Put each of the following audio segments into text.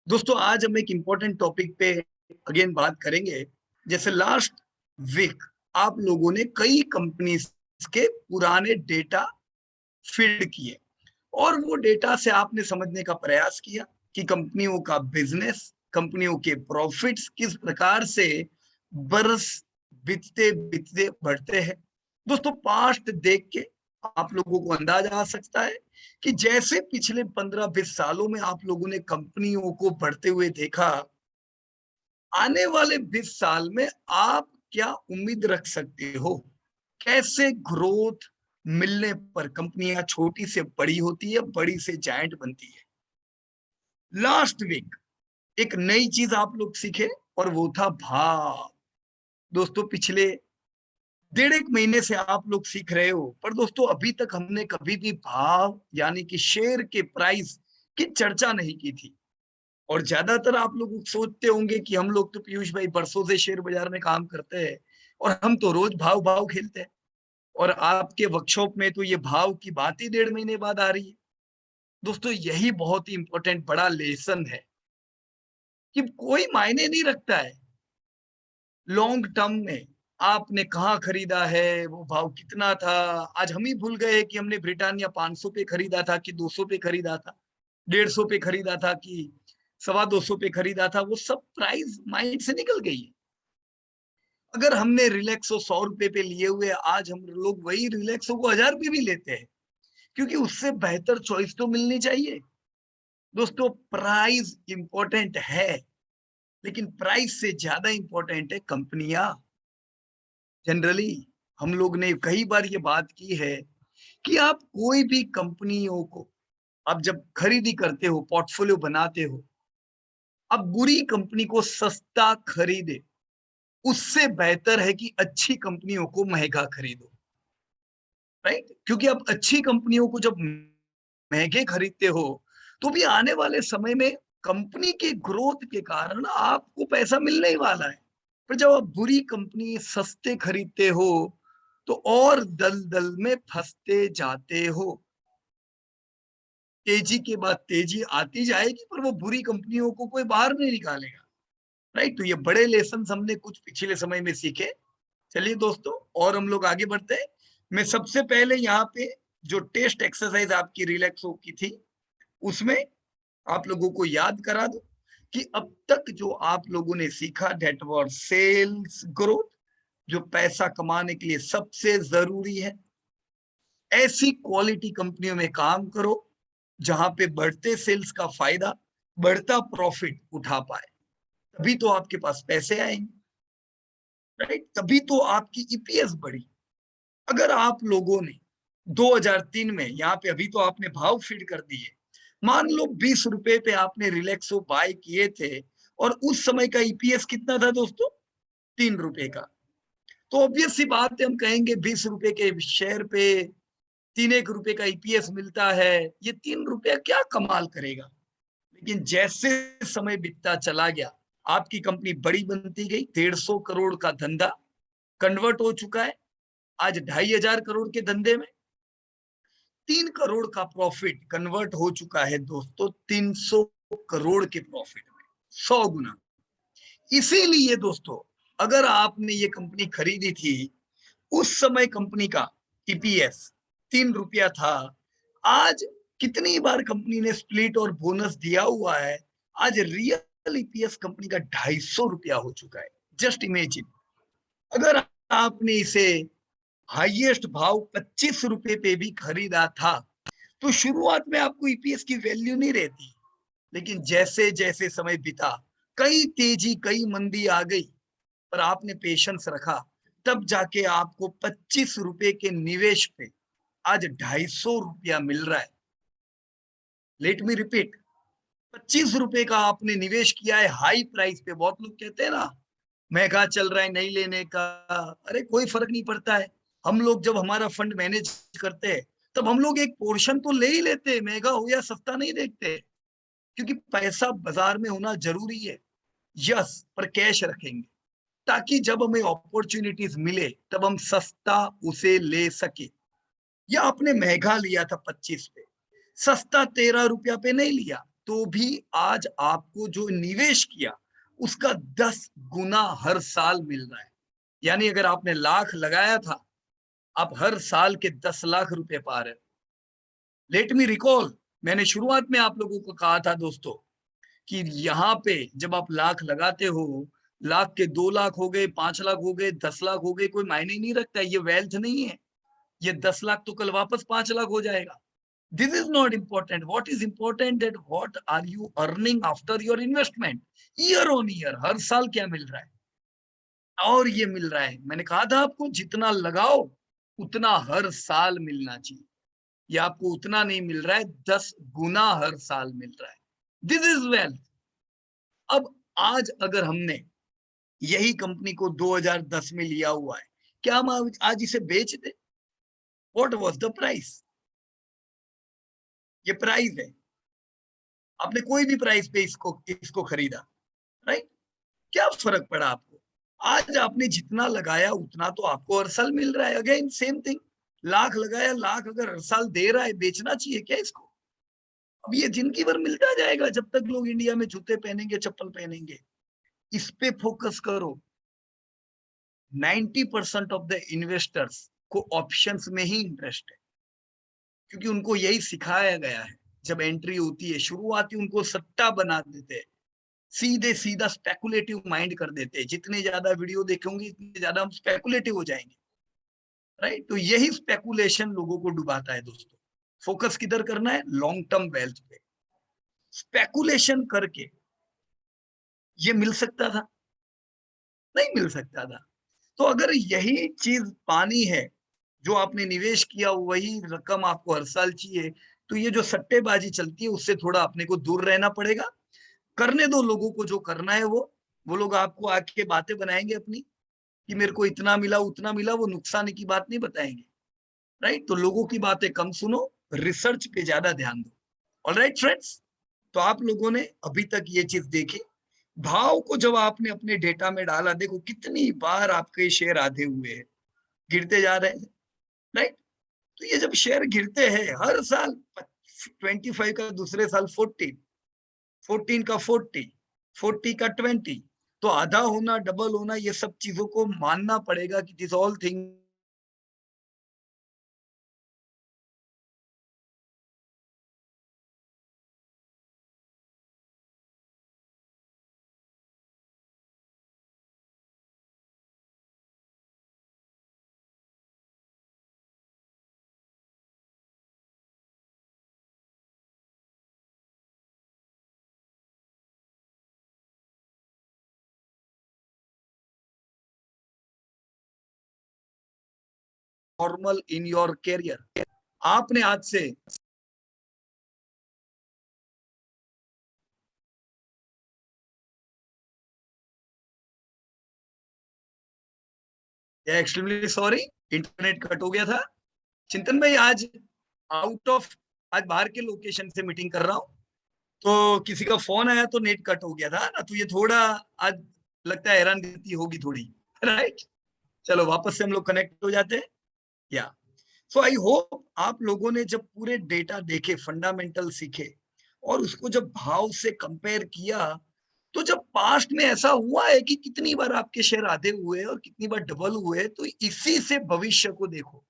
दोस्तों आज हम एक इम्पोर्टेंट टॉपिक पे अगेन बात करेंगे। जैसे लास्ट वीक आप लोगों ने कई कंपनीज के पुराने डेटा फीड किए और वो डेटा से आपने समझने का प्रयास किया कि कंपनियों का बिजनेस, कंपनियों के प्रॉफिट्स किस प्रकार से बरस बीतते बीतते बढ़ते हैं। दोस्तों पास्ट देख के आप लोगों को अंदाजा आ सकता है कि जैसे पिछले 15-20 सालों में आप लोगों ने कंपनियों को बढ़ते हुए देखा, आने वाले 20 साल में आप क्या उम्मीद रख सकते हो? कैसे ग्रोथ मिलने पर कंपनियां छोटी से बड़ी होती है, बड़ी से जायंट बनती है। लास्ट वीक एक नई चीज आप लोग सीखे और वो था भाव। दोस्तों पिछले डेढ़ एक महीने से आप लोग सीख रहे हो, पर दोस्तों अभी तक हमने कभी भी भाव यानी कि शेयर के प्राइस की चर्चा नहीं की थी। और ज्यादातर आप लोग सोचते होंगे कि हम लोग तो पीयूष भाई बरसों से शेयर बाजार में काम करते हैं और हम तो रोज भाव भाव खेलते हैं, और आपके वर्कशॉप में तो ये भाव की बात ही डेढ़ महीने बाद आ रही है। दोस्तों यही बहुत ही इंपॉर्टेंट बड़ा लेसन है कि कोई मायने नहीं रखता है लॉन्ग टर्म में आपने कहाँ खरीदा है, वो भाव कितना था। आज हम ही भूल गए कि हमने ब्रिटानिया 500 पे खरीदा था कि 200 पे खरीदा था, 150 पे खरीदा था कि 225 पे खरीदा था। वो सब प्राइस माइंड से निकल गई है। अगर हमने रिलैक्सो 100 रुपए पे लिए हुए, आज हम लोग वही रिलैक्सो को 1000 रुपए भी लेते हैं, क्योंकि उससे बेहतर चॉइस तो मिलनी चाहिए। दोस्तों प्राइस इंपॉर्टेंट है, लेकिन प्राइस से ज्यादा इंपॉर्टेंट है कंपनियां। जनरली हम लोग ने कई बार ये बात की है कि आप कोई भी कंपनियों को आप जब खरीदी करते हो, पोर्टफोलियो बनाते हो, अब बुरी कंपनी को सस्ता खरीदे उससे बेहतर है कि अच्छी कंपनियों को महंगा खरीदो। राइट? क्योंकि आप अच्छी कंपनियों को जब महंगे खरीदते हो तो भी आने वाले समय में कंपनी के ग्रोथ के कारण आपको पैसा मिलने ही वाला है। पर जब आप बुरी कंपनी सस्ते खरीदते हो तो और दलदल में फंसते जाते हो। तेजी के बाद तेजी आती जाएगी, पर वो बुरी कंपनियों को कोई बाहर नहीं निकालेगा। राइट? तो ये बड़े लेसन हमने कुछ पिछले समय में सीखे। चलिए दोस्तों और हम लोग आगे बढ़ते हैं। मैं सबसे पहले यहाँ पे जो टेस्ट एक्सरसाइज आपकी रिलैक्सो की थी उसमें आप लोगों को याद करा दूं कि अब तक जो आप लोगों ने सीखा दैट वाज सेल्स ग्रोथ, जो पैसा कमाने के लिए सबसे जरूरी है। ऐसी क्वालिटी कंपनियों में काम करो जहां पे बढ़ते सेल्स का फायदा, बढ़ता प्रॉफिट उठा पाए, तभी तो आपके पास पैसे आएंगे। राइट? तभी तो आपकी ईपीएस बढ़ी। अगर आप लोगों ने 2003 में यहाँ पे अभी तो आपने भाव फीड कर दिए, मान लो 20 रुपए पे आपने रिलैक्सो बाय किए थे और उस समय का ईपीएस कितना था दोस्तों? 3 रुपए का। तो ऑब्वियस सी बात है, हम कहेंगे 20 रुपए के शेयर पे 3 एक रुपए का ईपीएस मिलता है, ये 3 रुपया क्या कमाल करेगा। लेकिन जैसे समय बीतता चला गया, आपकी कंपनी बड़ी बनती गई, 150 करोड़ का धंधा कन्वर्ट हो चुका है आज 2500 करोड़ के धंधे में। 3 करोड़ का प्रॉफिट कन्वर्ट हो चुका है दोस्तों 300 करोड़ के प्रॉफिट में, 100 गुना। इसीलिए दोस्तों अगर आपने ये कंपनी खरीदी थी, उस समय कंपनी का ईपीएस 3 रुपया था। आज कितनी बार कंपनी ने स्प्लिट और बोनस दिया हुआ है, आज रियल ईपीएस कंपनी का 250 रुपया हो चुका है। जस्ट इमेजिन, अगर आपने इसे हाईएस्ट भाव 25 रुपए पे भी खरीदा था तो शुरुआत में आपको ईपीएस की वैल्यू नहीं रहती। लेकिन जैसे जैसे समय बीता, कई तेजी कई मंदी आ गई, पर आपने पेशेंस रखा, तब जाके आपको 25 रुपए के निवेश पे आज 250 रुपया मिल रहा है। लेट मी रिपीट, 25 रुपए का आपने निवेश किया है हाई प्राइस पे। बहुत लोग कहते हैं ना महंगा चल रहा है नहीं लेने का। अरे कोई फर्क नहीं पड़ता है। हम लोग जब हमारा फंड मैनेज करते हैं तब हम लोग एक पोर्शन तो ले ही लेते हैं, महंगा हो या सस्ता नहीं देखते, क्योंकि पैसा बाजार में होना जरूरी है। यस, पर कैश रखेंगे ताकि जब हमें अपॉर्चुनिटीज मिले तब हम सस्ता उसे ले सके। या आपने महंगा लिया था 25 पे, सस्ता 13 रुपया पे नहीं लिया, तो भी आज आपको जो निवेश किया उसका 10 गुना हर साल मिल रहा है। यानी अगर आपने लाख लगाया था, आप हर साल के 10 लाख रुपए पा रहे हो। लेट मी रिकॉल, मैंने शुरुआत में आप लोगों को कहा था दोस्तों कि यहाँ पे जब आप लाख लगाते हो, लाख के 2 लाख हो गए, 5 लाख हो गए, 10 लाख हो गए, कोई मायने नहीं रखता। ये वेल्थ नहीं है। ये 10 लाख तो कल वापस 5 लाख हो जाएगा। This is not important. What is important that what are you earning after your investment? Year on year, हर साल क्या मिल रहा है? और ये मिल रहा है। मैंने कहा था आपको जितना लगाओ उतना हर साल मिलना चाहिए। ये आपको उतना नहीं मिल रहा है, 10 गुना हर साल मिल रहा है। This is wealth. अब आज अगर हमने यही कंपनी को 2010 में लिया हुआ है, क्या हम आज इसे बेच दे? What was the price? ये प्राइस है। आपने कोई भी प्राइस पे इसको इसको खरीदा, राइट? क्या फर्क पड़ा आपको? आज आपने जितना लगाया उतना तो आपको हर साल मिल रहा है। अगेन सेम थिंग, लाख लगाया, लाख अगर हर साल दे रहा है, बेचना चाहिए क्या इसको? अब ये जिंदगी भर मिलता जाएगा जब तक लोग इंडिया में जूते पहनेंगे, चप्पल पहनेंगे। इस पे फोकस करो। 90% ऑफ द इन्वेस्टर्स को ऑप्शंस में ही इंटरेस्ट है, क्योंकि उनको यही सिखाया गया है। जब एंट्री होती है, शुरुआती उनको सट्टा बना देते हैं, सीधे सीधा स्पेकुलेटिव माइंड कर देते हैं। जितने ज्यादा वीडियो देखेंगे इतने ज्यादा हम स्पेकुलेटिव हो जाएंगे, राइट? तो यही स्पेकुलेशन लोगों को डुबाता है दोस्तों। फोकस किधर करना है? लॉन्ग टर्म वेल्थ पे। स्पेकुलेशन करके ये मिल सकता था? नहीं मिल सकता था। तो अगर यही चीज पानी है, जो आपने निवेश किया वही रकम आपको हर साल चाहिए, तो ये जो सट्टेबाजी चलती है उससे थोड़ा अपने को दूर रहना पड़ेगा। करने दो लोगों को जो करना है। वो लोग आपको आके बातें बनाएंगे अपनी कि मेरे को इतना मिला उतना मिला, वो नुकसान की बात नहीं बताएंगे, राइट? तो लोगों की बातें कम सुनो, रिसर्च पे ज्यादा ध्यान दो। ऑलराइट फ्रेंड्स, तो आप लोगों ने अभी तक ये चीज देखी। भाव को जब आपने अपने डेटा में डाला, देखो कितनी बार आपके शेयर आधे हुए हैं, गिरते जा रहे हैं, राइट? तो ये जब शेयर गिरते हैं हर साल, 25 का दूसरे साल 14, 14 का 40, 40 का 20, तो आधा होना, डबल होना, ये सब चीजों को मानना पड़ेगा कि this all thing normal in your career. आपने आज से एक्सट्रीमली सॉरी, इंटरनेट कट हो गया था। चिंतन भाई आज आउट ऑफ, आज बाहर के लोकेशन से मीटिंग कर रहा हूँ, तो किसी का फोन आया तो नेट कट हो गया था ना, तो ये थोड़ा आज लगता है हैरानगति होगी थोड़ी, राइट? चलो वापस से हम लोग कनेक्ट हो जाते हैं। या सो आई होप आप लोगों ने जब पूरे डेटा देखे, फंडामेंटल सीखे और उसको जब भाव से कंपेयर किया, तो जब पास्ट में ऐसा हुआ है कि कितनी बार आपके शेयर आधे हुए और कितनी बार डबल हुए, तो इसी से भविष्य को देखो।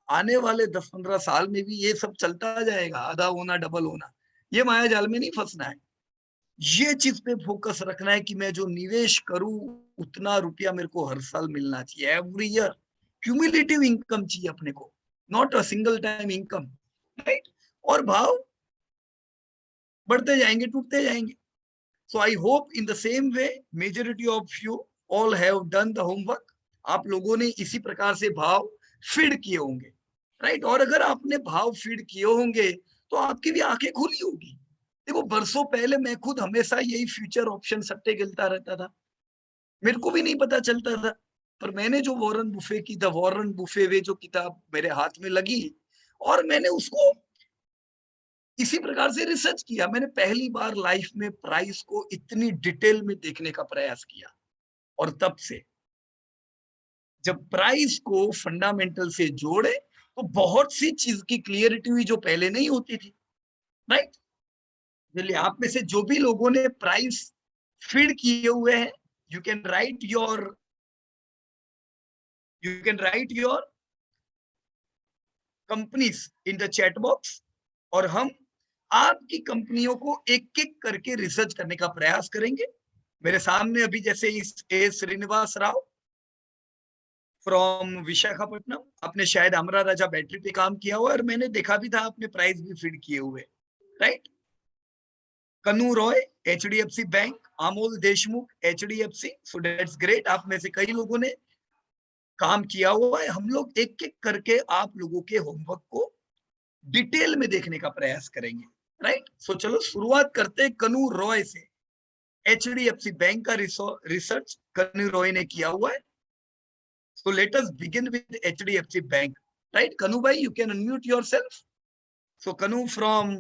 आने वाले 10-15 साल में भी ये सब चलता जाएगा, आधा होना, डबल होना। ये माया जाल में नहीं फंसना है। ये चीज पे फोकस रखना है कि मैं जो निवेश करूं उतना रुपया मेरे को हर साल मिलना चाहिए, एवरी ईयर। क्यूमुलेटिव इनकम चाहिए अपने को, not a single time income, right? और भाव बढ़ते जाएंगे, टूटते जाएंगे। So I hope in the same way majority of you all have done the homework. आप लोगों ने इसी प्रकार से भाव फीड किए होंगे, राइट? और अगर आपने भाव फीड किए होंगे तो आपकी भी आंखें खुली होगी। देखो बरसों पहले मैं खुद हमेशा यही फ्यूचर ऑप्शन सट्टे खेलता रहता था, मेरे को भी नहीं पता चलता था। पर मैंने जो वॉरेन बुफे की, द वॉरेन बुफे वे जो किताब मेरे हाथ में लगी, और मैंने उसको इसी प्रकार से रिसर्च किया। मैंने पहली बार लाइफ में प्राइस को इतनी डिटेल में देखने का प्रयास किया, और तब से जब प्राइस को फंडामेंटल से जोड़े तो बहुत सी चीज की क्लियरिटी हुई जो पहले नहीं होती थी, राइट? चलिए, आप में से जो भी लोगों ने प्राइस फीड किए हुए हैं, you can write your companies in the chat box, और हम आपकी कंपनियों को एक एक करके रिसर्च करने का प्रयास करेंगे। मेरे सामने अभी जैसे इस ए श्रीनिवास राव फ्रॉम विशाखापट्टनम, आपने शायद अमरा राजा बैटरी पे काम किया हुआ, और मैंने देखा भी था आपने प्राइस भी फीड किए हुए, राइट। कनू Roy HDFC bank, Amol Deshmukh HDFC, so that's great. आप में से कई लोगों ने काम किया हुआ है। हम लोग एक एक करके आप लोगों के होमवर्क को डिटेल में देखने का प्रयास करेंगे, राइट। सो चलो शुरुआत करते हैं कनू रॉय से। HDFC बैंक का रिसर्च कनू रॉय ने किया हुआ है। So let us begin with HDFC Bank, right? Kanu bhai, you can unmute yourself. So Kanu from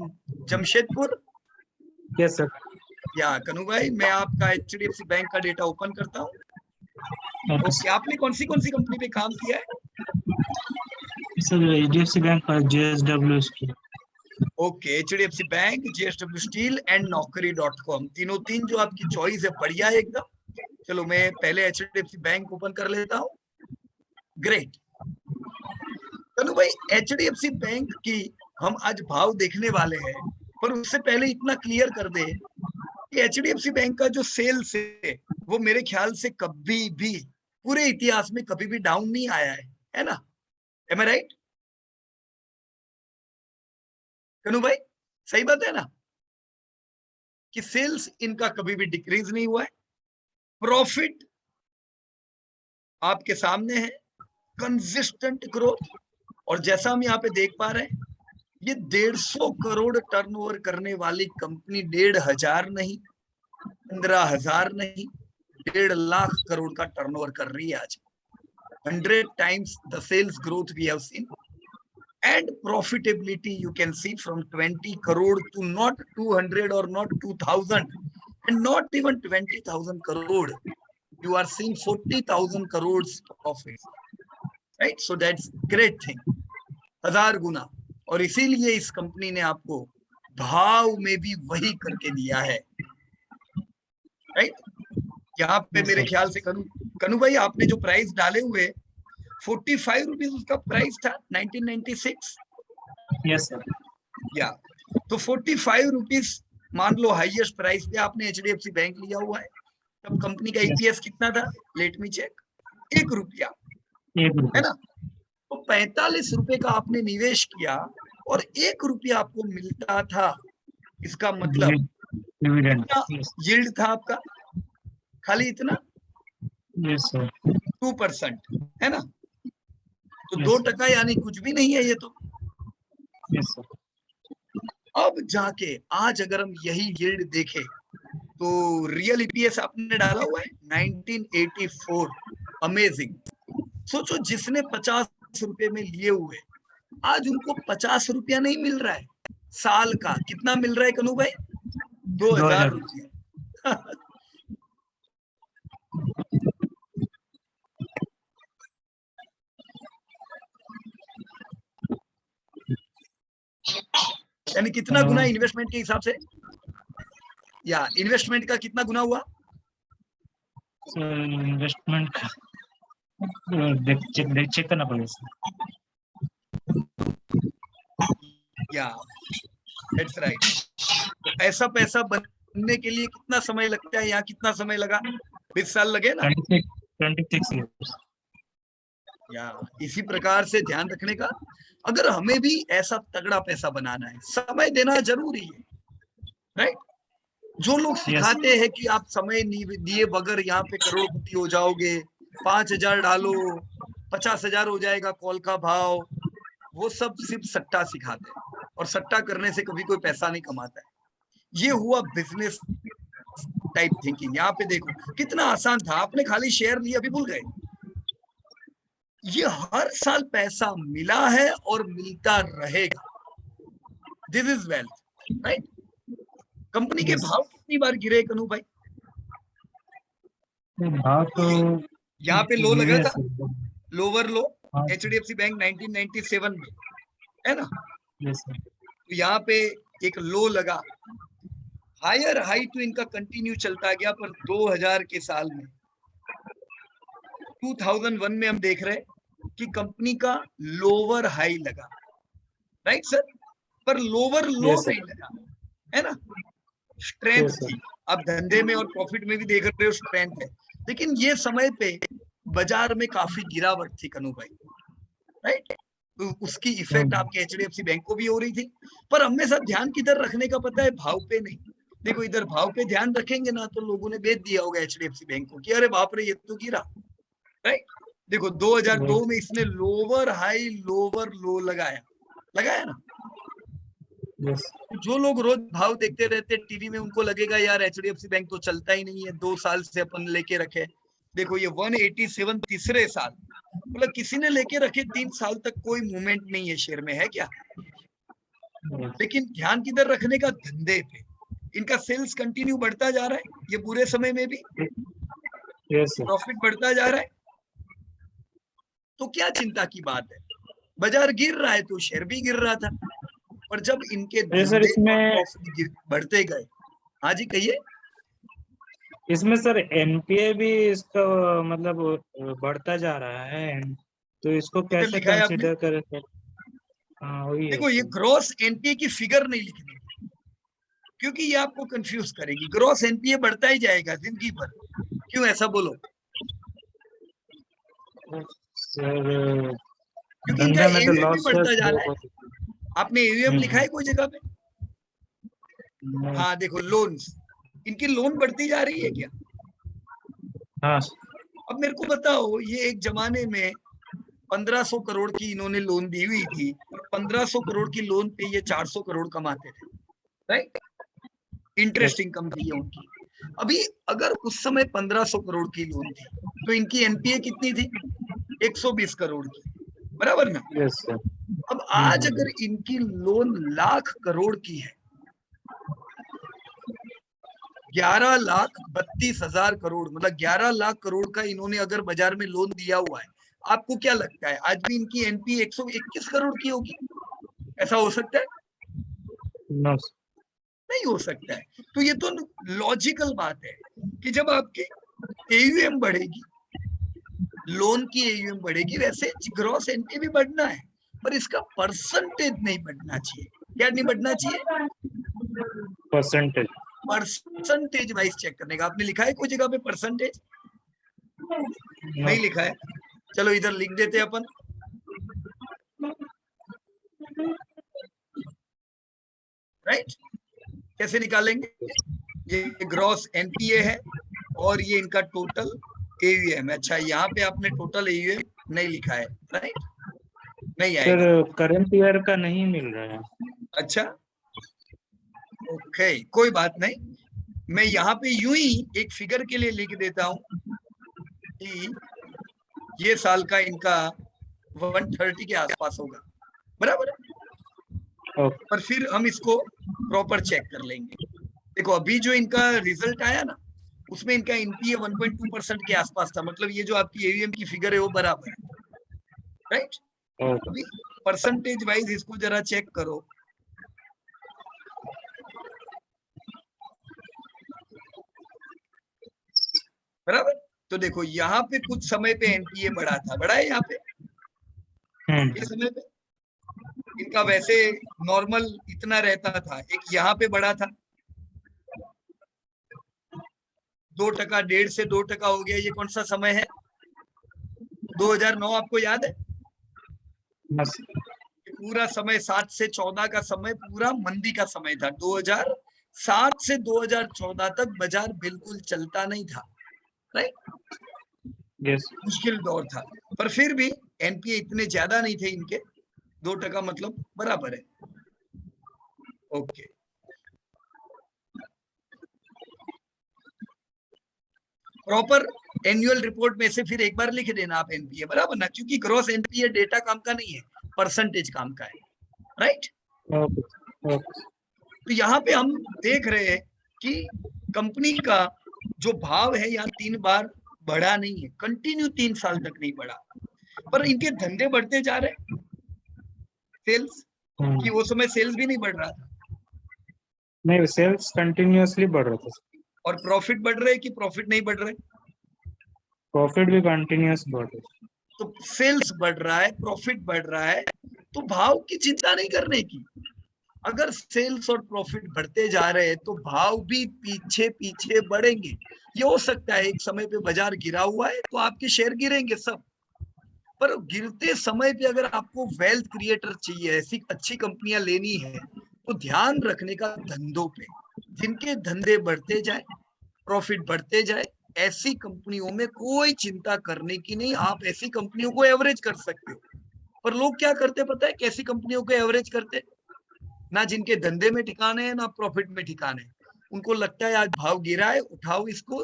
Jamshedpur. Yes, sir. Yeah, Kanu bhai, मैं आपका HDFC बैंक का डेटा ओपन करता हूँ। Okay, ओके, आपने कौन सी कंपनी पे काम किया है? sir, HDFC बैंक का JSW Steel. Okay, HDFC bank, JSW Steel and Naukri.com, तीन जो आपकी चॉइस है, बढ़िया है एकदम। चलो मैं पहले HDFC बैंक ओपन कर लेता हूँ। ग्रेट। कनु भाई, HDFC बैंक की हम आज भाव देखने वाले हैं, पर उससे पहले इतना क्लियर कर दे कि HDFC बैंक का जो सेल्स है वो मेरे ख्याल से कभी भी पूरे इतिहास में कभी भी डाउन नहीं आया है ना? एम आई राइट कनु भाई? सही बात है ना कि सेल्स इनका कभी भी डिक्रीज नहीं हुआ है। प्रॉफिट आपके सामने है, कंसिस्टेंट ग्रोथ, और जैसा हम यहाँ पे देख पा रहे हैं, ये 150 करोड़ टर्नओवर करने वाली कंपनी 1500 नहीं, 15,000 नहीं, 1.5 लाख करोड़ का टर्नओवर कर रही है आज। 100 times the sales growth we have seen, and profitability you can see from 20 crore to not 200 or not 2,000 and not even 20,000 crore. You are seeing 40,000 crores profits, right? So that's great thing, 1000 गुना। और इसीलिए इस company ने आपको भाव में भी वही करके दिया है, राइट। यहाँ पे मेरे ख्याल से कनु भाई, आपने जो प्राइस डाले हुए 45 रुपीज उसका प्राइस था 1996। Yes, sir. या तो 45 रुपीज मान लो हाईएस्ट प्राइस पे आपने HDFC बैंक लिया हुआ है, तब कंपनी का EPS कितना था? लेट मी चेक, 1 रुपया, है ना? तो 45 रुपए का आपने निवेश किया और 1 रुपया आपको मिलता था। इसका मतलब कितना यील्ड था आपका? खाली इतना? Yes, sir. 2%, है ना? तो Yes, 2% यानी कुछ भी नहीं है ये तो। Yes, sir. अब जाके आज अगर हम यही यील्ड देखें तो रियल EPS आपने डाला हुआ है 1984। अमेजिंग। सोचो, जिसने 50 रुपए में लिए हुए, आज उनको 50 रुपया नहीं मिल रहा है, साल का कितना मिल रहा है कनु भाई? 2000 रुपया। यानी कितना गुना इन्वेस्टमेंट के हिसाब से, या इन्वेस्टमेंट का कितना गुना हुआ? इन्वेस्टमेंट चेक करना पड़ेगा। या दैट्स राइट। तो ऐसा पैसा बनने के लिए कितना समय लगता है? यहाँ कितना समय लगा? 20 साल लगे ना? 26 years। या इसी प्रकार से ध्यान रखने का, अगर हमें भी ऐसा तगड़ा पैसा बनाना है, समय देना जरूरी है, राइट। जो लोग सिखाते हैं कि आप समय दिए बगैर यहाँ पे करोड़पति हो जाओगे, 5,000 डालो 50,000 हो जाएगा कॉल का भाव, वो सब सिर्फ सट्टा सिखाते हैं, और सट्टा करने से कभी कोई पैसा नहीं कमाता है। ये हुआ बिजनेस टाइप थिंकिंग। यहाँ पे देखो कितना आसान था, आपने खाली शेयर लिए, अभी भूल गए। ये हर साल पैसा मिला है और मिलता रहेगा। This is wealth, right. Company के भाव कितनी बार गिरे कनु भाई? भाव तो यहाँ पे लो लगा था, लोअर लो, HDFC बैंक 1997 में, है ना? Yes, sir. तो यहाँ पे एक लो लगा, हायर हाई तो इनका कंटिन्यू चलता गया, पर 2000 के साल में 2001 में हम देख रहे हैं कि कंपनी का लोअर हाई लगा, राइट सर, पर लोअर लो Yes, sir. नहीं लगा, है ना। Strength Yes, sir. थी। अब धंधे में और प्रॉफिट में भी देख रहे हो स्ट्रेंथ है, लेकिन ये समय पे बाजार में काफी गिरावट थी कनु भाई, राइट। तो उसकी इफेक्ट आपके एचडीएफसी बैंक को भी हो रही थी, पर हमेशा ध्यान किधर रखने का पता है, भाव पे नहीं। देखो इधर भाव पे ध्यान रखेंगे ना तो लोगों ने बेच दिया होगा एचडीएफसी बैंक को कि अरे बाप रे ये तो गिरा, राइट। देखो 2002 में इसने लोअर हाई लोअर लो लगाया ना। Yes. जो लोग रोज भाव देखते रहते टीवी में, उनको लगेगा यार एचडीएफसी बैंक तो चलता ही नहीं है, 2 साल से अपन लेके रखे। देखो ये 187 तीसरे साल, मतलब किसी ने लेके रखे 3 साल तक कोई मूवमेंट नहीं है शेयर में, है क्या। Yes. लेकिन ध्यान किधर रखने का, धंधे पे। इनका सेल्स कंटिन्यू बढ़ता जा रहा है, ये बुरे समय में भी Yes, sir. प्रॉफिट बढ़ता जा रहा है, तो क्या चिंता की बात है। बाजार गिर रहा है तो शेयर भी गिर रहा था, पर जब इनके Yes, sir. धंधे और इसमें प्रॉफिट बढ़ते गए। हाँ जी कहिए। इसमें सर एनपीए भी इसका मतलब बढ़ता जा रहा है, तो इसको इधर कैसे लिखा है आपने, कंसीडर करें सर? हाँ वही है देखो ये सर। ग्रॉस एनपीए की फिगर नहीं लिखनी, क्योंकि ये आपको कंफ्यूज करेगी। ग्रॉस एनपीए बढ़ता ही जाएगा जिंदगी भर, क्यों ऐसा बोलो। सर क्योंकि इनका धंधा में तो एयूएम भी लॉस बढ़ता जा रहा है। बहुत। आपने एयूएम लिखा है कोई जगह पे? नहीं। हाँ देखो लोन्स, इनकी लोन बढ़ती जा रही है क्या। हाँ अब मेरे को बताओ, ये एक जमाने में 1500 करोड़ की इन्होंने लोन दी हुई थी, और 1500 करोड़ की लोन पे ये 400 करोड़ कमाते थे, राइट। इंटरेस्ट इनकम थी ये उनकी। अभी अगर उस समय 1500 करोड़ की लोन थी तो इनकी एनपीए कितनी थी, 120 करोड़ की, बराबर ना। Yes sir. अब आज अगर इनकी लोन लाख करोड़ की है, 11,32,000 करोड़, मतलब 11 लाख करोड़ का इन्होंने अगर बाजार में लोन दिया हुआ है, आपको क्या लगता है आज भी इनकी एनपीए 121 करोड़ की होगी? ऐसा हो सकता है? नो नहीं हो सकता है। तो ये तो लॉजिकल बात है कि जब आपकी एयूएम बढ़ेगी, लोन की एयूएम बढ़ेगी, वैसे ग्रॉस एनपीए भी बढ़ना है, पर इसका परसेंटेज नहीं बढ़ना चाहिए। क्या नहीं बढ़ना चाहिए? परसेंटेज। परसेंटेज वाइज चेक करने का। आपने लिखा है कोई जगह पे परसेंटेज? नो नहीं लिखा है। चलो इधर लिख देते हैं अपन, राइट। कैसे निकालेंगे? ये ग्रॉस एनपीए है और ये इनका टोटल एयूएम है। अच्छा यहाँ पे आपने टोटल एयूएम नहीं लिखा है, राइट, नहीं सर आएगा। करंट ईयर का नहीं मिल रहा है। अच्छा ओके, कोई बात नहीं। मैं यहाँ पे यूं ही एक फिगर के लिए लिख देता हूं कि ये साल का इनका 130 के आसपास होगा, बराबर है। ओके। पर फिर हम इसको प्रॉपर चेक कर लेंगे। देखो अभी जो इनका रिजल्ट आया ना, उसमें इनका एनपीए 1.2% के आसपास था, मतलब ये जो आपकी एयूएम की फिगर है वो बराबर है, राइट। ओके। अभी परसेंटेज वाइज इसको जरा चेक करो, बराबर। तो देखो यहाँ पे कुछ समय पे एनपीए बढ़ा था, बढ़ा है यहाँ पे ये समय पे। इनका वैसे नॉर्मल इतना रहता था, एक यहाँ पे बढ़ा था 2%, 1.5 से 2% हो गया। ये कौन सा समय है? 2009, आपको याद है? पूरा समय 7 से 14 का समय पूरा मंदी का समय था। 2007 से 2014 तक बाजार बिल्कुल चलता नहीं था, राइट। यस। मुश्किल दौर था, पर फिर भी एनपीए इतने ज्यादा नहीं थे इनके, 2% मतलब बराबर है। ओके, प्रॉपर एनुअल रिपोर्ट में से फिर एक बार लिख देना आप एनपीए, बराबर ना, क्योंकि ग्रॉस एनपीए डेटा काम का नहीं है, परसेंटेज काम का है, राइट। तो यहाँ पे हम देख रहे हैं कि कंपनी का जो भाव है यहाँ 3 बार बढ़ा नहीं है, कंटिन्यू 3 साल तक नहीं बढ़ा, पर इनके धंधे बढ़ते जा रहे हैं। सेल्स की वो समय सेल्स भी नहीं बढ़ रहा था, नहीं, सेल्स कंटिन्यूअसली बढ़ रहे थे, और प्रॉफिट बढ़ रहे कि प्रॉफिट नहीं बढ़ रहे? प्रॉफिट भी कंटिन्यूअस बढ़ रहे थे। तो सेल्स बढ़ रहा है, प्रॉफिट बढ़ रहा है, तो भाव की चिंता नहीं करने की। अगर सेल्स और प्रॉफिट बढ़ते जा रहे हैं तो भाव भी पीछे पीछे बढ़ेंगे। ये हो सकता है एक समय पे बाजार गिरा हुआ है तो आपके शेयर गिरेंगे सब, पर गिरते समय पे अगर आपको वेल्थ क्रिएटर चाहिए, ऐसी अच्छी कंपनियां लेनी है, तो ध्यान रखने का धंधों पे। जिनके धंधे बढ़ते जाए, प्रॉफिट बढ़ते जाए, ऐसी कंपनियों में कोई चिंता करने की नहीं। आप ऐसी कंपनियों को एवरेज कर सकते हो। पर लोग क्या करते पता है, कैसी कंपनियों को एवरेज करते? ना जिनके धंधे में ठिकाने हैं, ना प्रॉफिट में ठिकाने हैं। उनको लगता है आज भाव गिरा है, उठाओ इसको,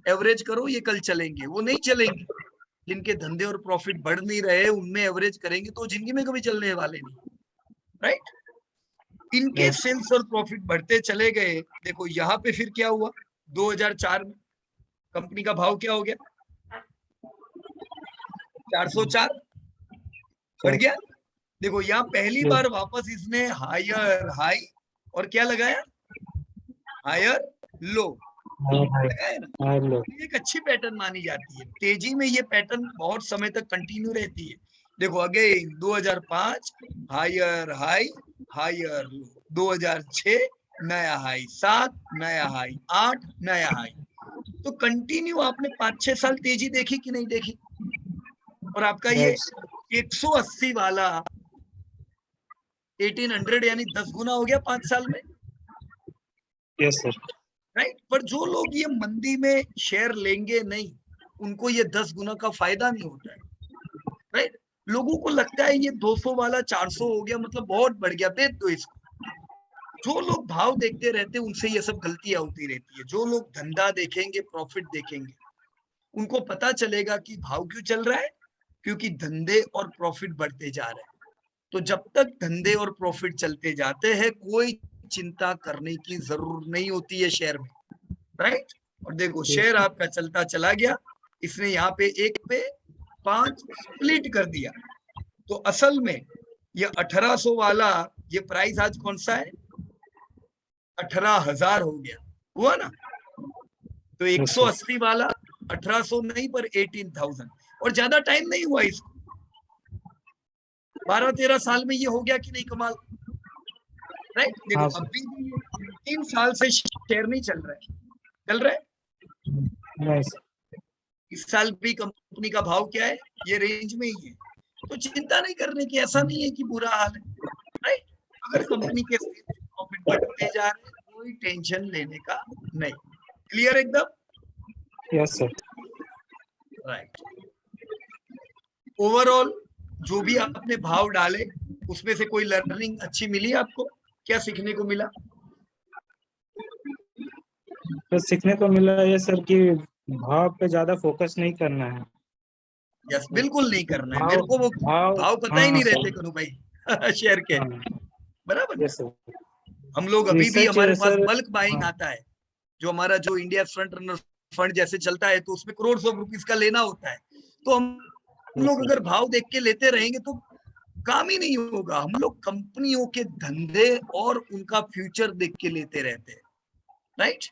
एवरेज करो, ये कल चलेंगे। वो नहीं चलेंगे। जिनके धंधे और प्रॉफिट बढ़ नहीं रहे, उनमें एवरेज करेंगे तो जिंदगी में कभी चलने वाले नहीं। राइट? इनके Yes. सेल्स और प्रॉफिट बढ़ते चले गए। देखो यहाँ पे फिर क्या हुआ, 2004 में कंपनी का भाव क्या हो गया, 404 बढ़ गया। देखो यहाँ पहली Yes. बार वापस इसने हायर हाई और क्या लगाया, हायर लो लगाया ना। हाँ, लो। ये एक अच्छी पैटर्न मानी जाती है। तेजी में ये पैटर्न बहुत समय तक कंटिन्यू रहती है। देखो again 2005 higher high, higher low, 2006 नया हाई, 7 नया हाई, 8 नया हाई। तो कंटिन्यू आपने 5-6 साल तेजी देखी कि नहीं देखी? और आपका ये Yes. 180 वाला 1800 यानी 10 गुना हो गया 5 साल में। Yes, sir. राइट? पर जो लोग ये मंदी में शेयर लेंगे नहीं, उनको ये 10 गुना का फायदा नहीं होता है। राइट? लोगों को लगता है ये 200 वाला 400 हो गया मतलब बहुत बढ़ गया, बेच दो इसको। जो लोग भाव देखते रहते हैं उनसे ये सब गलतियां होती रहती है। जो लोग धंधा देखेंगे, प्रॉफिट देखेंगे, उनको पता चलेगा कि भाव क्यों चल रहा है, क्योंकि धंधे और प्रॉफिट बढ़ते जा रहे हैं। तो जब तक धंधे और प्रॉफिट चलते जाते हैं, कोई चिंता करने की जरूरत नहीं होती है शेयर में। राइट? और देखो Yes. शेयर आपका चलता चला गया, इसने यहाँ पे 1 पे 5 स्प्लिट कर दिया। तो असल में ये 1800 वाला ये प्राइस आज कौन सा है, 18,000 हो गया, हुआ ना? तो Yes, sir. 180 वाला 1800 नहीं पर 18,000। और ज्यादा टाइम नहीं हुआ इसको, 12-13 साल में ये हो गया कि नहीं कमाल? राइट? देखो हाँ, sir. अभी भी 3 साल से शेयर नहीं चल रहा है, चल रहा है। Nice. इस साल भी कंपनी का भाव क्या है, ये रेंज में ही है। तो चिंता नहीं करने की, ऐसा नहीं है कि बुरा हाल है। राइट? अगर कंपनी के प्रॉफिट बढ़ते जा रहे हैं, कोई टेंशन लेने का नहीं। क्लियर एकदम? Yes, sir. राइट। ओवरऑल जो भी आपने भाव डाले, उसमें से कोई लर्निंग अच्छी मिली आपको? क्या सीखने को मिला? तो सीखने को मिला ये सर कि भाव पे ज्यादा फोकस नहीं करना है। यस, बिल्कुल नहीं करना है। भाव मेरे को वो भाव भाव पता ही हाँ नहीं रहते सर। कनु भाई शेयर के, हाँ, बराबर ना? Yes sir. हम लोग अभी भी रिसर्च हमारे पास सर। बल्क बाइंग हाँ, आता है, जो हमारा जो इंडिया फ्रंट रनर फंड जैसे चलता है, तो उसमें करोड़ ऑफ रुपीस का लेना होता है। तो हम यस लोग सर। अगर भाव देख के लेते रहेंगे तो काम ही नहीं होगा। हम लोग कंपनियों के धंधे और उनका फ्यूचर देख के लेते रहते हैं। राइट?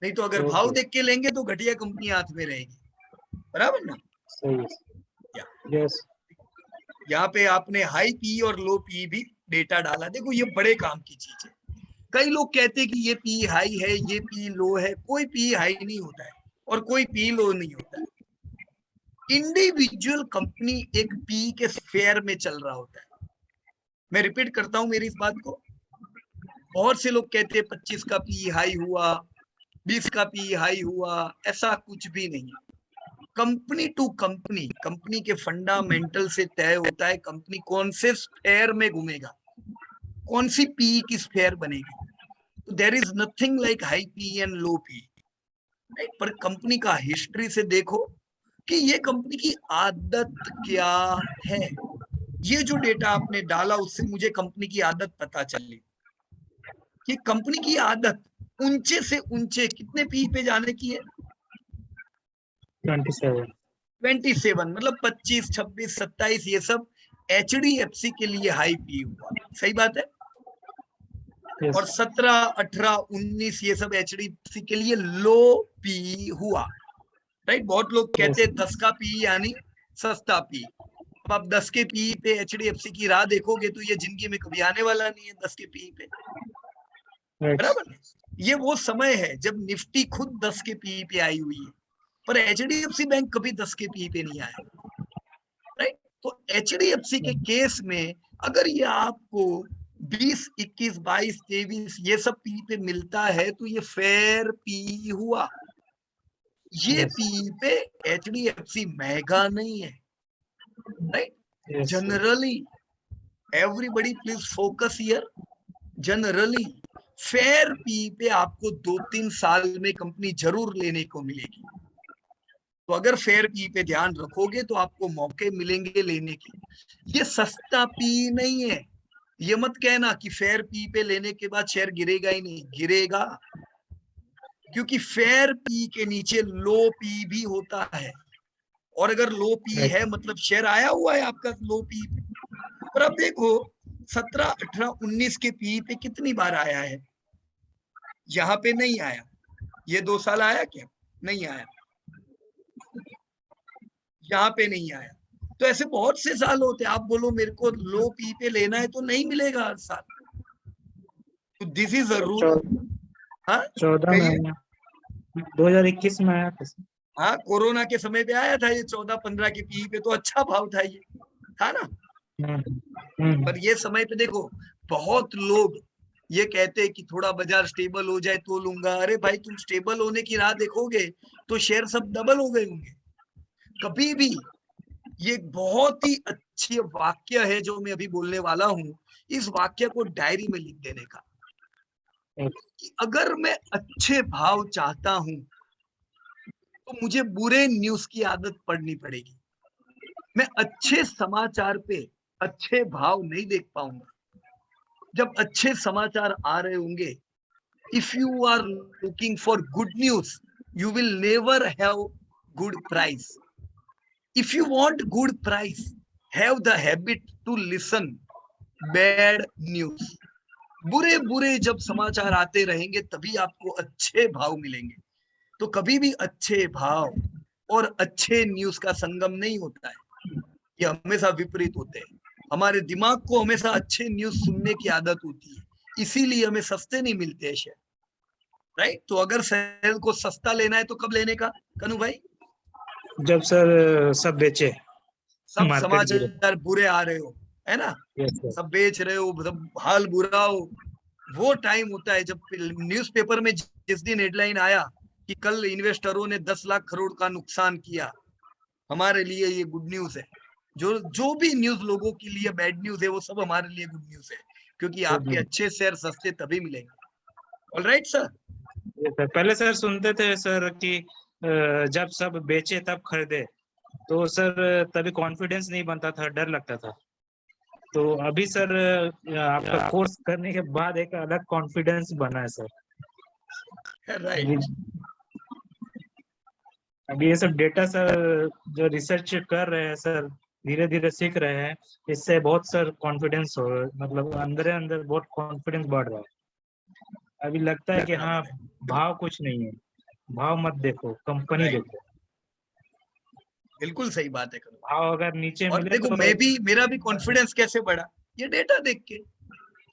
नहीं तो अगर भाव ओके, देख के लेंगे तो घटिया कंपनी हाथ में रहेगी, बराबर ना? सही है। या यस। यहाँ पे आपने हाई पी और लो पी भी डेटा डाला। देखो ये बड़े काम की चीज है। कई लोग कहते हैं कि ये पी हाई है, ये पी लो है। कोई पी हाई नहीं होता है और कोई पी लो नहीं होता है। इंडिविजुअल कंपनी एक पी के स्फेयर में चल रहा होता है। मैं रिपीट करता हूं मेरी इस बात को। बहुत से लोग कहते हैं 25 का पी हाई हुआ, 20 का पी हाई हुआ। ऐसा कुछ भी नहीं है। कंपनी टू कंपनी, कंपनी के फंडामेंटल से तय होता है कंपनी कौन से स्फेयर में घूमेगा, कौन सी पी की स्फेयर बनेगी। तो there is nothing like high P and low P. Right? पर कंपनी का हिस्ट्री से देखो कि ये कंपनी की आदत क्या है। ये जो डेटा आपने डाला उससे मुझे कंपनी की आदत पता चली कि कंपनी की आदत ऊंचे से ऊंचे कितने पी पे जाने की है, 27। 27, मतलब 25, 26, 27। ये सब HDFC के लिए हाई पी हुआ। सही बात है? और 17, 18, 19 ये सब एचडीएफसी के लिए लो पी हुआ, राइट। बहुत लोग कहते हैं 10 का पी यानी सस्ता पी। अब आप 10 के पी पे एचडीएफसी की राह देखोगे तो ये जिंदगी में कभी आने वाला नहीं है 10 के पी पे, बराबर। ये वो समय है जब निफ्टी खुद 10 के पी पे आई हुई है, पर एचडीएफसी बैंक कभी 10 के पी पे नहीं आया, राइट। तो एचडीएफसी के केस में अगर ये आपको 20, 21, 22, 23 ये सब पी पे मिलता है तो ये फेयर पी हुआ। ये पी पे एचडीएफसी महंगा नहीं है, right. Generally everybody please focus here, generally fair P पे आपको 2-3 साल में कंपनी जरूर लेने को मिलेगी। तो अगर फेयर पी पे ध्यान रखोगे तो आपको मौके मिलेंगे लेने के। ये सस्ता पी नहीं है। ये मत कहना कि फेयर पी पे लेने के बाद शेयर गिरेगा ही नहीं, गिरेगा, क्योंकि फेयर पी के नीचे लो पी भी होता है, और अगर लो पी है मतलब शेयर आया हुआ है आपका लो पी पे। और अब देखो 17, 18, 19 के पी पे कितनी बार आया है, यहाँ पे नहीं आया। ये 2 साल आया क्या? नहीं आया, यहाँ पे नहीं आया। तो ऐसे बहुत से साल होते हैं। आप बोलो मेरे को लो पी पे लेना है तो नहीं मिलेगा हर साल, तो दिस इज अ रूल। हाँ 14 में 2021 में आया था। हाँ कोरोना के समय पे आया था ये 14-15 के पी पे, तो अच्छा भाव था ये, था ना। पर ये समय पे देखो बहुत लोग ये कहते हैं कि थोड़ा बाजार स्टेबल हो जाए तो लूंगा। अरे भाई तुम स्टेबल होने की राह देखोगे तो शेयर सब डबल हो गए होंगे कभी भी। ये बहुत ही अच्छी वाक्य है जो मैं अभी बोलने वाला हूं, इस वाक्य को डायरी में लिख देने का, कि अगर मैं अच्छे भाव चाहता हूं तो मुझे बुरे न्यूज की आदत पड़नी पड़ेगी। मैं अच्छे समाचार पे अच्छे भाव नहीं देख पाऊंगा। जब अच्छे समाचार आ रहे होंगे, if you are looking for good news you will never have good price. If you want good price have the habit to listen bad news. बुरे बुरे जब समाचार आते रहेंगे तभी आपको अच्छे भाव मिलेंगे। तो कभी भी अच्छे भाव और अच्छे न्यूज का संगम नहीं होता है, ये हमेशा विपरीत होते हैं। हमारे दिमाग को हमेशा अच्छे न्यूज सुनने की आदत होती है, इसीलिए हमें सस्ते नहीं मिलते हैं शेयर, राइट। तो अगर शेयर को सस्ता लेना है तो कब लेने का कनु भाई? जब सर सब बेचे, सब मार्केट गिरे। समाचार बुरे आ रहे हो, है ना, यस सब बेच रहे हो, सब हाल बुरा हो, वो टाइम होता है जब न्यूज़पेपर में जिस दिन हेडलाइन आया कि कल इन्वेस्टरों ने 10 लाख करोड़ का नुकसान किया, हमारे लिए ये गुड न्यूज है। जो जो भी न्यूज लोगों के लिए बैड न्यूज है वो सब हमारे लिए गुड न्यूज है, क्योंकि आपके अच्छे शेयर सस्ते तभी मिलेंगे। Alright sir. पहले सर सुनते थे सर कि जब सब बेचे तब खरीदे, तो सर तभी कॉन्फिडेंस नहीं बनता था, डर लगता था। तो अभी सर आपका कोर्स करने के बाद एक अलग कॉन्फिडेंस बना है सर। राइट। अभी ये सब डेटा सर जो रिसर्च कर रहे हैं सर, धीरे धीरे सीख रहे हैं, इससे बहुत सर कॉन्फिडेंस हो, मतलब अंदर अंदर बहुत कॉन्फिडेंस बढ़ रहा है। अभी लगता है कि हाँ भाव कुछ नहीं है, भाव मत देखो, कंपनी देखो। बिल्कुल सही बात है करो। भाव अगर नीचे और मिले देखो तो मेरा भी कॉन्फिडेंस कैसे बढ़ा, ये डेटा देख के,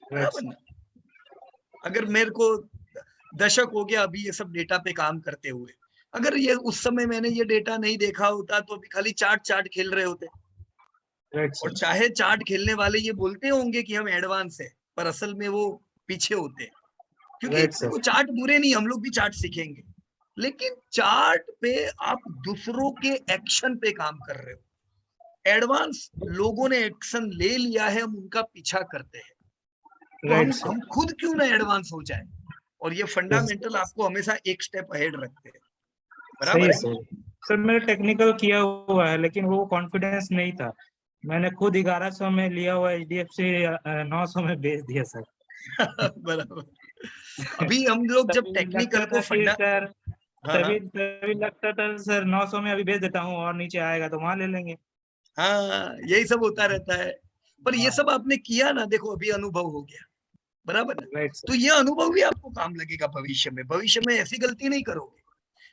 बराबर ना। अगर मेरे को दशक हो गया अभी ये सब डेटा पे काम करते हुए, अगर ये उस समय मैंने ये डेटा नहीं देखा होता तो अभी खाली चार्ट खेल रहे होते। और चाहे चार्ट खेलने वाले ये बोलते होंगे कि हम एडवांस है, पर असल में वो पीछे होते हैं। क्योंकि देखो चार्ट बुरे नहीं, हम लोग भी चार्ट सीखेंगे, लेकिन चार्ट पे आप दूसरों के एक्शन पे काम कर रहे हो। एडवांस लोगों ने एक्शन ले लिया है, हम उनका पीछा करते हैं। तो हम खुद क्यों ना एडवांस हो जाए, और ये फंडामेंटल आपको हमेशा एक स्टेप अहेड रखते हैं, बराबर है। सर मैंने टेक्निकल किया हुआ है लेकिन वो कॉन्फिडेंस नहीं था। मैंने खुद 1100 में लिया हुआ एचडीएफसी 900 में बेच दिया सर। बराबर। अभी हम लोग जब टेक्निकल को फंडा सर तभी लगता था सर 900 में अभी बेच देता हूँ और नीचे आएगा तो वहां ले लेंगे। हाँ यही सब होता रहता है, पर ये सब आपने किया ना, देखो अभी अनुभव हो गया, बराबर ना? राइट तो सर। ये अनुभव भी आपको काम लगेगा भविष्य में। भविष्य में ऐसी गलती नहीं करोगे।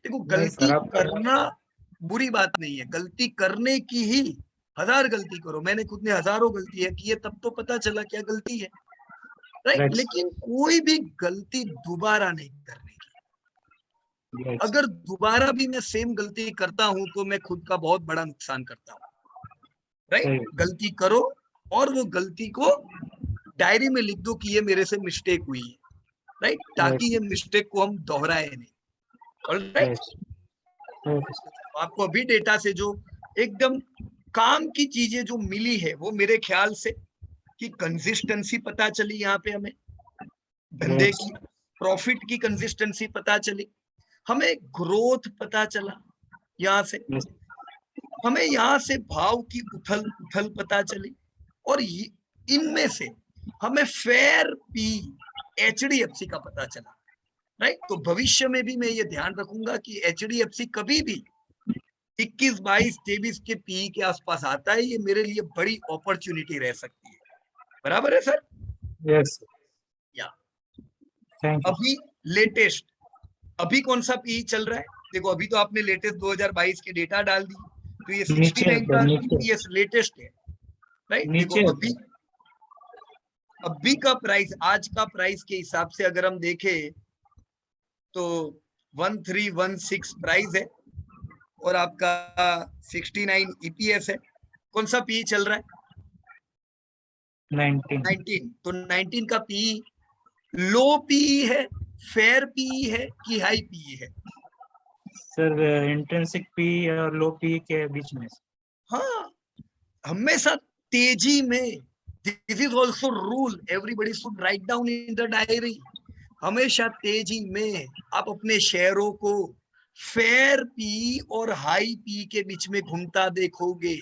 देखो, नहीं गलती सर, आप करना बुरी बात नहीं है, गलती करने की ही 1000 गलती करो। मैंने खुद ने हजारों गलतियां की है, तब तो पता चला क्या गलती है, राइट? राइट लेकिन कोई भी गलती दोबारा नहीं करने की। राइट अगर दोबारा भी मैं सेम गलती करता हूं तो मैं खुद का बहुत बड़ा नुकसान करता हूं, राइट? सही। गलती करो और वो गलती को डायरी में लिख दो कि ये मेरे से मिस्टेक हुई है, राइट? ताकि ये राइट मिस्टेक को हम दोहराए नहीं। ऑलराइट? राइट। Okay sir. आपको अभी डेटा से जो एकदम काम की चीजें जो मिली है, वो मेरे ख्याल से कि कंसिस्टेंसी पता चली यहाँ पे हमें, धंधे राइट की प्रॉफिट की कंसिस्टेंसी पता चली, हमें ग्रोथ पता चला यहाँ से, यस हमें यहाँ से भाव की उथल उथल पता चली, और इनमें से हमें फेयर पी एचडीएफसी का पता चला, राइट? तो भविष्य में भी मैं ये ध्यान रखूंगा कि एचडीएफसी कभी भी 21, 22, 23 के पी के आसपास आता है, ये मेरे लिए बड़ी अपॉर्चुनिटी रह सकती है। बराबर है सर? यस या थैंक यू। अभी लेटेस्ट, अभी कौन सा पी चल रहा है? देखो, अभी तो आपने लेटेस्ट 2022 के डेटा डाल दी, तो ये नीचे है 69 सर, का नीचे ईपीएस लेटेस्ट है, राइट? देखो, नीचे है अभी सर। अभी का प्राइस, आज का प्राइस के हिसाब से अगर हम देखें तो 1316 प्राइस है और आपका 69 ईपीएस है। कौन सा पी चल रहा है? 19 19। तो 19 का पी लो पी है, फेयर पी है कि हाई पी है? सर, इंट्रिंसिक पी और लो पी के बीच में। हाँ, हमेशा तेजी में, this is also rule, everybody should write down in the diary. हमेशा तेजी में आप अपने शेयरों को फेयर पी और हाई पी के बीच में घूमता देखोगे।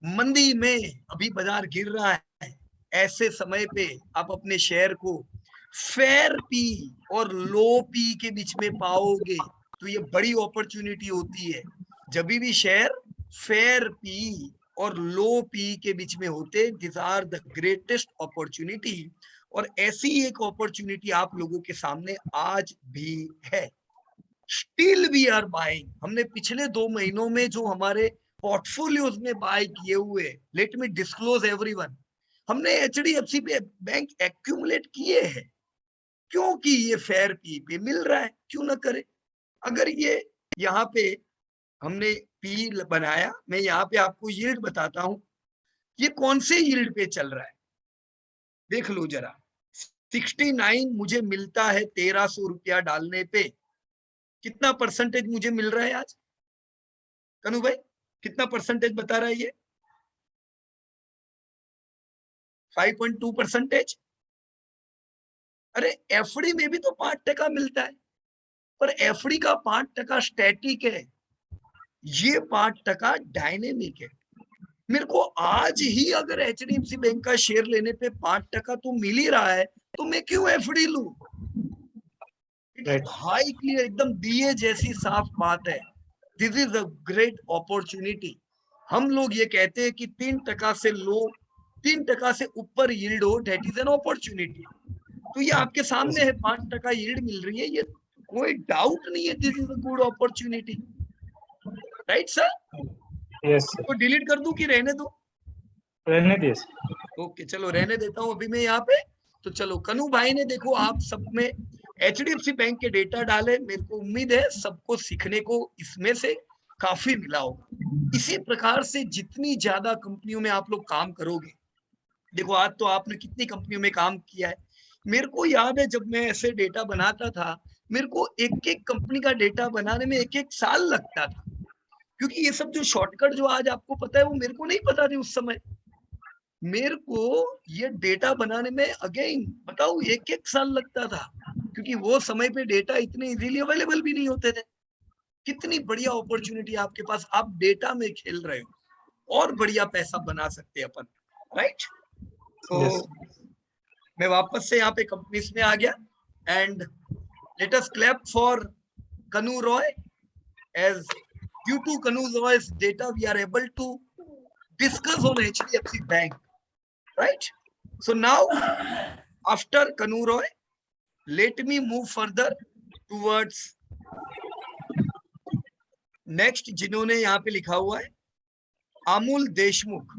मंदी में, अभी बाजार गिर रहा है, ऐसे समय पे आप अपने शेयर को फेयर पी और लो पी के बीच में पाओगे, तो ये बड़ी अपॉर्चुनिटी होती है। जब भी शेयर फेयर पी और लो पी के बीच में होते, this are the greatest opportunity. और ऐसी एक अपॉर्चुनिटी आप लोगों के सामने आज भी है। Still we are buying. हमने पिछले 2 महीनों में जो हमारे पोर्टफोलियोज में बाय किए हुए, लेट मी डिस्क्लोज एवरीवन, हमने एचडीएफसी पे बैंक एक्यूमुलेट किए हैं, क्योंकि ये फेयर पी पे मिल रहा है, क्यों ना करे? अगर ये यहाँ पे हमने पी बनाया, मैं यहाँ पे आपको यील्ड बताता हूं, ये कौन से यील्ड पे चल रहा है देख लो जरा। 69 मुझे मिलता है 1300 रुपया डालने पे। कितना परसेंटेज मुझे मिल रहा है आज कनु भाई? कितना परसेंटेज बता रहा है ये? 5.2%। अरे, एफडी में भी तो 5% मिलता है, पर एफडी का 5% स्टैटिक है, ये 5% डायनेमिक है। मेरे को आज ही अगर एचडीएफसी बैंक का शेयर लेने पे 5% तो मिल ही रहा है, तो मैं क्यों एफडी लूं? इट इज हाई क्लियर, एकदम दिए जैसी साफ बात है। This is a great opportunity. हम लोग ये कहते हैं कि 3% से लो, 3% से ऊपर यील्ड हो, दैट इज एन अपॉर्चुनिटी। तो ये आपके सामने है, 5% यील्ड मिल रही है, ये कोई डाउट नहीं है, this is a good opportunity, right sir? Yes sir. तो डिलीट कर दूं कि रहने दो? रहने दिए सर। ओके, चलो रहने देता हूं अभी मैं यहाँ पे। तो चलो, कनु भाई ने देखो आप सब में एचडीएफसी बैंक के डेटा डाले, मेरे को उम्मीद है सबको सीखने को इसमें से काफी मिला होगा। इसी प्रकार से जितनी ज्यादा कंपनियों में आप लोग काम करोगे, देखो आज तो आपने कितनी कंपनियों में काम किया है, मेरे को याद है जब मैं ऐसे डेटा बनाता था, मेरे को एक एक कंपनी का डेटा बनाने में एक एक साल लगता था, क्योंकि ये सब जो शॉर्टकट जो आज आपको पता है, वो मेरे को नहीं पता थे उस समय। मेरे को ये डेटा बनाने में अगेन बताऊं, एक एक साल लगता था, क्योंकि वो समय पे डेटा इतने इजीली अवेलेबल भी नहीं होते थे। कितनी बढ़िया अपॉर्चुनिटी आपके पास, आप डेटा में खेल रहे हो और बढ़िया पैसा बना सकते हैं अपन, राइट? तो यस मैं वापस से यहाँ पे कंपनीज में आ गया, and let us clap for कनु Roy, as due to Kanu Roy's data we are able to discuss on HDFC Bank, right? So now after Kanu Roy, let me move further towards next, जिन्होंने यहाँ पे लिखा हुआ है Amul Deshmukh.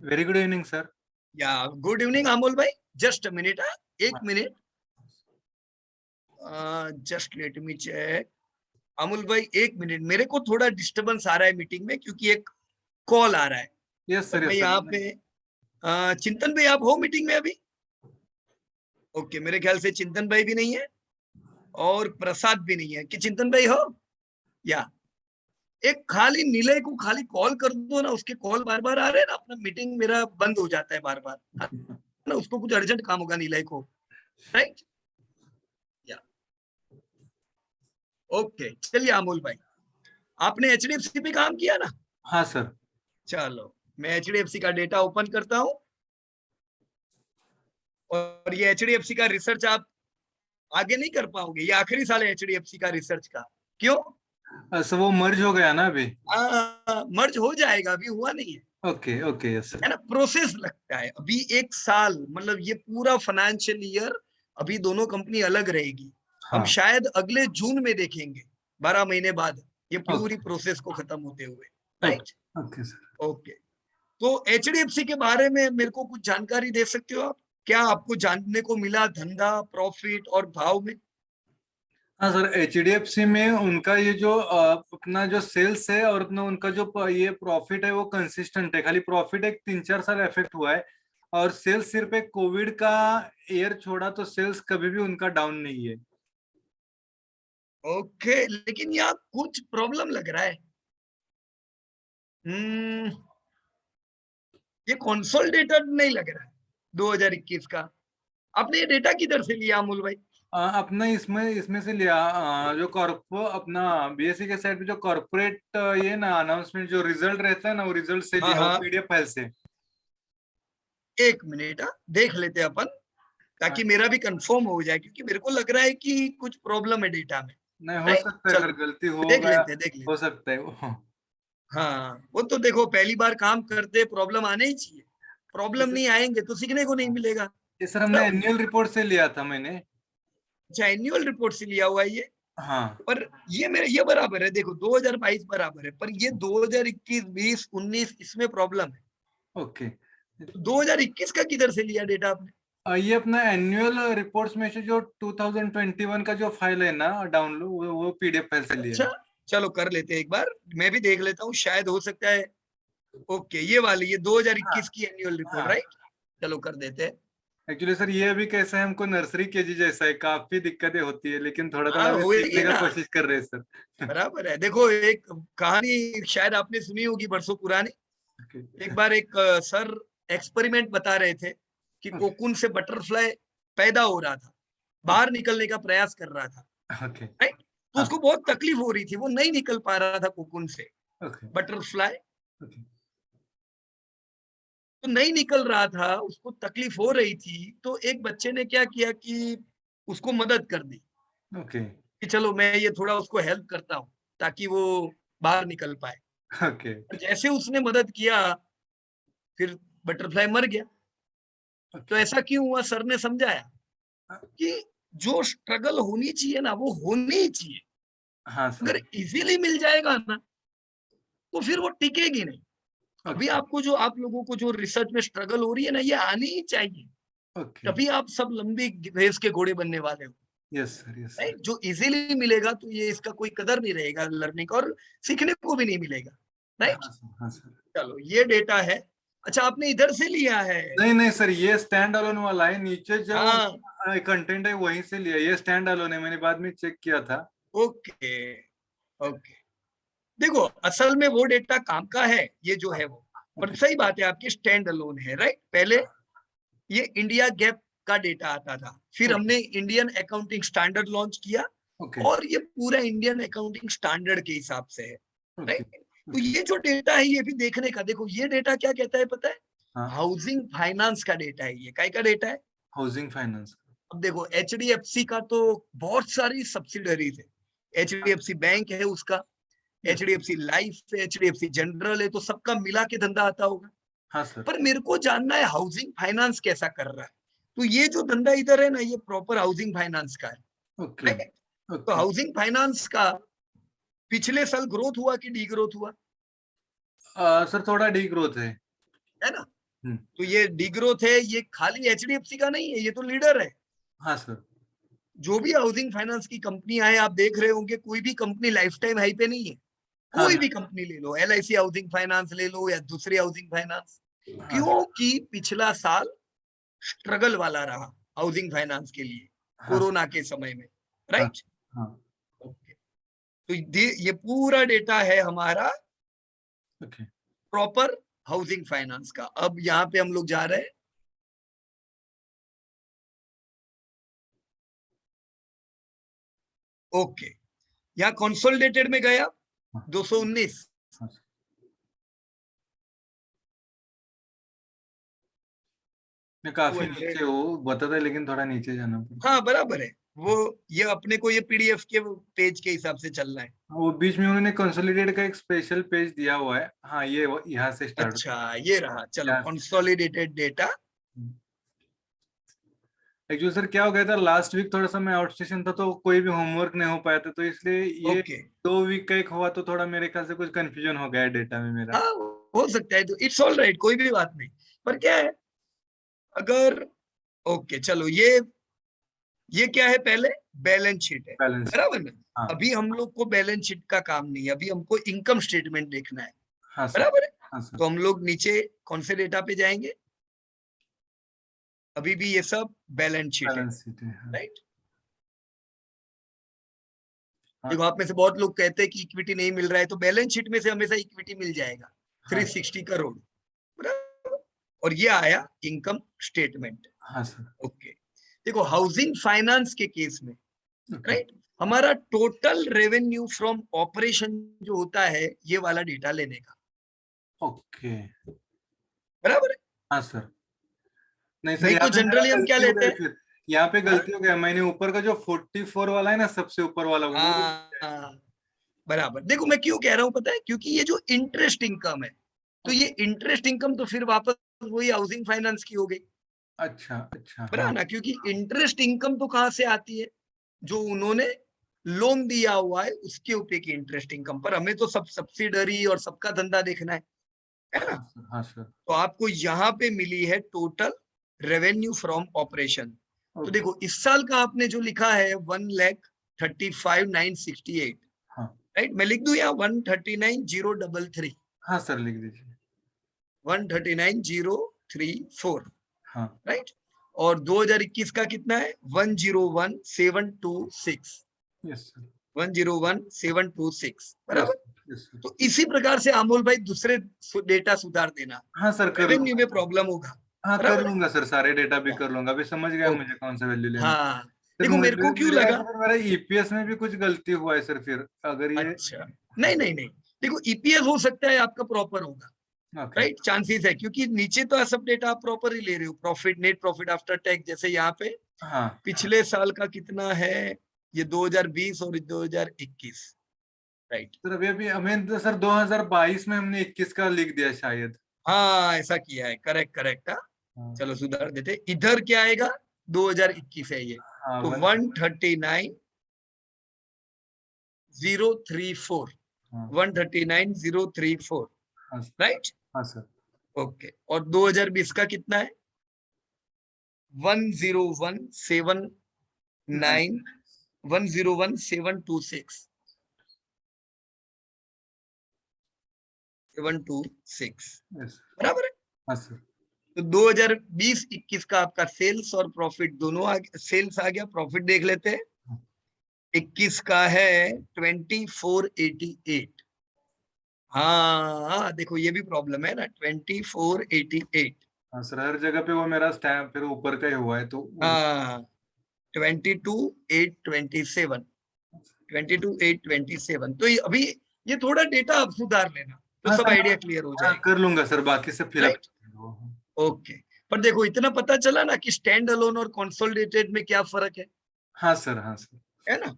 Very good evening sir. या good evening Amol भाई, just a minute, एक मिनट, just let me check. Amol भाई एक मिनट, मेरे को थोड़ा डिस्टरबेंस आ रहा है मीटिंग में क्योंकि एक कॉल आ रहा है। Yes sir. मैं यहाँ पे चिंतन भाई, आप हो मीटिंग में अभी? ओके, मेरे ख्याल से चिंतन भाई भी नहीं है और प्रसाद भी नहीं है। कि चिंतन भाई हो? या एक खाली निलय को खाली कॉल कर दो ना, उसके कॉल बार बार आ रहे हैं ना, अपना मीटिंग मेरा बंद हो जाता है बार बार ना, उसको कुछ अर्जेंट काम होगा निलय को, राइट? या ओके, चलिए अमोल भाई, आपने एचडीएफसी पे काम किया ना? हाँ सर। चलो मैं एचडीएफसी का डेटा ओपन करता हूं, और ये एचडीएफसी का रिसर्च आप आगे नहीं कर पाओगे, ये आखिरी साल है एचडीएफसी का रिसर्च का। क्यों? सर वो मर्ज हो गया ना अभी। मर्ज हो जाएगा, अभी हुआ नहीं है। Okay okay yes sir. है ना, प्रोसेस लगता है अभी 1 साल, मतलब ये पूरा फाइनेंशियल ईयर अभी दोनों कंपनी अलग रहेगी। हम हाँ। शायद अगले जून में देखेंगे, 12 महीने बाद, ये पूरी ओके। प्रोसेस को खत्म होते हुए, राइट? Okay sir. ओके, तो एचडीएफसी के बारे में मेरे को कुछ जानकारी दे सकते हो आप? क्या आपको जानने को मिला धंधा, प्रॉफिट और भाव में? हाँ सर, एचडीएफसी में उनका ये जो अपना जो सेल्स है और अपना उनका जो ये प्रॉफिट है वो कंसिस्टेंट है। खाली प्रॉफिट एक 3-4 साल इफेक्ट हुआ है, और सेल्स सिर्फ एक कोविड का ईयर छोड़ा तो सेल्स कभी भी उनका डाउन नहीं है। ओके, लेकिन यहाँ कुछ प्रॉब्लम लग रहा है। ये कंसोलिडेटेड नहीं लग रहा है 2021 का। आपने ये डेटा किधर से लिया अमूल भाई? अपना इसमें इसमें से लिया, जो अपना बीएससी के साइड पे जो कॉर्पोरेट ये ना अनाउंसमेंट जो रिजल्ट रहता है ना, वो रिजल्ट से हाँ लिया, वो हाँ, पीडीएफ फाइल से। एक मिनट, देख लेते हैं अपन, ताकि मेरा भी कंफर्म हो जाए, क्योंकि मेरे को लग रहा है कि कुछ प्रॉब्लम है डेटा में। नहीं, हो राइट, सकता है चलो सर, गलती हो देख गया, लेते हैं, देख लेते हो हैं। सकता है वो। हाँ, वो तो देखो पहली बार काम करते प्रॉब्लम आने ही चाहिए, प्रॉब्लम नहीं आएंगे तो सीखने को नहीं मिलेगा। ये सर हमने एनुअल रिपोर्ट से लिया था मैंने। अच्छा, एनुअल रिपोर्ट से लिया हुआ है ये? हाँ। पर ये मेरे ये बराबर है, देखो 2022 बराबर है, पर ये 2021, 20, 19 इसमें प्रॉब्लम है। ओके। 2021 का किधर से लिया डेटा आपने? ये अपना एनुअल रिपोर्ट्स में से जो 2021 का जो फाइल है ना डाउनलोड, वो पीडीएफ फाइल से लिया अच्छा, है। चलो कर लेते हैं एक बार, मैं भी देख लेता हूँ, शायद हो सकता है। ओके, ये वाली, ये 2021 की एनुअल रिपोर्ट, हाँ। राइट? चलो कर देते हैं। एक्चुअली सर ये अभी कैसा है, हमको नर्सरी केजी जैसा है, काफी दिक्कतें होती है, लेकिन थोड़ा थोड़ा हाँ, अभी होएगी सीखने का ना, कोशिश कर रहे हैं सर। बराबर है। देखो एक कहानी शायद आपने सुनी होगी बरसों पुरानी। एक बार एक सर एक्सपेरिमेंट बता रहे थे कि कोकून से बटरफ्लाई पैदा हो रहा था, बाहर निकलने का प्रयास कर रहा था, ओके। राइट? तो उसको बहुत तकलीफ हो रही थी, वो नहीं निकल पा रहा था कोकून से, ओके। Butterfly okay. तो नहीं निकल रहा था, उसको तकलीफ हो रही थी। तो एक बच्चे ने क्या किया कि उसको मदद कर दी ओके। कि चलो मैं ये थोड़ा उसको हेल्प करता हूँ ताकि वो बाहर निकल पाए। ओके। जैसे उसने मदद किया, फिर बटरफ्लाई मर गया। तो ऐसा क्यों हुआ? सर ने समझाया कि जो स्ट्रगल होनी चाहिए ना, वो होनी ही चाहिए। हाँ अगर सर। इजीली मिल जाएगा ना, तो फिर वो टिकेगी नहीं। अभी ओके। आपको जो, आप लोगों को जो रिसर्च में स्ट्रगल हो रही है ना, ये आनी ही चाहिए, ओके। तभी आप सब लंबी रेस के घोड़े बनने वाले हो, yes sir, yes right? Sir. जो इजीली मिलेगा तो ये इसका कोई कदर नहीं रहेगा लर्निंग, और सीखने को भी नहीं मिलेगा, राइट? हाँ सर, हाँ सर। चलो ये डेटा है। अच्छा, आपने इधर से लिया है? नहीं नहीं सर, ये स्टैंड अलोन वाला है, नीचे जो हाँ, कंटेंट है वहीं से लिया, ये स्टैंड अलोन है, मैंने बाद में चेक किया था। Okay okay. देखो असल में वो डेटा काम का है, ये जो है वो, पर ओके। सही बात है आपकी, स्टैंड अलोन है, राइट? पहले ये इंडिया गैप का डेटा आता था, फिर ओके। हमने इंडियन अकाउंटिंग स्टैंडर्ड लॉन्च किया, ओके। और ये पूरा इंडियन अकाउंटिंग स्टैंडर्ड के हिसाब से है, ओके। राइट? तो ये जो डेटा है ये भी देखने का। देखो ये डेटा क्या कहता है पता है? हाँ, हाउसिंग फाइनेंस का डेटा है, ये काय का डेटा है? Housing finance. अब देखो एचडीएफसी का तो बहुत सारी सब्सिडरीज है, एचडीएफसी बैंक है उसका, HDFC लाइफ है, HDFC जनरल है, तो सबका मिला के धंधा आता होगा। हाँ सर। पर मेरे को जानना है हाउसिंग फाइनेंस कैसा कर रहा है। तो ये जो धंधा इधर है ना, ये प्रॉपर हाउसिंग फाइनेंस का है, ओके राइट? तो ओके। हाउसिंग फाइनेंस का पिछले साल ग्रोथ हुआ कि डी ग्रोथ हुआ, सर थोड़ा डी ग्रोथ है। है ना? हम्म। तो ये डी ग्रोथ है, ये खाली HDFC का नहीं है, ये तो लीडर है। हाँ सर। जो भी हाउसिंग फाइनेंस की कंपनियां हैं, आप देख रहे होंगे, कोई भी कंपनी लाइफ टाइम हाई पे नहीं है। हाँ कोई भी कंपनी ले लो, LIC हाउसिंग फाइनेंस ले लो या दूसरी हाउसिंग फाइनेंस, हाँ क्योंकि पिछला साल स्ट्रगल वाला रहा हाउसिंग फाइनेंस के लिए हाँ कोरोना के समय में, राइट? हाँ। ओके, तो ये पूरा डेटा है हमारा ओके प्रॉपर हाउसिंग फाइनेंस का। अब यहाँ पे हम लोग जा रहे हैं, ओके, यहाँ कंसोलिडेटेड में गया 219, हाँ। काफी नीचे हो बताता है, लेकिन थोड़ा नीचे जाना पड़ता। हाँ बराबर है वो, ये अपने को ये PDF के पेज के हिसाब से चलना है। वो बीच में उन्होंने कंसोलिडेट का एक स्पेशल पेज दिया हुआ है। हाँ ये यहाँ से स्टार्ट। अच्छा ये रहा, चलो कंसोलिडेटेड डेटा। एक्चुअली सर क्या हो गया था, लास्ट वीक थोड़ा सा मैं आउट स्टेशन था, तो कोई भी होमवर्क नहीं हो पाया था, तो इसलिए ये ओके 2 वीक का एक हुआ, तो थोड़ा मेरे ख्याल से कुछ कंफ्यूजन हो गया है डेटा में मेरा। हाँ हो सकता है, तो इट्स ऑल राइट, कोई भी बात नहीं। पर क्या है, अगर ओके चलो, ये क्या है, पहले बैलेंस शीट है, बैलेंस। बराबर ना? हाँ अभी हम लोग को बैलेंस शीट का काम नहीं है, अभी हमको इनकम स्टेटमेंट देखना है, हाँ सर। बराबर है? हाँ सर। तो हम लोग नीचे कौन से डेटा पे जाएंगे, अभी भी ये सब बैलेंस शीट है, बैलेंस शीट है। हाँ। राइट? हाँ। देखो, आप में से बहुत लोग कहते हैं कि इक्विटी नहीं मिल रहा है, तो बैलेंस शीट में से हमेशा इक्विटी मिल जाएगा, हाँ 360 करोड़, बराबर? और ये आया इनकम स्टेटमेंट। हाँ सर। ओके, देखो हाउसिंग फाइनेंस के केस में, ओके राइट, हमारा टोटल रेवेन्यू फ्रॉम ऑपरेशन जो होता है, ये वाला डेटा लेने का, ओके। बराबर है? हाँ सर। नहीं सर, नहीं यहाँ तो पे मेरा जनरली हम क्या गलती हो लेते गया हैं, फिर। यहाँ पे हाँ गलती हो गया, मैंने ऊपर का जो 44 वाला है ना, सबसे ऊपर वाला वो। हाँ, बराबर। देखो मैं क्यों कह रहा हूँ पता है, क्योंकि ये जो इंटरेस्ट इनकम है, तो ये इंटरेस्ट इनकम तो फिर वापस वही हाउसिंग फाइनेंस की हो गई, अच्छा अच्छा। बराबर हाँ ना? क्योंकि इंटरेस्ट इनकम तो कहाँ से आती है, जो उन्होंने लोन दिया हुआ है उसके ऊपर की इंटरेस्ट इनकम, पर हमें तो सब सब्सिडरी और सबका धंधा देखना है ना? हाँ सर। हाँ सर। तो आपको यहाँ पे मिली है टोटल रेवेन्यू फ्रॉम ऑपरेशन। तो ओके। देखो इस साल का आपने जो लिखा है 1,35,968, हाँ राइट? मैं लिख दूं यहाँ 139,033, हाँ सर, लिख दीजिए। 139,034, हाँ। राइट? और 2021 का कितना है, 101,726, यस सर। 101,726, यस। बराबर? Yes sir. तो इसी प्रकार से अमोल भाई दूसरे डेटा सुधार देना, हाँ सर, कर रेवेन्यू लूंगा। में प्रॉब्लम होगा, हाँ कर बराबर है? लूंगा सर, सारे डेटा भी कर लूंगा, अभी समझ गया ओके, मुझे कौन सा वैल्यू लेना है। हाँ सर देखो मेरे मुझे को क्यों मेरे ख्याल लगा, से फिर मेरा ईपीएस में भी कुछ गलती हुआ है सर, फिर अगर ये। अच्छा नहीं नहीं नहीं, देखो EPS हो सकता है आपका प्रॉपर होगा, ओके। राइट, चांसेस है, क्योंकि नीचे तो सब डेटा आप प्रॉपर ही ले रहे हो, profit, net profit after tax, जैसे यहाँ पे हाँ पिछले साल का कितना है, ये 2020 और 2021, राइट? सर, अभी अभी हमें तो सर 2022 में हमने 21 का लिख दिया शायद। हाँ ऐसा किया है, करेक्ट करेक्ट। हाँ हाँ चलो सुधार देते, इधर क्या आएगा, 2021 है ये, हाँ तो 139,034, हाँ 139,034, हाँ राइट? हाँ सर। ओके, और 2020 का कितना है, 101,709, 101,726, 726, यस। बराबर है? हाँ सर। तो 2020-21 का आपका सेल्स और प्रॉफिट दोनों सेल्स आ गया, प्रॉफिट देख लेते हैं। 21 का है 2488, हाँ देखो ये भी प्रॉब्लम है ना, 2488, हाँ सर, हर जगह पे वो मेरा स्टैम्प फिर ऊपर का ही हुआ है, तो हाँ 22,827, 22,827, तो ये अभी ये थोड़ा डेटा आप सुधार लेना, तो हाँ सब सर। आइडिया क्लियर हो हाँ जाएगा, कर लूंगा सर, बाकी से फिलअप। राइट? ओके, पर देखो इतना पता चला ना कि स्टैंड अलोन और कंसोलिडेटेड में क्या फर्क हाँ सर। हाँ सर। है ना?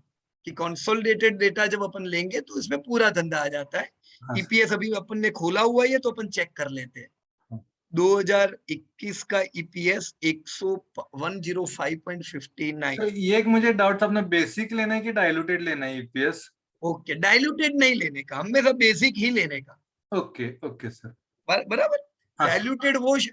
कि कंसोलिडेटेड डेटा जब अपन लेंगे तो इसमें पूरा धंधा आ जाता है। हाँ सर, ईपीएस अभी अपन ने खोला हुआ है तो अपन चेक कर लेते हैं। हाँ। 2021 का ईपीएस 105.59। सर ये एक मुझे डाउट था, अपना बेसिक लेना है कि डाइल्यूटेड लेना है ईपीएस? ओके, डाइल्यूटेड नहीं लेने का, हमेशा बेसिक ही लेने का। Okay okay sir. बराबर। हाँ सर।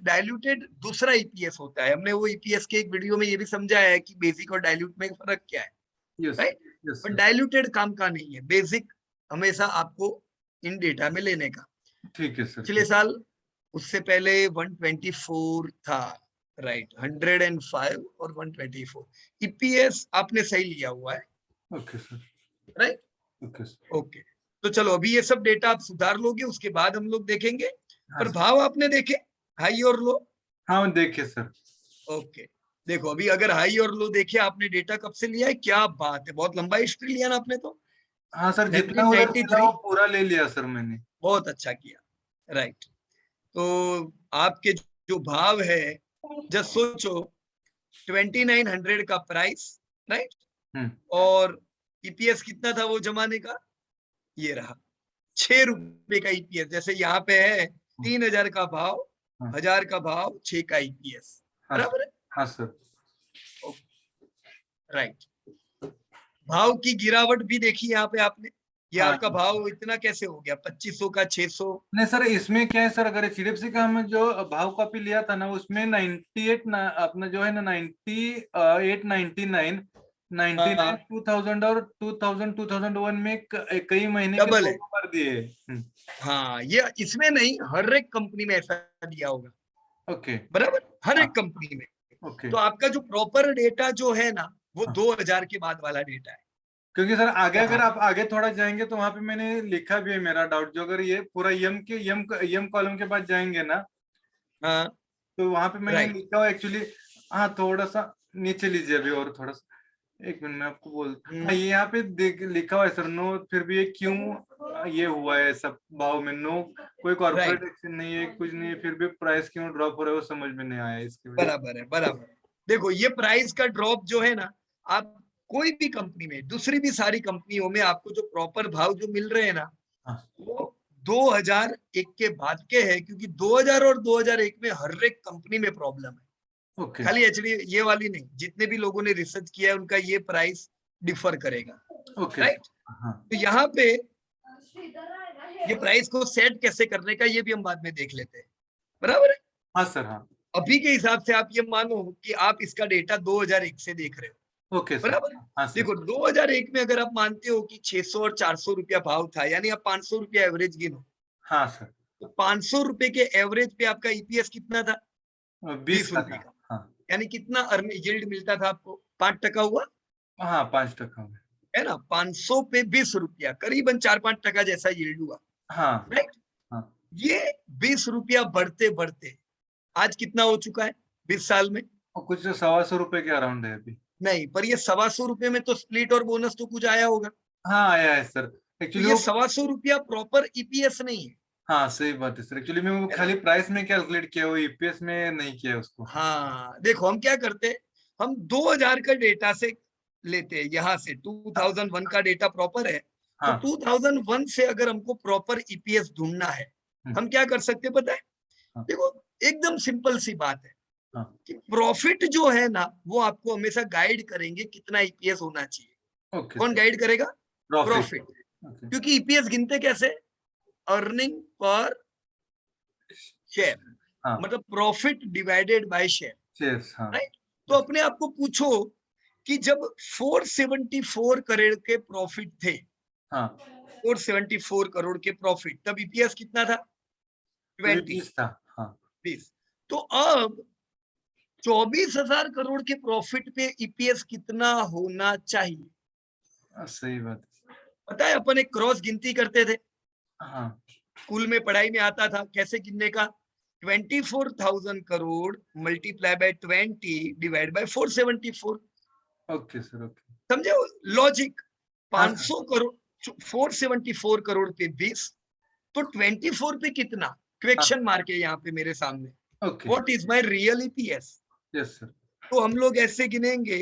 डाइल्यूटेड दूसरा ईपीएस होता है। हमने वो ईपीएस के एक वीडियो में ये भी समझाया है कि बेसिक और डाइल्यूट में फर्क क्या है, यस राइट। यस पर सर। डाइल्यूटेड काम का नहीं है, बेसिक हमेशा आपको इन डेटा में लेने का। ठीक है सर। पिछले साल उससे पहले 124 था, राइट। 105 और 124 ईपीएस आपने सही लिया हुआ है, okay sir. Right. Okay sir. Okay, तो चलो अभी ये सब डेटा आप सुधार लोगे, उसके बाद हम लोग देखेंगे। हाँ पर सर। भाव आपने देखे, हाई और लो। हाँ देखिए सर। ओके, देखो अभी अगर हाई और लो देखे आपने, डेटा कब से लिया है, क्या बात है, बहुत लंबा हिस्ट्री लिया ना आपने तो। हाँ सर, जितना उधर मिला 1993, वो पूरा ले लिया सर मैंने। बहुत अच्छा किया, राइट। तो आपके जो भाव है, जस्ट सोचो 2900 का प्राइस, राइट, और ईपीएस कितना था वो जमाने का, ये रहा 6 रुपए का ईपीएस। जैसे यहाँ पे है 3000 का भाव, 1000 का भाव, 6 का ईपीएस, हाँ बराबर है, हाँ सर। राइट। भाव की गिरावट भी देखी यहाँ पे आपने, ये हाँ आपका भाव इतना कैसे हो गया, 2500 का 600। नहीं सर, इसमें क्या है सर, अगर एचडीएफसी का हम जो भाव कॉपी लिया था ना, उसमें 98 अपना जो है ना 98 99 99 2000 और 2000 2001 में कई महीने के डबल दो है। बार दिए। हाँ, ये इसमें नहीं, हर एक कंपनी में ऐसा दिया होगा, ओके। बराबर, हर हाँ। एक कंपनी में। ओके। तो आपका जो प्रॉपर डेटा जो है ना, वो हाँ। 2000 के बाद वाला डेटा है। क्योंकि सर आगे अगर हाँ, आप आगे थोड़ा जाएंगे तो वहां पे मैंने लिखा भी है मेरा डाउट, जो अगर ये पूरा यम कॉलम के पास जाएंगे ना, हाँ, तो वहां पे मैंने राइट। लिखा हुआ एक्चुअली। हाँ थोड़ा सा नीचे लीजिए अभी, और थोड़ा सा, एक मिनट में आपको हाँ ये यहाँ पे लिखा हुआ है सर, नो, फिर भी ये क्यों ये हुआ है सब भाव में, नो कोई कॉर्पोरेट राइट, एक्शन नहीं है, कुछ नहीं है, फिर भी प्राइस क्यों ड्रॉप हो रहा है वो समझ में नहीं आया इसकी वजह से। बराबर है, बराबर। देखो ये प्राइस का ड्रॉप जो है ना, आप कोई भी कंपनी में, दूसरी भी सारी कंपनियों में आपको जो प्रॉपर भाव जो मिल रहे हैं ना, हाँ। वो 2001 के बाद के हैं, क्योंकि 2000 और 2001 में हर एक कंपनी में प्रॉब्लम है। ओके। खाली एचडी ये वाली नहीं, जितने भी लोगों ने रिसर्च किया है उनका ये प्राइस डिफर करेगा, ओके। राइट। हाँ। तो यहाँ पे ये प्राइस को सेट कैसे करने का ये भी हम बाद में देख लेते हैं, बराबर है। हाँ सर। हाँ। अभी के हिसाब से आप ये मानो कि आप इसका डेटा 2001 से देख रहे हो, ओके सर। बराबर। हाँ सर। देखो 2001 में अगर आप मानते हो कि 600 और 400 रुपया भाव था, यानी आप 500 रुपया एवरेज गिनो, हाँ सर। तो 500 रुपए के एवरेज पे आपका ईपीएस कितना था, 20 20 का रुपए था। का, हाँ। यानी कितना अर्न यील्ड मिलता था आपको, 5% हुआ, हाँ 5% में। है ना। 500 पे 20 रुपया, करीबन 4-5% जैसा यील्ड हुआ, हाँ। राइट। हाँ। ये 20 रुपया बढ़ते बढ़ते आज कितना हो चुका है 20 साल में, और कुछ 125 रुपए के अराउंड है अभी। नहीं, पर ये 125 रुपए में तो स्प्लिट और बोनस तो कुछ आया होगा। हाँ आया है सर, तो एक्चुअली ये वो। 125 रुपया प्रॉपर ईपीएस नहीं है, हाँ सही बात है सर, एक्चुअली मैं वो है ना। खाली प्राइस में कैलकुलेट किया, वो ईपीएस में नहीं किया उसको। हाँ, देखो हम क्या करते हैं, हम 2000 का डेटा से लेते हैं, यहाँ से 2001 का डेटा प्रॉपर है, तो हाँ। 2001 से अगर हमको प्रॉपर ईपीएस ढूंढना है, हम क्या कर सकते हैं पता है। हाँ। देखो एकदम सिंपल सी बात है हाँ। कि प्रॉफिट जो है ना, वो आपको हमेशा गाइड करेंगे कितना ईपीएस होना चाहिए। ओके कौन सर। गाइड करेगा, प्रॉफिट। प्रॉफिट। ओके। क्योंकि ईपीएस गिनते कैसे, अर्निंग पर शेयर, हाँ मतलब profit divided by share, shares. हाँ। राइट। तो अपने आप को पूछो कि जब 474 करोड़ के प्रॉफिट थे, हाँ 474 करोड़ के प्रॉफिट, तब ईपीएस कितना था, तभी 20, 20 था। हाँ 20। तो अब 24,000 करोड़ के प्रॉफिट पे ईपीएस कितना होना चाहिए, सही बात है। पता है। अपन एक क्रॉस गिनती करते थे, हाँ। स्कूल में पढ़ाई में आता था, कैसे गिनने का, 24,000 crore multiply by 20 divide by 474, okay sir. Okay. समझे लॉजिक। हाँ सर। 500 करोड़, 474 करोड़ पे 20, तो 24 पे कितना, हाँ। क्वेश्चन मार्क है यहाँ पे मेरे सामने, okay. What is my real EPS. Yes sir. तो हम लोग ऐसे गिनेंगे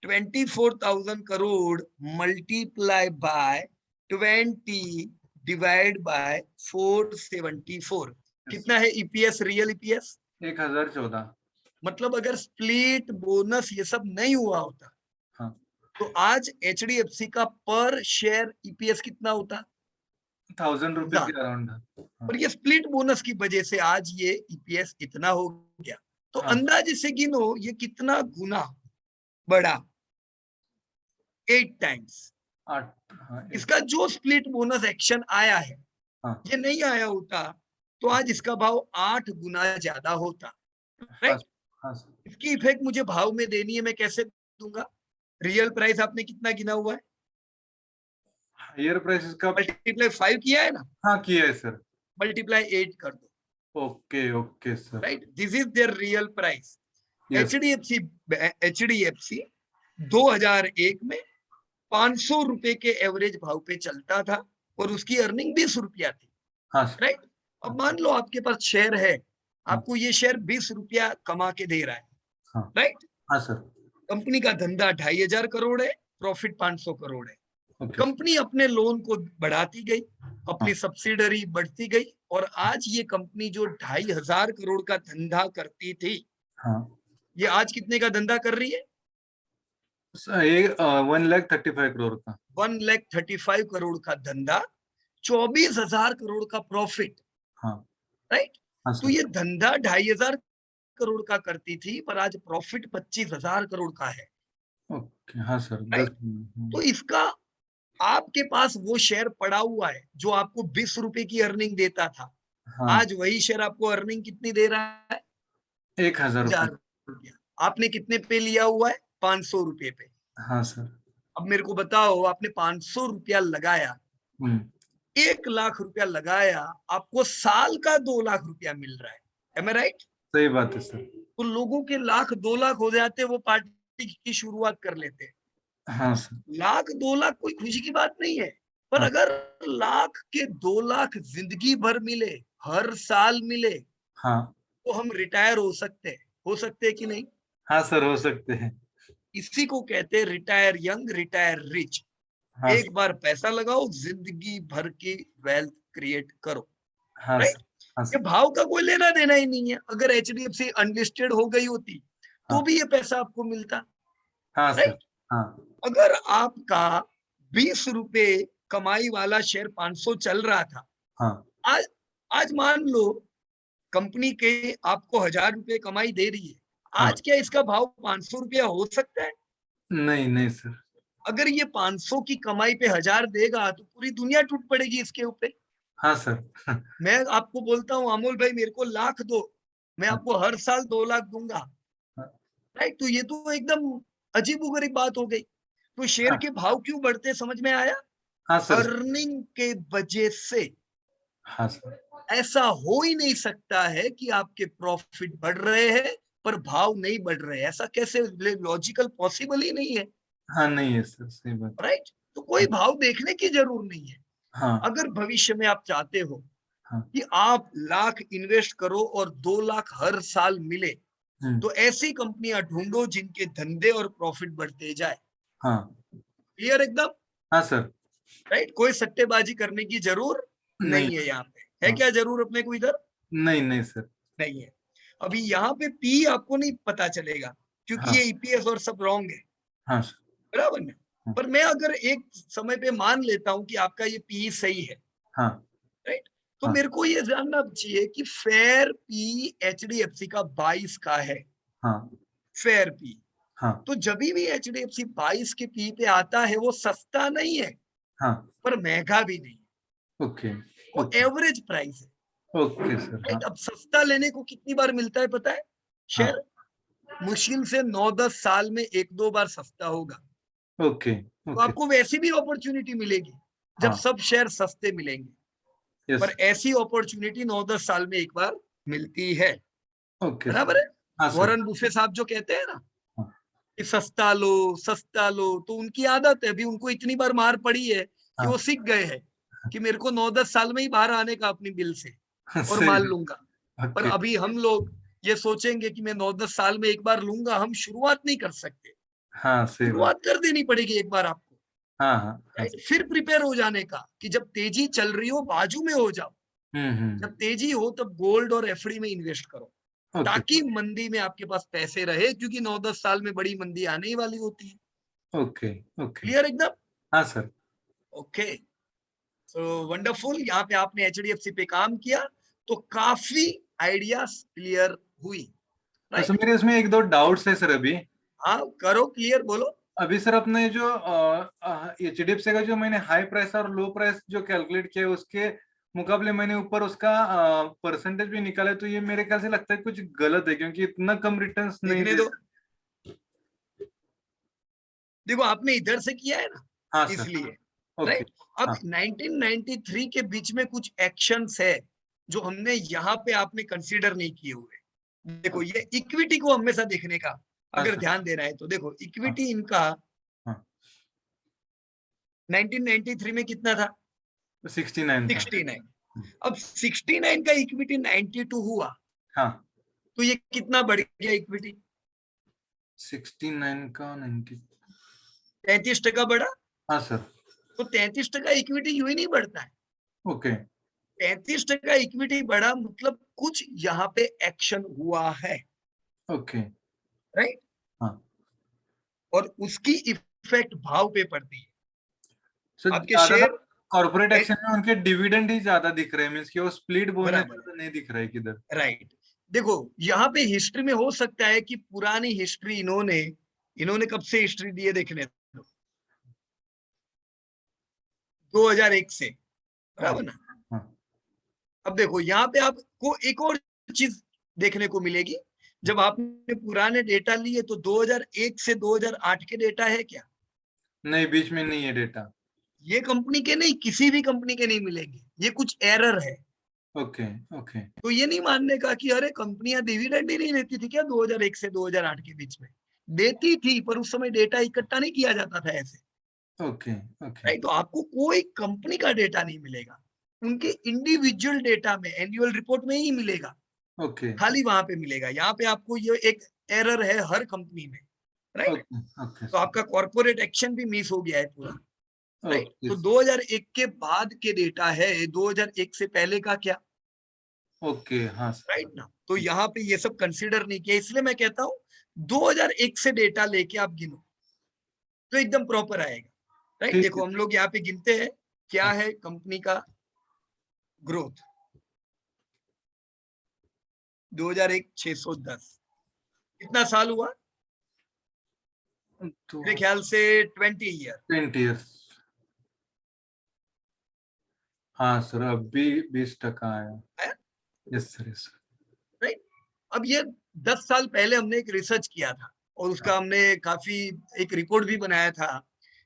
24,000 crore multiply by 20 divide by 474 कितना है ईपीएस, रियल ईपीएस? 1014। मतलब अगर स्प्लिट बोनस ये सब नहीं हुआ होता हाँ। तो आज एचडीएफसी का पर शेयर ईपीएस कितना होता? 1000 रुपीज के अराउंड। और ये स्प्लिट बोनस की वजह से आज ये ईपीएस इतना हो गया। तो हाँ। अंदाजे से गिनो ये कितना गुना बढ़ा, 8 टाइम्स। 8। हाँ, इसका जो स्प्लिट बोनस एक्शन आया है, हाँ। ये नहीं आया होता तो आज इसका भाव 8 गुना ज्यादा होता, राइट? हाँ। इसकी इफेक्ट मुझे भाव में देनी है, मैं कैसे दूंगा? रियल प्राइस आपने कितना गिना हुआ है? हायर प्राइसेस का मल्टीप्लाई 5 किया है ना, हाँ किया है सर। मल्टीप्लाई 8 कर दो, okay okay sir. Right? This is there real price. Yes. HDFC 2001 में 500 रुपए के एवरेज भाव पे चलता था और उसकी अर्निंग 20 रुपया थी, हाँ सर। राइट? अब मान लो आपके पास शेयर है, आपको ये शेयर 20 रुपया कमा के दे रहा है, हाँ। राइट? हाँ सर। कंपनी का धंधा 2500 करोड़ है, प्रॉफिट 500 करोड़ है। ओके। कंपनी अपने लोन को बढ़ाती गई, अपनी हाँ। सब्सिडरी बढ़ती गई और आज ये कंपनी जो 2500 करोड़ का धंधा करती थी, हाँ। ये आज कितने का धंधा कर रही है? ये 1,35,000 करोड़ का। 1,35,000 करोड़ का धंधा, 24,000 करोड़ का प्रॉफिट, हाँ। राइट? हाँ तो सर। ये धंधा 2500 करोड़ का करती थी पर आज प्रॉफिट 25,000 करोड़ का है, ओके। हाँ सर। राइट? 10। तो इसका आपके पास वो शेयर पड़ा हुआ है जो आपको 20 रुपए की अर्निंग देता था, हाँ। आज वही शेयर आपको अर्निंग कितनी दे रहा है? 1000 रुपये। 1000 रुपया। आपने कितने पे लिया हुआ है? 500 रुपए पे। हाँ सर। अब मेरे को बताओ, आपने 500 रुपया लगाया, 1 लाख रुपया लगाया, आपको साल का 2 लाख रुपया मिल रहा है, एम आई राइट? सही बात है सर। तो लोगों के लाख 2 लाख हो जाते, वो पार्टी की शुरुआत कर लेते। हाँ सर। लाख 2 लाख कोई खुशी की बात नहीं है, पर हाँ। अगर लाख के 2 लाख जिंदगी भर मिले, हर साल मिले, हाँ। तो हम रिटायर हो सकते हैं कि नहीं? हाँ सर, हो सकते हैं। इसी को कहते हैं रिटायर यंग, रिटायर रिच। हाँ एक सर। बार पैसा लगाओ, जिंदगी भर की वेल्थ क्रिएट करो, हाँ राइट? सर। हाँ ये सर। भाव का कोई लेना देना ही नहीं है। अगर एचडीएफसी अनलिस्टेड हो गई होती तो हाँ। भी ये पैसा आपको मिलता, हाँ सर। राइट? हाँ। अगर आपका 20 रुपए कमाई वाला शेयर 500 चल रहा था, हाँ। आज आज मान लो कंपनी के आपको 1000 रुपए कमाई दे रही है, हाँ। आज क्या इसका भाव 500 रुपया हो सकता है? नहीं नहीं सर। अगर ये 500 की कमाई पे 1000 देगा तो पूरी दुनिया टूट पड़ेगी इसके ऊपर। हाँ सर। मैं आपको बोलता हूँ अमोल भाई, मेरे को लाख दो, मैं हाँ। आपको हर साल 2 लाख दूंगा, हाँ। राइट? तो ये तो एकदम अजीबोगरीब बात हो गई। तो शेयर हाँ। के भाव क्यों बढ़ते, समझ में आया? हाँ सर। अर्निंग के वजह से। हाँ सर। ऐसा हो ही नहीं सकता है कि आपके प्रॉफिट बढ़ रहे हैं पर भाव नहीं बढ़ रहे, ऐसा कैसे? लॉजिकल पॉसिबल ही नहीं है, हाँ नहीं है सर, सही बात। राइट? तो कोई भाव देखने की जरूर नहीं है। हाँ। अगर भविष्य में आप चाहते हो हाँ। कि आप लाख इन्वेस्ट करो और 2 लाख हर साल मिले, तो ऐसी कंपनियां ढूंढो जिनके धंधे और प्रॉफिट बढ़ते जाए। हाँ। क्लियर एकदम? हाँ सर। राइट? कोई सट्टेबाजी करने की जरूर नहीं। नहीं है यहाँ पे, है हाँ। क्या जरूर अपने को इधर? नहीं नहीं सर। नहीं है। अभी यहाँ पे पी आपको नहीं पता चलेगा क्योंकि हाँ। ये ईपीएस और सब रॉन्ग है, हाँ सर। बराबर ना? हाँ। पर मैं अगर एक समय पे मान लेता हूँ कि आपका ये पी सही है, हाँ। राइट? तो हाँ। मेरे को ये जानना चाहिए कि फेयर पी एचडीएफसी का 22 का है, हाँ। Fair P. हाँ। तो जब भी एचडीएफसी 22 के पी पे आता है, वो सस्ता नहीं है हाँ। पर महंगा भी नहीं है, ओके। वो ओके। एवरेज प्राइस है, ओके सर। हाँ। राइट? अब सस्ता लेने को कितनी बार मिलता है पता है? हाँ। शेयर मुश्किल से 9-10 साल में 1-2 बार सस्ता होगा। ओके। तो ओके। आपको वैसी भी अपॉर्चुनिटी मिलेगी जब हाँ। सब शेयर सस्ते मिलेंगे, यस। पर ऐसी अपॉर्चुनिटी 9-10 साल में एक बार मिलती है, ओके सर। बराबर है? हाँ सर। वॉरेन बुफे साहब जो कहते हैं ना हाँ। कि सस्ता लो, तो उनकी आदत है, अभी उनको इतनी बार मार पड़ी है कि हाँ। वो सीख गए हैं कि मेरे को 9-10 साल में ही बाहर आने का अपनी बिल से और सही। माल लूंगा। पर ओके। अभी हम लोग ये सोचेंगे कि मैं 9-10 साल में एक बार लूंगा, हम शुरुआत नहीं कर सकते। हाँ सही बात। शुरुआत कर देनी पड़ेगी एक बार आपको, हाँ हाँ हाँ। राइट। फिर प्रिपेयर हो जाने का कि जब तेजी चल रही हो बाजू में हो जाओ, जब तेजी हो तब गोल्ड और एफडी में इन्वेस्ट करो, ओके ताकि मंदी में आपके पास पैसे रहे, क्योंकि 9-10 साल में बड़ी मंदी आने ही वाली होती है। Okay okay. क्लियर एकदम? हाँ सर। ओके, तो वंडरफुल। यहाँ पे आपने एचडीएफसी पे काम किया तो काफी आइडियाज क्लियर हुई, तो सर राइट। मेरे इसमें एक दो डाउट्स है सर अभी। हाँ करो, क्लियर बोलो। अभी सर अपने जो एचडीएफसी का जो मैंने हाई प्राइस और लो प्राइस जो कैलकुलेट किया है उसके मुकाबले मैंने ऊपर उसका परसेंटेज भी निकाला है, तो ये मेरे ख्याल से लगता है कुछ गलत है क्योंकि इतना कम रिटर्न्स नहीं देखने दे। दो, देखो आपने इधर से किया है ना, हाँ सर। इसलिए, ओके। राइट। अब हाँ 1993 के बीच में कुछ एक्शंस है जो हमने यहाँ पे आपने कंसीडर नहीं किए हुए। देखो ये इक्विटी को हमेशा देखने का हाँ अगर सर। ध्यान देना है तो देखो इक्विटी इनका हाँ 1993 में कितना था? 69 था। 69। अब 69 का इक्विटी 92 हुआ हाँ तो ये कितना बढ़ गया इक्विटी? 69 का 90। 33% बढ़ा। हाँ सर। तो 33% इक्विटी यूं ही नहीं बढ़ता है। ओके 33% इक्विटी बढ़ा मतलब कुछ यहाँ पे एक्शन हुआ है, ओके। राइट। हाँ और उसकी इफेक्ट भाव पे पड़ती है। सर आपके ज्यादातर शेयर कॉर्पोरेट एक्शन में उनके डिविडेंड ही ज्यादा दिख रहे हैं, मींस कि वो स्प्लिट बोनस बराबर, नहीं दिख रहा है किधर। राइट। देखो यहाँ पे हिस्ट्री में हो सकता है कि पुरानी हिस्ट्री इन्होंने कब से हिस्ट्री दी है देखने दो, 2001 से, बराबर ना। हाँ अब देखो यहाँ पे आपको एक और चीज देखने को मिलेगी, जब आपने पुराने डेटा लिए तो 2001 से 2008 के डेटा है क्या? नहीं बीच में नहीं है डेटा। ये कंपनी के नहीं, किसी भी कंपनी के नहीं मिलेंगे, ये कुछ एरर है। Okay okay. तो ये नहीं मानने का कि अरे कंपनियां डिविडेंड ही नहीं देती थी क्या 2001 से 2008 के बीच में? देती थी, पर उस समय डेटा इकट्ठा नहीं किया जाता था ऐसे, ओके ओके। राइट। तो आपको कोई कंपनी का डेटा नहीं मिलेगा, उनके इंडिविजुअल डेटा में एनुअल रिपोर्ट में ही मिलेगा, ओके खाली वहां पे मिलेगा। यहाँ पे आपको ये एक एरर है हर कंपनी में, राइट। ओके ओके तो आपका कॉर्पोरेट एक्शन भी मिस हो गया है पूरा, राइट। ओके तो 2001 के बाद के डेटा है, 2001 से पहले का क्या, ओके। हाँ राइट ना। तो यहाँ पे ये सब कंसीडर नहीं किया, इसलिए मैं कहता हूँ 2001 से डेटा लेके आप गिनो तो एकदम प्रॉपर आएगा, राइट। ठीक है। देखो हम लोग यहाँ पे गिनते हैं क्या है कंपनी का ग्रोथ। 2001 610 कितना साल हुआ? तो मेरे ख्याल से 20 ईयर। 20 इयर्स। हाँ सर अब भी 20% आया। Yes sir yes sir. Right. अब ये 10 साल पहले हमने एक रिसर्च किया था और उसका हमने काफी एक रिपोर्ट भी बनाया था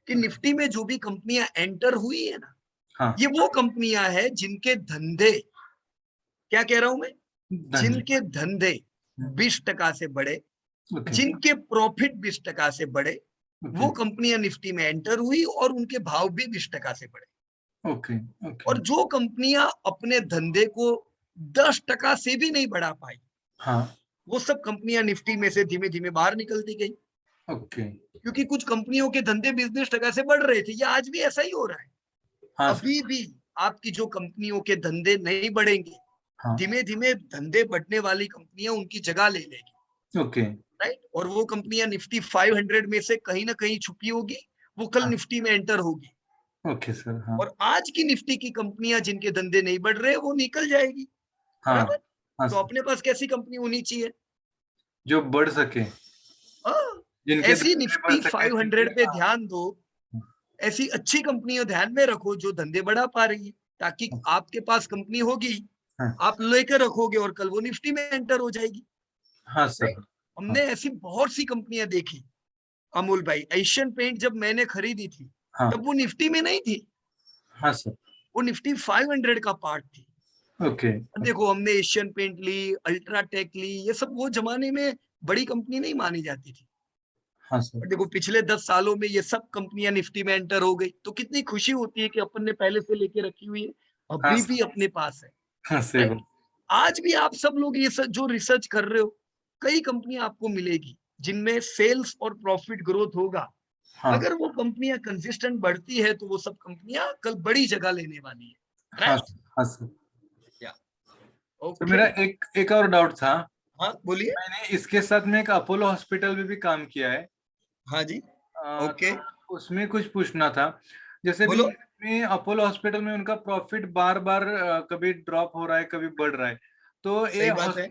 कि निफ्टी में जो भी कंपनियां एंटर हुई है ना, हाँ ये वो कंपनियां हैं जिनके धंधे, क्या कह रहा हूं मैं, जिनके धंधे 20% से बढ़े, ओके जिनके प्रॉफिट 20% से बढ़े, वो कंपनियां निफ्टी में एंटर हुई और उनके भाव भी 20% से बढ़े। Okay okay. और जो कंपनियां अपने धंधे को 10% से भी नहीं बढ़ा पाई, हाँ वो सब कंपनियां निफ्टी में से धीमे धीमे बाहर निकलती गई, ओके। क्योंकि कुछ कंपनियों के धंधे 20% से बढ़ रहे थे। ये आज भी ऐसा ही हो रहा है। हाँ सर। अभी भी आपकी जो कंपनियों के धंधे नहीं बढ़ेंगे, हाँ धीमे धीमे धंधे बढ़ने वाली कंपनियां उनकी जगह ले लेगी, ओके राइट। और वो कंपनियां निफ्टी 500 में से कहीं ना कहीं छुपी होगी, वो कल हाँ निफ्टी में एंटर होगी। Okay sir. हाँ और आज की निफ्टी की कंपनियां जिनके धंधे नहीं बढ़ रहे वो निकल जाएगी, हाँ बराबर। हाँ तो सर अपने पास कैसी कंपनी होनी चाहिए? जो बढ़ सके, हाँ, जिनके ऐसी धंधे बढ़ निफ्टी सके, 500 पे ध्यान दो, ऐसी अच्छी कंपनियां ध्यान में रखो जो धंधे बढ़ा पा रही है, ताकि आपके पास कंपनी होगी, हाँ आप लेकर रखोगे और कल वो निफ्टी में एंटर हो जाएगी, हाँ सर। राइट। हमने ऐसी बहुत सी कंपनियां देखी। अमूल भाई, एशियन पेंट जब मैंने खरीदी थी हाँ तब वो निफ्टी में नहीं थी, हाँ सर। वो निफ्टी 500 का पार्ट थी। ओके देखो हमने एशियन पेंट ली, अल्ट्राटेक ली, ये सब वो जमाने में बड़ी कंपनी नहीं मानी जाती थी। हाँ सर। और देखो पिछले 10 सालों में ये सब कंपनियां निफ्टी में एंटर हो गई, तो कितनी खुशी होती है कि अपन ने पहले से लेके रखी हुई है, हाँ अभी सर। भी अपने पास है, हाँ सही राइट। बात। आज भी आप सब लोग ये जो रिसर्च कर रहे हो, कई कंपनियां आपको मिलेगी जिनमें सेल्स और प्रॉफिट ग्रोथ होगा, हाँ अगर वो कंपनियां कंसिस्टेंट बढ़ती है तो वो सब कंपनियां कल बड़ी जगह लेने वाली है, हाँ राइट? हाँ सर। तो ओके, मेरा एक और डाउट था। हाँ बोलिए। मैंने इसके साथ में एक अपोलो हॉस्पिटल में भी काम किया है। हाँ जी, ओके, तो उसमें कुछ पूछना था। जैसे भी बोलो। में अपोलो हॉस्पिटल में उनका प्रॉफिट बार बार कभी ड्रॉप हो रहा है, कभी बढ़ रहा है। तो ये सही बात है।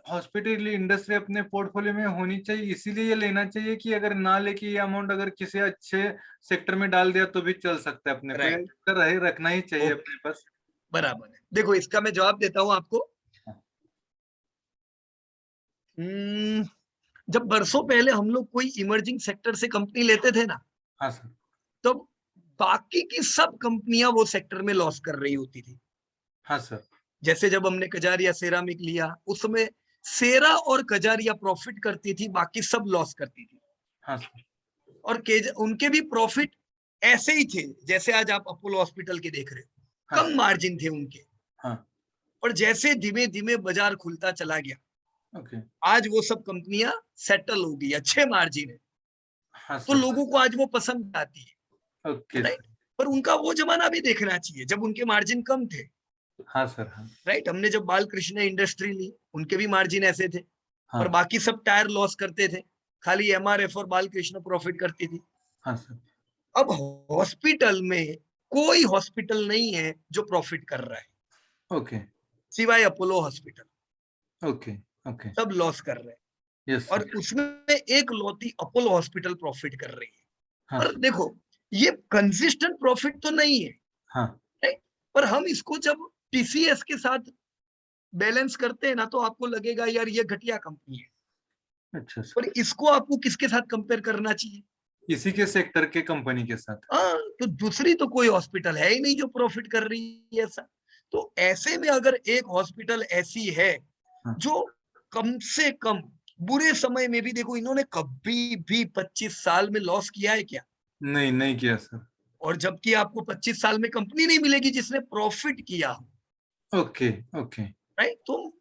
हॉस्पिटल इंडस्ट्री अपने पोर्टफोलियो में होनी चाहिए, इसीलिए ये लेना चाहिए कि अगर ना लेके ये अमाउंट अगर किसी अच्छे सेक्टर में डाल दिया तो भी चल सकता है अपने को, राइट, ये रहे रखना ही चाहिए ओके, अपने पास। बराबर है। देखो इसका मैं जवाब देता हूं आपको। हम्म, जब बरसों पहले हम लोग कोई इमर्जिंग सेक्टर से कंपनी लेते थे ना, हाँ सर। तो बाकी की सब कंपनियां वो सेक्टर में लॉस कर रही होती थी। हाँ सर। जैसे जब हमने कजारिया सेरामिक लिया, उस समय सेरा और कजारिया प्रॉफिट करती थी, बाकी सब लॉस करती थी। हाँ सर। और उनके भी प्रॉफिट ऐसे ही थे जैसे आज आप अपोलो हॉस्पिटल के देख रहे हो, हाँ कम मार्जिन थे उनके। हाँ। और जैसे धीमे धीमे बाजार खुलता चला गया, ओके। आज वो सब कंपनियां सेटल हो गई, अच्छे मार्जिन है, हाँ तो सर। लोगों को आज वो पसंद आती है, ओके राइट? सर। पर उनका वो जमाना भी देखना चाहिए जब उनके मार्जिन कम थे, हाँ सर। हाँ राइट? हमने जब बालकृष्ण इंडस्ट्री ली, उनके भी मार्जिन ऐसे थे, पर हाँ। बाकी सब टायर लॉस करते थे, खाली एमआरएफ और बालकृष्ण प्रॉफिट करती थी। हाँ सर। अब हॉस्पिटल में कोई हॉस्पिटल नहीं है जो प्रॉफिट कर रहा है, ओके सिवाय अपोलो हॉस्पिटल। ओके। ओके। सब लॉस कर रहे हैं, यस और सर। उसमें एक लौती अपोलो हॉस्पिटल प्रॉफिट कर रही है। हाँ पर सर। देखो, ये कंसिस्टेंट प्रॉफिट तो नहीं है, हाँ। राइट? पर हम इसको जब टीसीएस के साथ बैलेंस करते हैं ना, तो आपको लगेगा यार ये घटिया कंपनी है। अच्छा सर। पर इसको आपको किसके साथ कंपेयर करना चाहिए? इसी के सेक्टर के कंपनी के साथ। हाँ, तो दूसरी तो कोई हॉस्पिटल है ही नहीं जो प्रॉफिट कर रही है ऐसा। तो ऐसे में अगर एक हॉस्पिटल ऐसी है हाँ। जो कम से कम बुरे समय में भी, देखो इन्होंने कभी भी 25 साल में लॉस किया है क्या? नहीं नहीं किया सर। और जबकि आपको 25 साल में कंपनी नहीं मिलेगी जिसने प्रॉफिट किया, ओके ओके। राइट? तो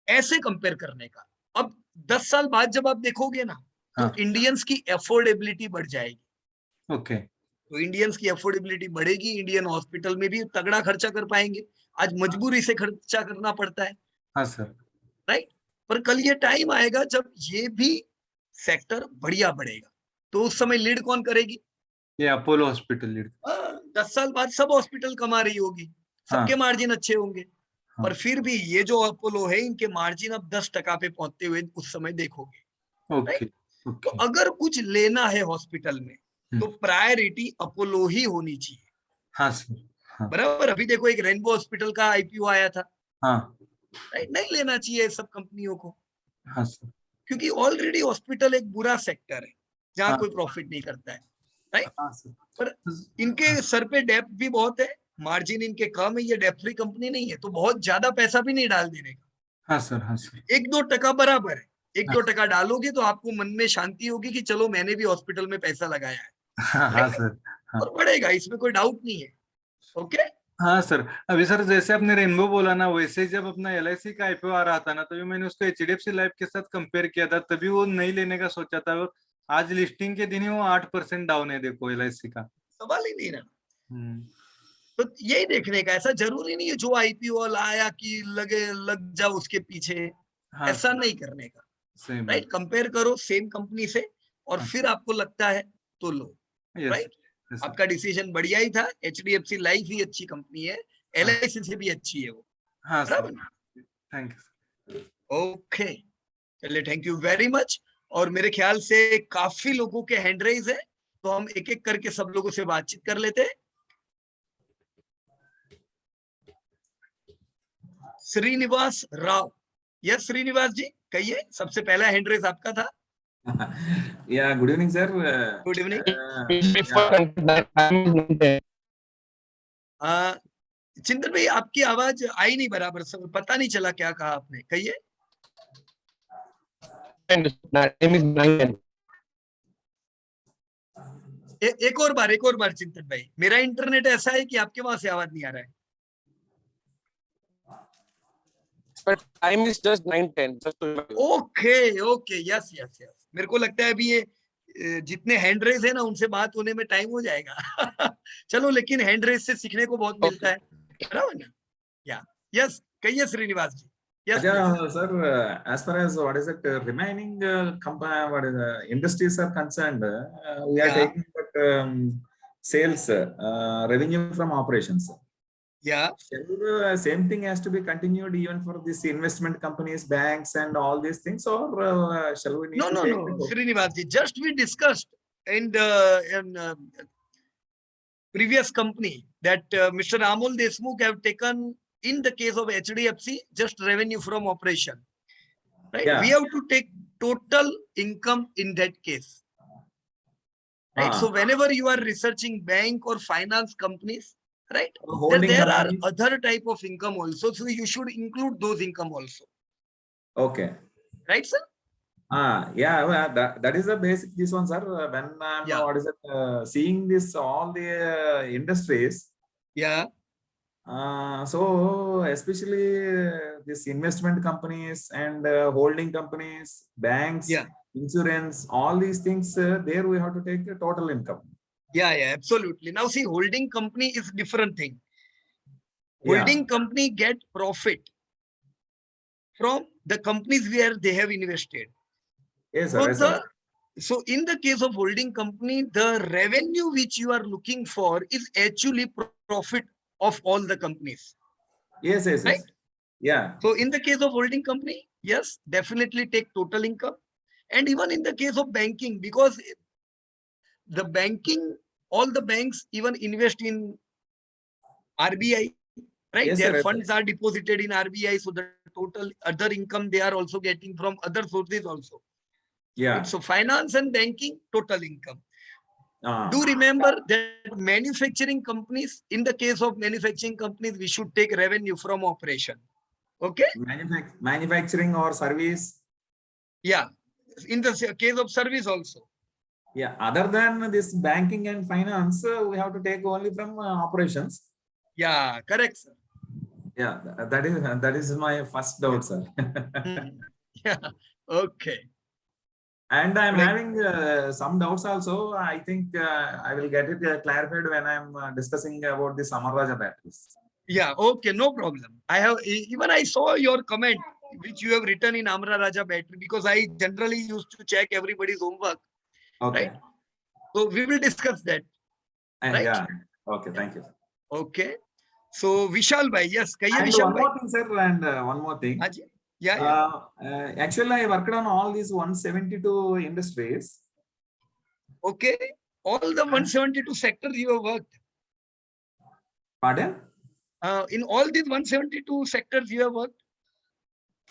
ऐसे कंपेयर करने का। अब 10 साल बाद जब आप देखोगे ना, तो हाँ। इंडियंस की अफोर्डेबिलिटी बढ़ जाएगी। ओके। तो इंडियंस की अफोर्डेबिलिटी बढ़ेगी, इंडियन हॉस्पिटल में भी तगड़ा खर्चा कर पाएंगे। आज मजबूरी से खर्चा करना पड़ता है, हाँ सर। राइट? पर कल ये टाइम आएगा जब ये भी सेक्टर बढ़िया बढ़ेगा, तो उस समय लीड कौन करेगी? ये अपोलो हॉस्पिटल लीड। 10 साल बाद सब हॉस्पिटल कमा रही होगी, सबके हाँ मार्जिन अच्छे होंगे। हाँ। पर फिर भी ये जो अपोलो है, इनके मार्जिन अब 10% पे पहुंचते हुए उस समय देखोगे, ओके राइट? तो ओके। अगर कुछ लेना है हॉस्पिटल में, तो प्रायोरिटी अपोलो ही होनी चाहिए, हाँ सर। हाँ बराबर? अभी देखो एक रेनबो हॉस्पिटल का आईपीओ आया था, हाँ। राइट? नहीं लेना चाहिए सब कंपनियों को, हाँ सर। क्योंकि ऑलरेडी हॉस्पिटल एक बुरा सेक्टर है जहां हाँ कोई प्रॉफिट नहीं करता है, राइट? हाँ सर। पर इनके सर पे डेप्थ भी बहुत है, मार्जिन इनके कम है, ये डेप्थ फ्री कंपनी नहीं है, तो बहुत ज्यादा पैसा भी नहीं डाल देने का। हाँ सर। हाँ सर। 1-2% बराबर है, एक हाँ दो टका डालोगे तो आपको मन में शांति होगी कि चलो मैंने भी हॉस्पिटल में पैसा लगाया है, हाँ हाँ राइट? सर। हाँ और बढ़ेगा, इसमें कोई डाउट नहीं है। ओके, हाँ सर। अभी सर जैसे आपने रेनबो बोला ना, वैसे जब अपना एलआईसी का आईपीओ आ रहा था ना, तभी मैंने उसको एचडीएफसी लाइफ के साथ कंपेयर किया था, तभी वो नहीं लेने का सोचा था। और आज लिस्टिंग के दिन ही वो 8% डाउन है, देखो एलआईसी का। सवाल ही नहीं ना। हम्म। तो यही देखने का, ऐसा जरूरी नहीं है जो आईपीओ आया कि लग जाओ उसके पीछे, हाँ ऐसा सर। नहीं करने का, सही बात। राइट? कंपेयर करो सेम कंपनी से, और हाँ फिर आपको लगता है तो लो, यस राइट? Yes sir. आपका डिसीजन बढ़िया ही था, एचडीएफसी लाइफ ही अच्छी कंपनी है, हाँ एलआईसी से भी अच्छी है वो, हाँ सर। बराबर? Thank you. ओके, चलिए, थैंक यू वेरी मच। और मेरे ख्याल से काफी लोगों के हैंड रेज है, तो हम एक एक करके सब लोगों से बातचीत कर लेते हैं। श्रीनिवास राव, यस श्रीनिवास जी, कहिए, सबसे पहला हैंड रेज आपका था। Yeah, good evening, sir. Good evening. Yeah, चिंतन भाई, आपकी आवाज आई नहीं बराबर, सब पता नहीं चला क्या कहा आपने, कहिए। एक और बार चिंतन भाई, मेरा इंटरनेट ऐसा है कि आपके वहां से आवाज नहीं आ रहा है। But time is just 9:10. Just to okay okay, yes yes yes, मेरे को लगता है अभी ये जितने हैंड रेस है ना उनसे बात होने में टाइम हो जाएगा चलो, लेकिन हैंड रेस से सीखने को बहुत मिलता है, बराबर ना? या यस, कहिए Srinivas ji. Yes Aja, sir, as far as what is it, remaining what is industries are concerned, we are Yeah. taking but, sales revenue from operations. या Same thing has to be continued even for this investment companies, banks, and all these things, or shall we need No, to no, take no, the Srinivas ji, just we discussed in previous company that Mr. Amol Deshmukh have taken in the case of HDFC just revenue from operation, right? Yeah. We have to take total income in that case, right? So whenever you are researching bank or finance companies, right, holding there are companies? other type of income also, so you should include those income also, Okay. right, sir? Yeah, well, that is the basic this one, sir. When I'm Yeah. what is it, seeing this all the industries, Yeah. so especially this investment companies and holding companies, banks, Yeah. insurance, all these things, there we have to take the total income. Yeah, absolutely. Now see, holding company is different thing. Yeah. Holding company get profit from the companies where they have invested. Yes, So sir. Yes, sir. so in the case of holding company, the revenue which you are looking for is actually profit of all the companies, Yes, yes, right? yes. Yeah. So in the case of holding company, yes, definitely take total income. And even in the case of banking, because the banking, all the banks even invest in RBI, right? Yes, Their sir. funds are deposited in RBI. So the total other income they are also getting from other sources also. Yeah. Right? So finance and banking, total income. Ah. Do remember that manufacturing companies, in the case of manufacturing companies, we should take revenue from operation. Okay? Manufacturing or service. Yeah. In the case of service also. Yeah. Other than this banking and finance, we have to take only from operations. Yeah, correct, sir. Yeah, that is my first doubt, sir. Yeah. Okay. And I'm Like, having some doubts also. I think I will get it clarified when I'm discussing about the Amara Raja batteries. yeah, okay, no problem. I saw your comment which you have written in Amara Raja battery, because I generally used to check everybody's homework. Okay. Right? So we will discuss that. Right? Yeah. Okay. Thank you. Okay. So Vishal bhai, yes, kahiye And Vishal one bhai. more thing, sir, and one more thing. Haji? Yeah. Actually, I worked on all these 172 industries. Okay. All the 172 sectors you have worked. Pardon? In all these 172 sectors you have worked.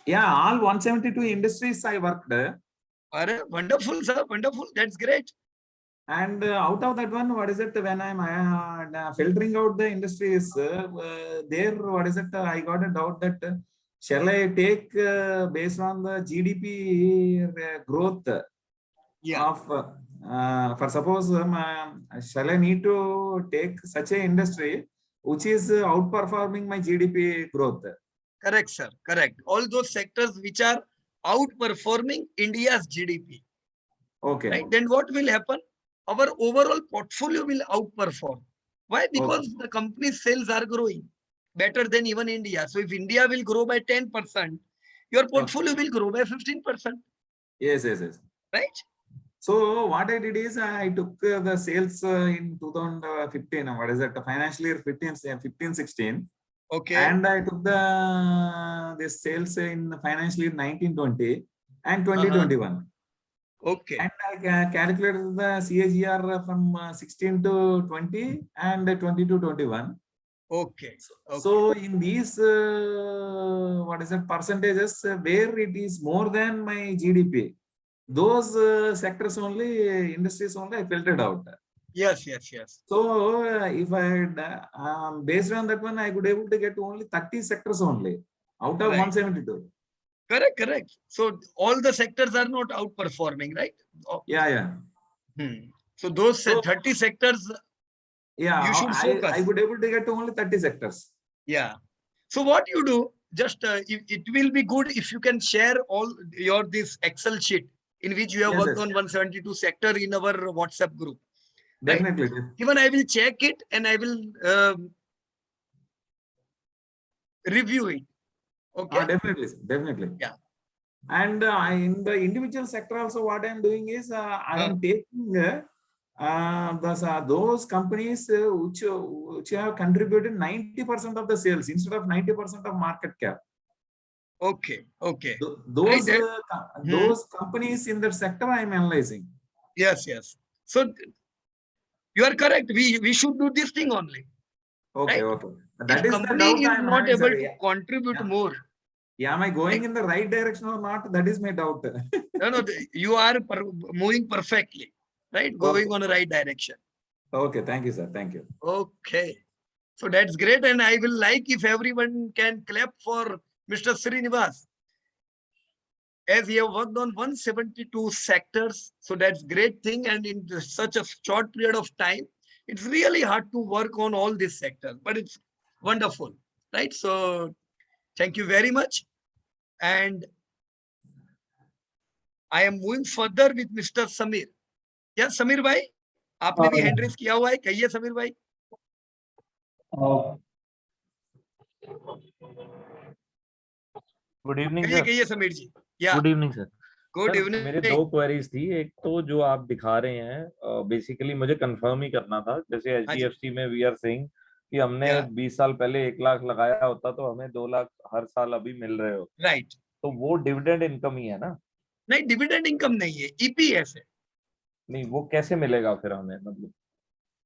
Yeah, all 172 industries I worked. Wonderful, sir. Wonderful. That's great. And out of that one, what is it? When I'm filtering out the industries, there, what is it? I got a doubt that shall I take based on the GDP growth of, for suppose, shall I need to take such a industry which is outperforming my GDP growth? Correct, sir. Correct. All those sectors which are outperforming India's GDP. Okay. Right? Then what will happen? Our overall portfolio will outperform. Why? Because the company's sales are growing better than even India. So if India will grow by 10%, your portfolio will grow by 15%. Yes. Right? So what I did is I took the sales in 2015. What is it? Financial year 15-16. Okay. And I took the sales in financial year 19-20 and 2021. Okay. And I calculated the CAGR from 16 to 20 and 20 to 21. Okay. So in these, what is it, percentages where it is more than my GDP, those sectors only, industries only I filtered out. Yes. So if I based on that one, I could able to get only 30 sectors only out of 172. Correct. So all the sectors are not outperforming, right? Yeah. So those 30 sectors, you should focus. I would able to get only 30 sectors. Yeah. So what you do, just it will be good if you can share all this Excel sheet in which you have Yes, worked yes. on 172 sector in our WhatsApp group. Right? Definitely. Even I will check it and I will review it. Okay. Definitely, sir, definitely. Yeah. And in the individual sector also, what I am doing is I am taking those companies which have contributed 90% of the sales instead of 90% of market cap. Okay. Okay. Those Right, those companies in that sector I am analyzing. Yes. Yes. So you are correct. We should do this thing only. Okay. Right? Okay. That If is the company doubt is I am not having, able sir. to contribute more, Am I going in the right direction or not? That is my doubt. no, you are moving perfectly, right? Going on the right direction. Okay. Thank you, sir. Thank you. Okay. So that's great. And I will like if everyone can clap for Mr. Srinivas, as he have worked on 172 sectors. So that's great thing. And in such a short period of time, it's really hard to work on all these sectors, but it's wonderful, right? So thank you very much. And I am moving further with Mr. Samir. Yeah, Samir bhai, आपने भी hand raise किया हुआ है, कहिए समीर भाई. Good evening sir. कहिए समीर जी. या good evening sir. Good sir evening. मेरे दो क्वेरीज थी. एक तो जो आप दिखा रहे हैं बेसिकली मुझे कंफर्म ही करना था. जैसे एचडीएफसी में वी आर सेइंग कि हमने 20 साल पहले 1 लाख लगाया होता तो हमें 2 लाख हर साल अभी मिल रहे हो. राइट. तो वो डिविडेंड इनकम ही है ना? नहीं, डिविडेंड इनकम नहीं है, ईपीएस है. नहीं, वो कैसे मिलेगा फिर हमें, मतलब?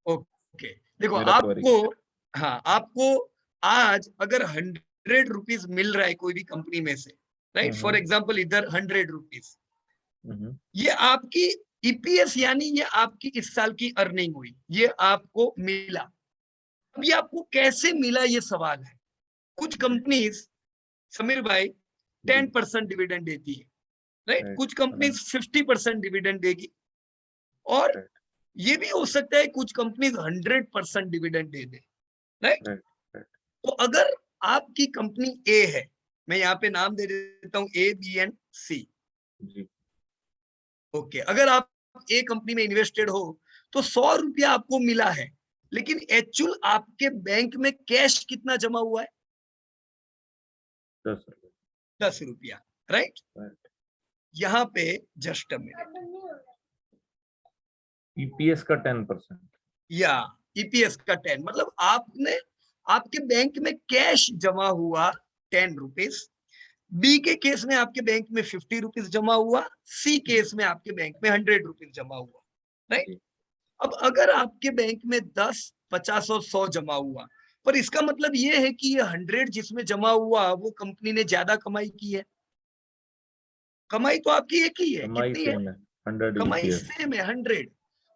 ओके, देखो आपको, हाँ, आपको आज अगर 100 रुपीज मिल रहा है कोई भी कंपनी में से, राइट, फॉर एग्जांपल इधर 100 रुपीज, ये आपकी ईपीएस यानी ये आपकी इस साल की अर्निंग हुई, ये आपको मिला. अब ये आपको कैसे मिला ये सवाल है. कुछ कंपनीज समीर भाई 10% डिविडेंड देती है, राइट, कुछ कंपनीज 50% डिविडेंड देगी, और ये भी हो सकता है कुछ कंपनीज 100% डिविडेंड दे दे, राइट. तो अगर आपकी कंपनी ए है, मैं यहाँ पे नाम दे देता हूँ ए, बी एंड सी. ओके, अगर आप ए कंपनी में इन्वेस्टेड हो तो 100 रुपया आपको मिला है, लेकिन एक्चुअल आपके बैंक में कैश कितना जमा हुआ है? 10 रुपया, राइट. यहाँ पे जस्ट अ मिनट, ईपीएस का 10%, या ईपीएस का 10, मतलब आपने आपके बैंक में कैश जमा हुआ 10 रुपीज, बी के केस में आपके बैंक में 50 रुपीज जमा हुआ, सी केस में आपके बैंक में 100 रुपीज जमा हुआ, राइट. अब अगर आपके बैंक में 10, 50 और 100 जमा हुआ, पर इसका मतलब ये है कि ये 100 जिसमें जमा हुआ वो कंपनी ने ज्यादा कमाई की है. कमाई तो आपकी एक ही है, कितनी है? 100 कमाई सेम है 100,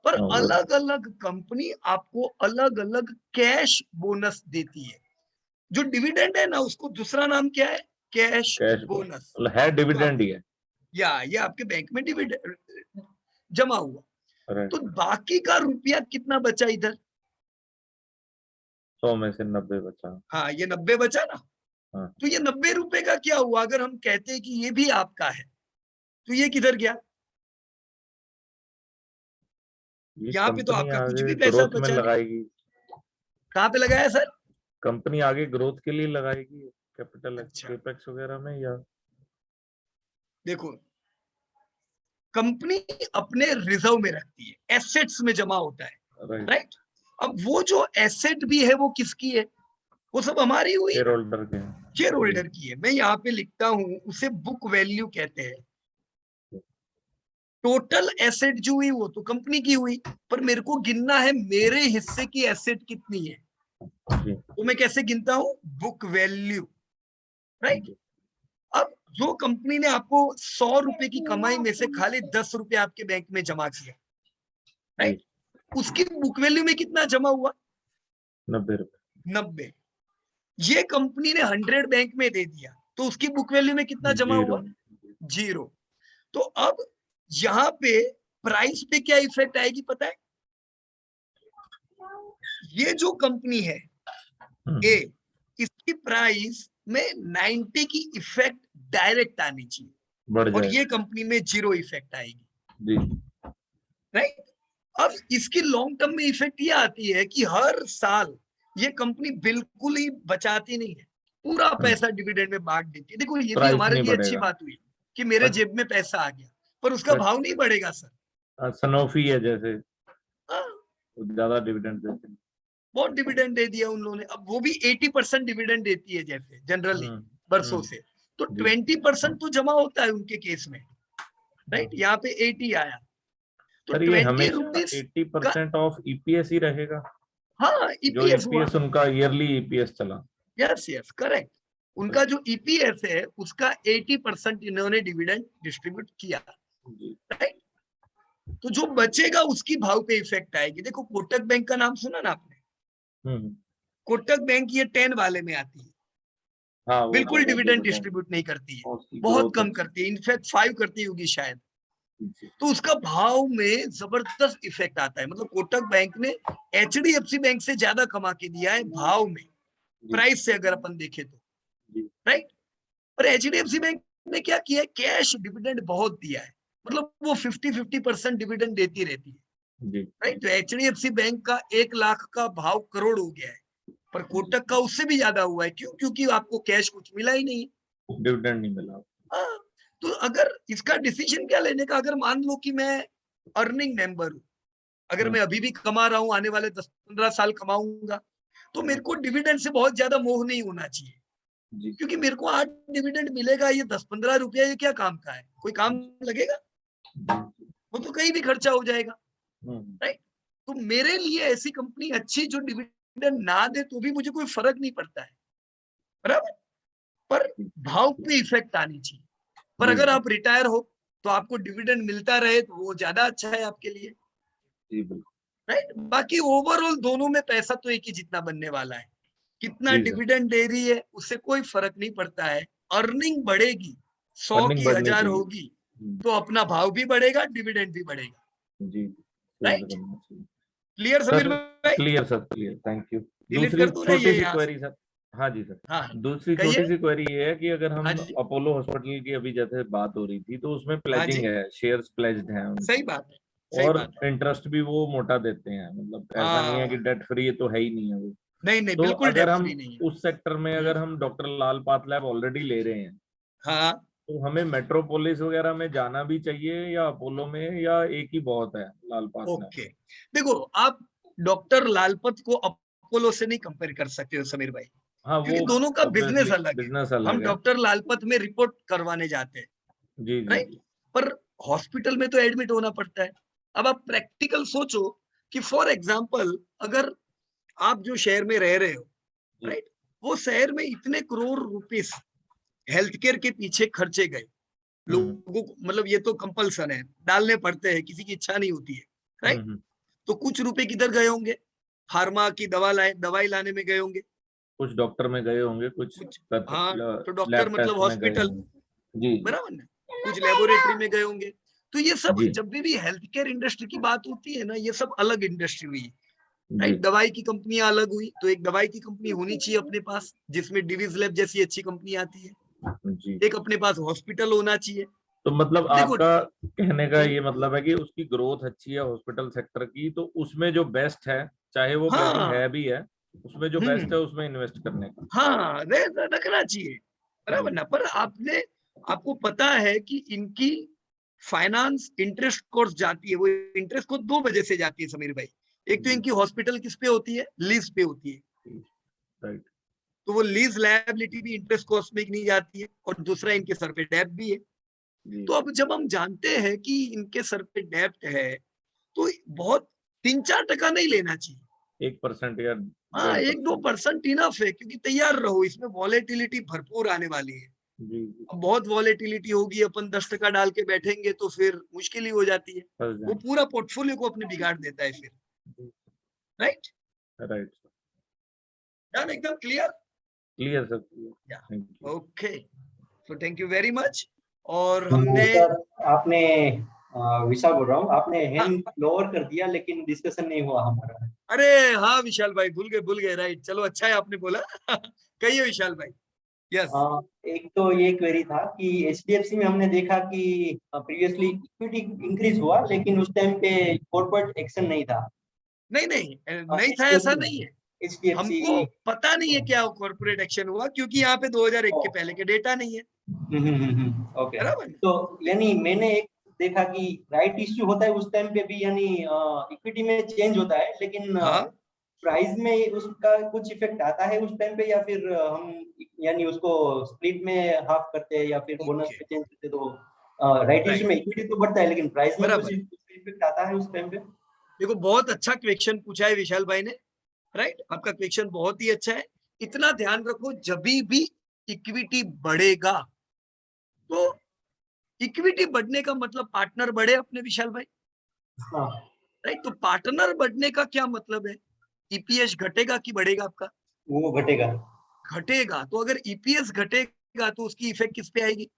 पर अलग अलग कंपनी आपको अलग अलग कैश बोनस देती है. जो डिविडेंड है ना, उसको दूसरा नाम क्या है? कैश बोनस है, डिविडेंड ही है. या ये आपके बैंक में डिविडेंड जमा हुआ. तो बाकी का रुपया कितना बचा इधर? 100 में से 90 बचा. हाँ, ये 90 बचा ना. हाँ. तो ये 90 रुपए का क्या हुआ? अगर हम कहते हैं कि ये भी आपका है, तो ये किधर गया? यहाँ पे तो आपका कुछ भी पैसा बचा नहीं. कहाँ पे लगाया सर? कंपनी आगे ग्रोथ के लिए लगाएगी कैपिटल, कैपेक्स वगैरह में, या देखो, कंपनी अपने रिजर्व में रखती है, एसेट्स में जमा होता है, राइट. अब वो जो एसेट भी है वो किसकी है? वो सब हमारी हुई, शेयर होल्डर की है. मैं यहाँ पे लिखता हूँ, उसे बुक वैल्यू कहते हैं. टोटल एसेट जो हुई वो तो कंपनी की हुई, पर मेरे को गिनना है मेरे हिस्से की एसेट कितनी है. तो मैं कैसे गिनता हूँ? Book value, right. अब जो कंपनी ने आपको 100 रुपए की कमाई में से खाली 10 रुपए आपके बैंक में जमा किया, राइट, उसकी बुक वैल्यू में कितना जमा हुआ? 90 रुपए. 90. ये कंपनी ने 100 बैंक में दे दिया, तो उसकी बुक वैल्यू में कितना जमा हुआ? 0. तो अब यहाँ पे प्राइस पे क्या इफेक्ट आएगी पता है? ये जो कंपनी है ए, इसकी प्राइस में 90 की इफेक्ट डायरेक्ट आनी चाहिए. बढ़ और जाए। ये कंपनी में जीरो इफेक्ट आएगी, जी राइट। अब इसकी लॉन्ग टर्म में इफेक्ट ये आती है कि हर साल ये कंपनी बिल्कुल ही बचाती नहीं है, पूरा पैसा डिविडेंड में बांट देती है। देखो ये भी प्राइस हमारे नहीं लिए अच्छी बढ़ेगा। बात हुई कि मेरे बट जेब में पैसा आ गया, पर उसका भाव नहीं बढ़ेगा सर। सनोफी है जैसे, हाँ, ज्यादा डिविडेंड देते हैं। बहुत डिविडेंड दे दिया उन लोगों ने। अब वो भी 80% डिविडेंड देती है जैसे जनरली बरसों से, तो जी। 20% तो जमा होता है उनके केस में, राइट। यहाँ पे 80 आया, तो सर ये 20 हमेशा रुपीज का, 80% ऑफ ईपीएस ही रहेगा, हाँ जो ईपीएस हुआ, ईपीएस उनका ईयरली ईपीएस चला। Yes yes correct. उनका जो ईपीएस है उसका 80% इन्होंने डिविडेंड डिस्ट्रीब्यूट किया, जी राइट। तो जो बचेगा उसकी भाव पे इफेक्ट आएगी। देखो कोटक बैंक का नाम सुना ना आपने? कोटक बैंक ये 10 वाले में आती है, हाँ वो बिल्कुल ज्यादा डिविडेंड डिस्ट्रीब्यूट नहीं करती है, उसकी बहुत ग्रोथ कम अच्छी करती है, इनफैक्ट 5 करती होगी शायद। जी। तो उसका भाव में जबरदस्त इफेक्ट आता है। मतलब कोटक बैंक ने एचडीएफसी बैंक से ज्यादा कमा के दिया है भाव में, प्राइस से अगर अपन देखें तो, जी राइट। पर एचडीएफसी बैंक ने क्या किया है, कैश डिविडेंड बहुत दिया है, मतलब वो 50-50% डिविडेंड देती रहती है, जी राइट। तो एचडीएफसी बैंक का 1 लाख का भाव करोड़ हो गया है, पर कोटक का उससे भी ज्यादा हुआ है। क्यों? क्योंकि आपको कैश कुछ मिला ही नहीं। डिविडेंड नहीं मिला। हाँ, तो अगर इसका डिसीजन क्या लेने का, अगर मान लो कि मैं अर्निंग मेंबर हूं, अगर मैं अभी भी कमा रहा हूं, आने वाले 10-15 साल कमाऊंगा, तो मेरे को डिविडेंड से बहुत ज्यादा मोह नहीं होना चाहिए, जी क्योंकि मेरे को आज डिविडेंड मिलेगा, ये 10-15 रुपया ये क्या काम का है, कोई काम लगेगा? वो तो कहीं भी खर्चा हो जाएगा, राइट। तो मेरे लिए ऐसी कंपनी अच्छी जो डिविडेंड ना दे तो भी मुझे कोई फर्क नहीं पड़ता है, बराबर, पर भाव पे इफेक्ट आनी चाहिए। पर जी अगर आप रिटायर हो तो आपको डिविडेंड मिलता रहे तो वो ज्यादा अच्छा है आपके लिए, जी बिल्कुल। राइट। बाकी ओवरऑल दोनों में पैसा तो एक ही जितना बनने वाला है, कितना जी सर, डिविडेंड दे रही है उससे कोई फर्क नहीं पड़ता है। अर्निंग बढ़ेगी, 100 अर्निंग की बढ़नी 1000 चाहिए। होगी, तो अपना भाव भी बढ़ेगा, डिविडेंड भी बढ़ेगा, जी सेल्स राइट। करना चाहिए। क्लियर समीर सर भाई? Clear sir, clear, thank you. Delete दूसरी कर दूं ना छोटी ये सी यहाँ से? Query sir. हाँ जी सर, हाँ दूसरी कहिए। छोटी सी क्वेरी ये है कि अगर हाँ हम जी, अपोलो हॉस्पिटल की अभी जैसे बात हो रही थी, तो उसमें हाँ प्लेजिंग जी, है, शेयर्स प्लेज्ड हैं सही उनके, बात है, सही और बात है। इंटरेस्ट भी वो मोटा देते हैं, मतलब ऐसा नहीं है कि हाँ, डेट फ्री तो है ही नहीं है वो। नहीं नहीं तो बिल्कुल अगर डेट हम फ्री नहीं है। उस सेक्टर में अगर हम डॉक्टर लाल पाथलैब ऑलरेडी ले रहे हैं, हाँ तो हमें मेट्रोपोलिस वगैरह में जाना भी चाहिए या अपोलो में, या एक ही बहुत है लाल पाथलैब? ओके, देखो आप डॉक्टर लालपत को अपोलो से नहीं कंपेयर कर सकते हो समीर भाई, हाँ वो क्योंकि दोनों का बिजनेस ऑब्वियसली अलग है। बिजनेस हम अलग है। डॉक्टर लालपत में रिपोर्ट करवाने जाते हैं, जी जी राइट, जी पर हॉस्पिटल में तो एडमिट होना पड़ता है। अब आप प्रैक्टिकल सोचो कि फॉर एग्जांपल अगर आप जो शहर में रह रहे हो, जी राइट, वो शहर में इतने करोड़ रुपीस हेल्थ केयर के पीछे खर्चे गए, हम्म लोगों को, मतलब ये तो कंपल्सन है, डालने पड़ते हैं, किसी की इच्छा नहीं होती है, राइट। हम्म। तो कुछ रुपए किधर गए होंगे? फार्मा की दवाई लाने में गए होंगे, कुछ डॉक्टर में गए होंगे, कुछ कुछ, हाँ, तो डॉक्टर लैब मतलब टेस्ट में गए हॉस्पिटल, होंगे। जी जी बराबर ना, कुछ लेबोरेटरी में गए होंगे। तो ये सब जी जब भी हेल्थ केयर इंडस्ट्री की बात होती है ना, ये सब अलग इंडस्ट्री हुई, जी राइट। दवाई की कंपनियां अलग हुई, तो एक दवाई की कंपनी होनी चाहिए अपने पास जिसमें डिवीज लैब जैसी अच्छी कंपनी आती है, जी। एक अपने पास हॉस्पिटल होना चाहिए। तो मतलब देखो, आपका कहने का ये मतलब है कि उसकी ग्रोथ अच्छी है हॉस्पिटल सेक्टर की, तो उसमें जो बेस्ट है, चाहे वो प्लेजिंग हाँ, है भी है, उसमें जो बेस्ट है उसमें इन्वेस्ट करने का। हाँ रखना चाहिए, जी बराबर ना। पर आपको पता है कि इनकी फाइनेंस इंटरेस्ट कोर्स जाती है, वो इंटरेस्ट को 2 वजह से जाती है समीर भाई। एक तो जी इनकी हॉस्पिटल किस पे होती है? लीज पे होती है, राइट तो वो लीज लायबिलिटी भी इंटरेस्ट कॉस्ट में नहीं जाती है, और दूसरा इनके सर पे डेब्ट भी है। जी तो अब जब हम जानते हैं कि इनके सर पे डेब्ट है, तो बहुत 3-4% नहीं लेना चाहिए। 1% या हाँ, 1.5%। 1-2% इनफ है, क्योंकि तैयार रहो, इसमें वॉलेटिलिटी भरपूर आने वाली है। जी जी अब बहुत वॉलेटिलिटी होगी, अपन 10% डाल के बैठेंगे तो फिर मुश्किल ही हो जाती है, फंस वो जाए। पूरा पोर्टफोलियो को अपने बिगाड़ देता है फिर, राइट। राइट सर, डन, एकदम क्लियर। क्लियर सर, क्लियर, या, थैंक यू। ओके, तो थैंक यू वेरी मच। और हमने, सर आपने विशाल बोल रहा हूँ, आपने हाँ, हैंड लोअर कर दिया लेकिन डिस्कशन नहीं हुआ हमारा। अरे हाँ विशाल भाई, भूल गए, राइट, चलो अच्छा है आपने बोला। कहिए विशाल भाई। यस एक तो ये क्वेरी था कि एचडीएफसी में हमने देखा कि प्रीवियसली इक्विटी इंक्रीज हुआ, लेकिन उस टाइम पे कॉर्पोरेट एक्शन नहीं था। नहीं नहीं था, ऐसा नहीं है। एचडीएफसी हमको पता नहीं है क्या कॉर्पोरेट एक्शन हुआ, क्योंकि यहाँ पे 2001 के पहले के डेटा नहीं है। ओके। बराबर। तो यानी मैंने एक देखा कि राइट इश्यू होता है उस टाइम पे भी, यानी इक्विटी में चेंज होता है, लेकिन हाँ प्राइस में उसका कुछ इफेक्ट आता है उस टाइम पे, या फिर हम यानी उसको स्प्लिट में हाफ करते हैं या फिर बोनस ओके पे चेंज करते हैं, तो राइट इश्यू में इक्विटी तो बढ़ता है लेकिन प्राइस में कुछ बराबर। इफेक्ट आता है उस टाइम पे। देखो बहुत अच्छा क्वेश्चन पूछा है विशाल भाई ने, राइट। आपका क्वेश्चन बहुत ही अच्छा है। इतना ध्यान रखो, जब भी इक्विटी बढ़ेगा तो इक्विटी बढ़ने का मतलब पार्टनर बढ़े अपने, विशाल भाई, हाँ राइट। तो पार्टनर बढ़ने का क्या मतलब है? ईपीएस घटेगा कि बढ़ेगा आपका? वो घटेगा। घटेगा। तो अगर ईपीएस घटेगा तो उसकी इफेक्ट किस पे आएगी?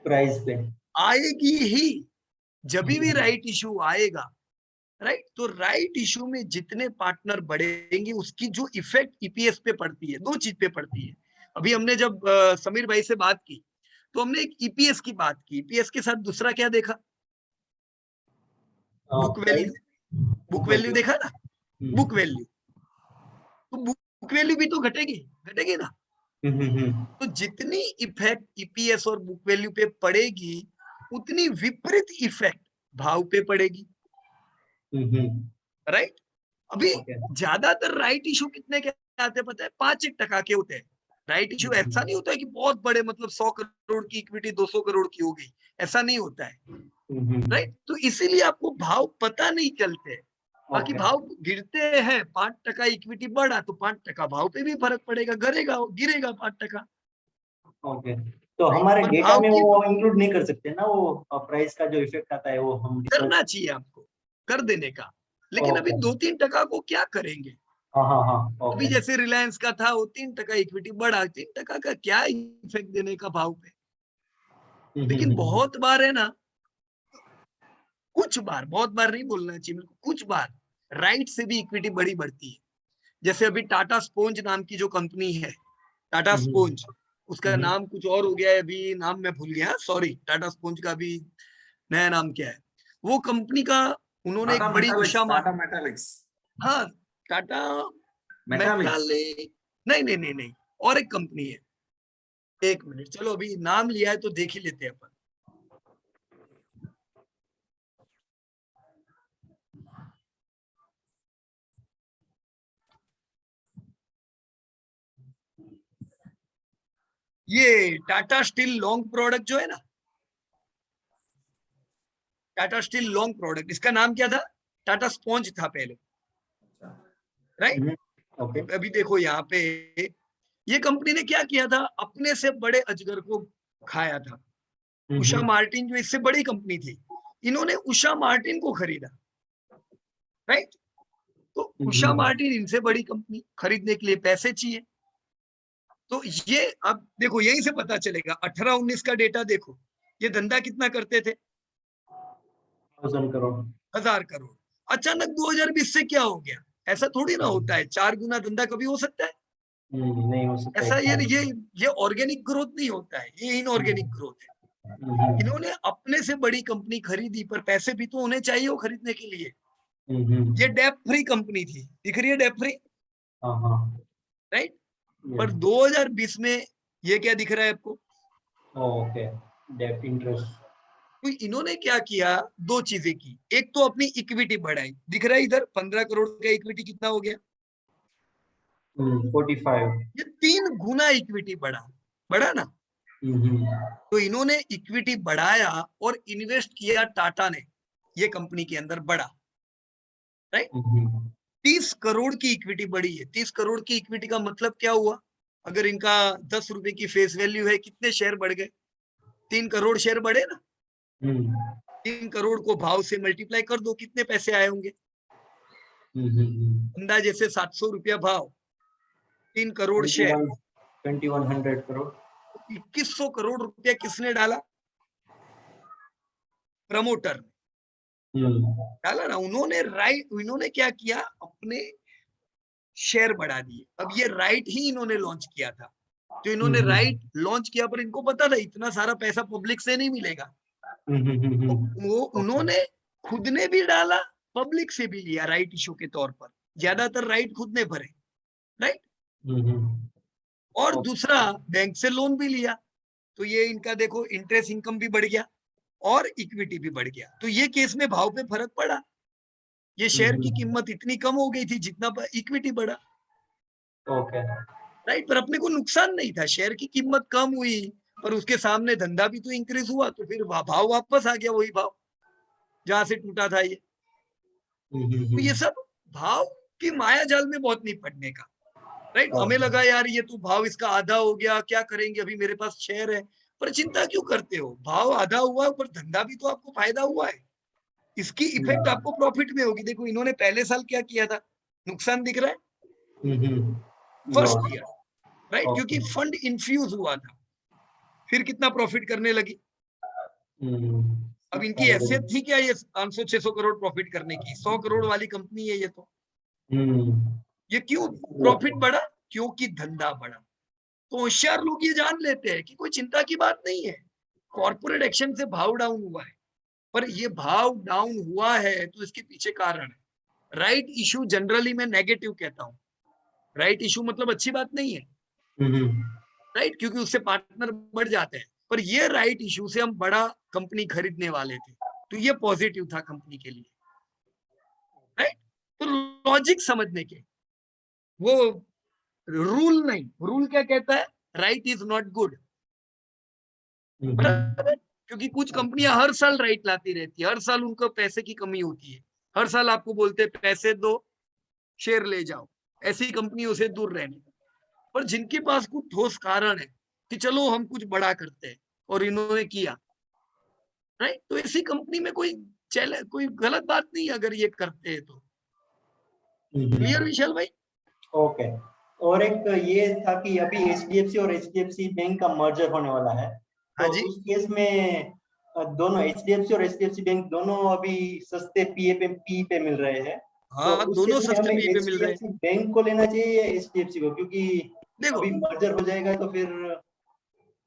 प्राइस पे आएगी ही। जब भी राइट इशू आएगा, राइट, तो राइट इशू में जितने पार्टनर बढ़ेंगे उसकी जो इफेक्ट ईपीएस पे पड़ती है, दो चीज पे पड़ती है। अभी हमने जब समीर भाई से बात की तो हमने एक ईपीएस की बात की, ईपीएस के साथ दूसरा क्या देखा? Book value. बुक वैल्यू देखा ना, बुक वैल्यू। तो बुक वैल्यू भी तो घटेगी ना। तो जितनी इफेक्ट ईपीएस और बुक वैल्यू पे पड़ेगी उतनी विपरीत इफेक्ट भाव पे पड़ेगी, राइट। अभी ज्यादातर राइट इशू कितने के आते हैं पता है? 5% के होते हैं। राइट इशू ऐसा नहीं होता है कि बहुत बड़े, मतलब 100 करोड़ की इक्विटी 200 करोड़ की हो गई, ऐसा नहीं होता है, राइट। तो इसीलिए आपको भाव पता नहीं चलते। बाकी भाव गिरते हैं, 5% इक्विटी बढ़ा तो 5% भाव पे भी फर्क पड़ेगा, गिरेगा 5%। ओके। तो हमारे पर डेटा भाव में की वो इंक्लूड नहीं कर सकते ना, वो प्राइस का जो इफेक्ट आता है वो हम करना चाहिए आपको, कर देने का। लेकिन अभी 2-3% को क्या करेंगे? हाँ अभी ओके। जैसे रिलायंस का था, वो 3% इक्विटी बढ़ा, 3% का क्या इफेक्ट देने का भाव पे? लेकिन बहुत बार है ना, कुछ बार, बहुत बार नहीं बोलना चाहिए, कुछ बार राइट से भी इक्विटी बड़ी बढ़ती है। जैसे अभी टाटा स्पोंज नाम की जो कंपनी है, टाटा स्पोंज, उसका नाम कुछ और हो गया है, अभी नाम मैं भूल गया, सॉरी। टाटा स्पोंज का अभी नया नाम क्या है? वो कंपनी का उन्होंने एक बड़ी उषा टाटा मेटालिक्स। हाँ, टाटा मेटालिक्स। नहीं, और एक कंपनी है। एक मिनट, चलो अभी नाम लिया है तो देख ही लेते हैं अपन। ये टाटा स्टील लॉन्ग प्रोडक्ट जो है ना, टाटा स्टील लॉन्ग प्रोडक्ट, इसका नाम क्या था? टाटा स्पॉन्ज था पहले, राइट। ओके। अभी देखो यहाँ पे ये कंपनी ने क्या किया था, अपने से बड़े अजगर को खाया था। उषा मार्टिन जो इससे बड़ी कंपनी थी, इन्होंने उषा मार्टिन को खरीदा, राइट। तो उषा मार्टिन इनसे बड़ी कंपनी, खरीदने के लिए पैसे चाहिए। तो ये अब देखो यहीं से पता चलेगा, 18-19 का डेटा देखो, ये धंधा कितना करते थे? 1000 करोड़। 1000 करोड़। अचानक 2020 से क्या हो गया? ऐसा थोड़ी ना होता है, 4 गुना धंधा कभी हो सकता है? नहीं हो सकता ऐसा है। ये ऑर्गेनिक ग्रोथ नहीं होता है, ये इनऑर्गेनिक ग्रोथ है। इन्होंने अपने से बड़ी कंपनी खरीदी, पर पैसे भी तो होने चाहिए वो खरीदने के लिए। ये डेप फ्री कंपनी थी, दिख रही है डेप फ्री, राइट। पर 2020 में ये क्या दिख रहा है आपको? Okay, debt interest. तो इन्होंने क्या किया, दो चीजें की। एक तो अपनी इक्विटी बढ़ाई, दिख रहा है इधर 15 करोड़ का इक्विटी कितना हो गया? 45। ये 3 गुना इक्विटी बढ़ा ना। तो इन्होंने इक्विटी बढ़ाया और इन्वेस्ट किया टाटा ने, ये कंपनी के अंदर बढ़ा, राइट। 30 करोड़ की इक्विटी बढ़ी है। 30 करोड़ की इक्विटी का मतलब क्या हुआ? अगर इनका 10 रुपए की फेस वैल्यू है, कितने शेयर बढ़ गए? 3 करोड़ शेयर बढ़े ना। 3 करोड़ को भाव से मल्टीप्लाई कर दो, कितने पैसे आए होंगे? अंदाजे से 700 रुपया भाव, 3 करोड़ शेयर, 2100 करोड़। 2100 करोड़ रुपया किसने डाला? प्रमोटर डाला ना। इन्होंने क्या किया, अपने शेयर बढ़ा दिए। अब ये राइट ही इन्होंने लॉन्च किया था, तो इन्होंने राइट लॉन्च किया, पर इनको पता था इतना सारा पैसा पब्लिक से नहीं मिलेगा, तो वो उन्होंने खुद ने भी डाला, पब्लिक से भी लिया राइट इशू के तौर पर, ज्यादातर राइट खुद ने भरे, राइट। और दूसरा बैंक से लोन भी लिया, तो ये इनका देखो इंटरेस्ट इनकम भी बढ़ गया और इक्विटी भी बढ़ गया। तो ये केस में भाव पे फर्क पड़ा, ये शेयर की कीमत इतनी कम हो गई थी जितना इक्विटी बढ़ा, ओके राइट। पर अपने को नुकसान नहीं था, शेयर की कीमत कम हुई पर उसके सामने धंधा भी तो इंक्रीज हुआ, तो फिर भाव वापस आ गया वही भाव जहां से टूटा था ये। तो ये सब भाव की माया जाल में बहुत नहीं पड़ने का, राइट। हमें लगा यार ये तो भाव इसका आधा हो गया, क्या करेंगे, अभी मेरे पास शेयर है, पर चिंता क्यों करते हो, भाव आधा हुआ पर धंधा भी तो आपको फायदा हुआ है, इसकी इफेक्ट आपको प्रॉफिट में होगी। देखो इन्होंने पहले साल क्या किया था, नुकसान दिख रहा है फर्स्ट ईयर, राइट, क्योंकि फंड इन्फ्यूज हुआ था, फिर कितना प्रॉफिट करने लगी। अब इनकी हैसियत थी क्या ये 500-600 करोड़ प्रॉफिट करने की, 100 करोड़ वाली कंपनी है ये तो। ये क्यों प्रॉफिट बढ़ा, क्योंकि धंधा बढ़ा। तो होशियार लोग ये जान लेते हैं कि कोई चिंता की बात नहीं है, कॉर्पोरेट एक्शन से भाव डाउन हुआ है, पर ये भाव डाउन हुआ है तो इसके पीछे कारण है। राइट इशू जनरली मैं नेगेटिव कहता हूं, राइट इशू मतलब अच्छी बात नहीं है, राइट, क्योंकि उससे पार्टनर बढ़ जाते हैं, पर ये राइट इशू से हम बड़ा कंपनी खरीदने वाले थे, तो ये पॉजिटिव था कंपनी के लिए, राइट। तो लॉजिक समझने के, वो रूल नहीं, रूल क्या कहता है, राइट इज नॉट गुड, क्योंकि कुछ कंपनियां हर साल राइट लाती रहती है, हर साल उनको पैसे की कमी होती है, हर साल आपको बोलते हैं पैसे दो शेयर ले जाओ, ऐसी कंपनियों से दूर रहने। पर जिनके पास कुछ ठोस कारण है कि चलो हम कुछ बड़ा करते हैं और इन्होंने किया, राइट, तो ऐसी कंपनी में कोई कोई गलत बात नहीं अगर ये करते हैं तो। क्लियर विशाल भाई? ओके। और एक ये था कि अभी एचडीएफसी और एचडीएफसी बैंक का मर्जर होने वाला है, हाँ तो जी, उस केस में दोनों एचडीएफसी और एचडीएफसी बैंक दोनों अभी सस्ते पी पे मिल रहे हैं। हाँ तो उस दोनों केस में सस्ते हमें पी पे मिल रहे हैं। एचडीएफसी बैंक को लेना चाहिए या एचडीएफसी को, क्योंकि देखो अभी मर्जर हो जाएगा तो फिर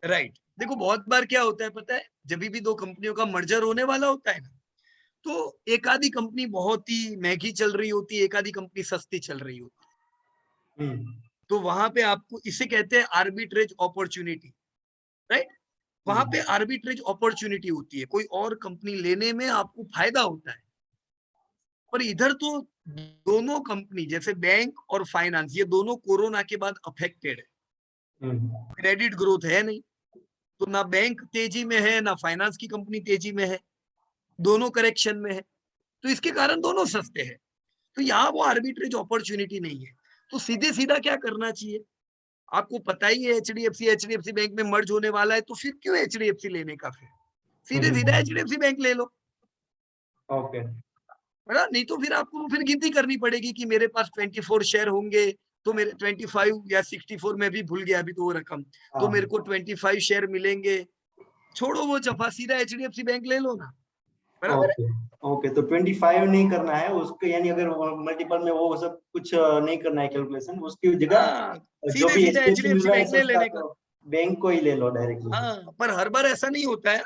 राइट, देखो बहुत बार क्या होता है पता है, जब भी दो कंपनियों का मर्जर होने वाला होता है ना, तो एक आधी कंपनी बहुत ही महंगी चल रही होती है, एक आधी कंपनी सस्ती चल रही होती है, तो वहां पे आपको इसे कहते हैं आर्बिट्रेज अपॉर्चुनिटी, राइट। वहां पे आर्बिट्रेज अपॉर्चुनिटी होती है, कोई और कंपनी लेने में आपको फायदा होता है, पर इधर तो दोनों कंपनी जैसे बैंक और फाइनेंस ये दोनों कोरोना के बाद अफेक्टेड है, क्रेडिट ग्रोथ है नहीं, तो ना बैंक तेजी में है ना फाइनेंस की कंपनी तेजी में है, दोनों करेक्शन में है, तो इसके कारण दोनों सस्ते हैं। तो यहाँ वो आर्बिट्रेज अपॉर्चुनिटी नहीं है, तो सीधे सीधा क्या करना चाहिए, आपको पता ही है एचडीएफसी बैंक में मर्ज होने वाला है, तो फिर क्यों एचडीएफसी लेने का, फिर सीधे सीधा एचडीएफसी बैंक ले लो, ओके। है ना। नहीं तो फिर आपको फिर गिनती करनी पड़ेगी कि मेरे पास 24 शेयर होंगे, तो मेरे 25 या 64 में भी भूल गया अभी तो वो रकम, तो मेरे को 25 शेयर मिलेंगे, छोड़ो वो चफा, सीधा एचडीएफसी बैंक ले लो ना, बराबर है। ओके, तो 25 नहीं करना है उसको, यानी अगर मल्टीपल में वो सब कुछ नहीं करना है कैलकुलेशन, उसकी जगह हाँ जो सीधे भी सीधा एचडीएफसी मिल एचडीएफसी रहा है बैंक ले सस्ता, लेने का। तो बैंक को ही ले लो डायरेक्टली। हाँ पर हर बार ऐसा नहीं होता है,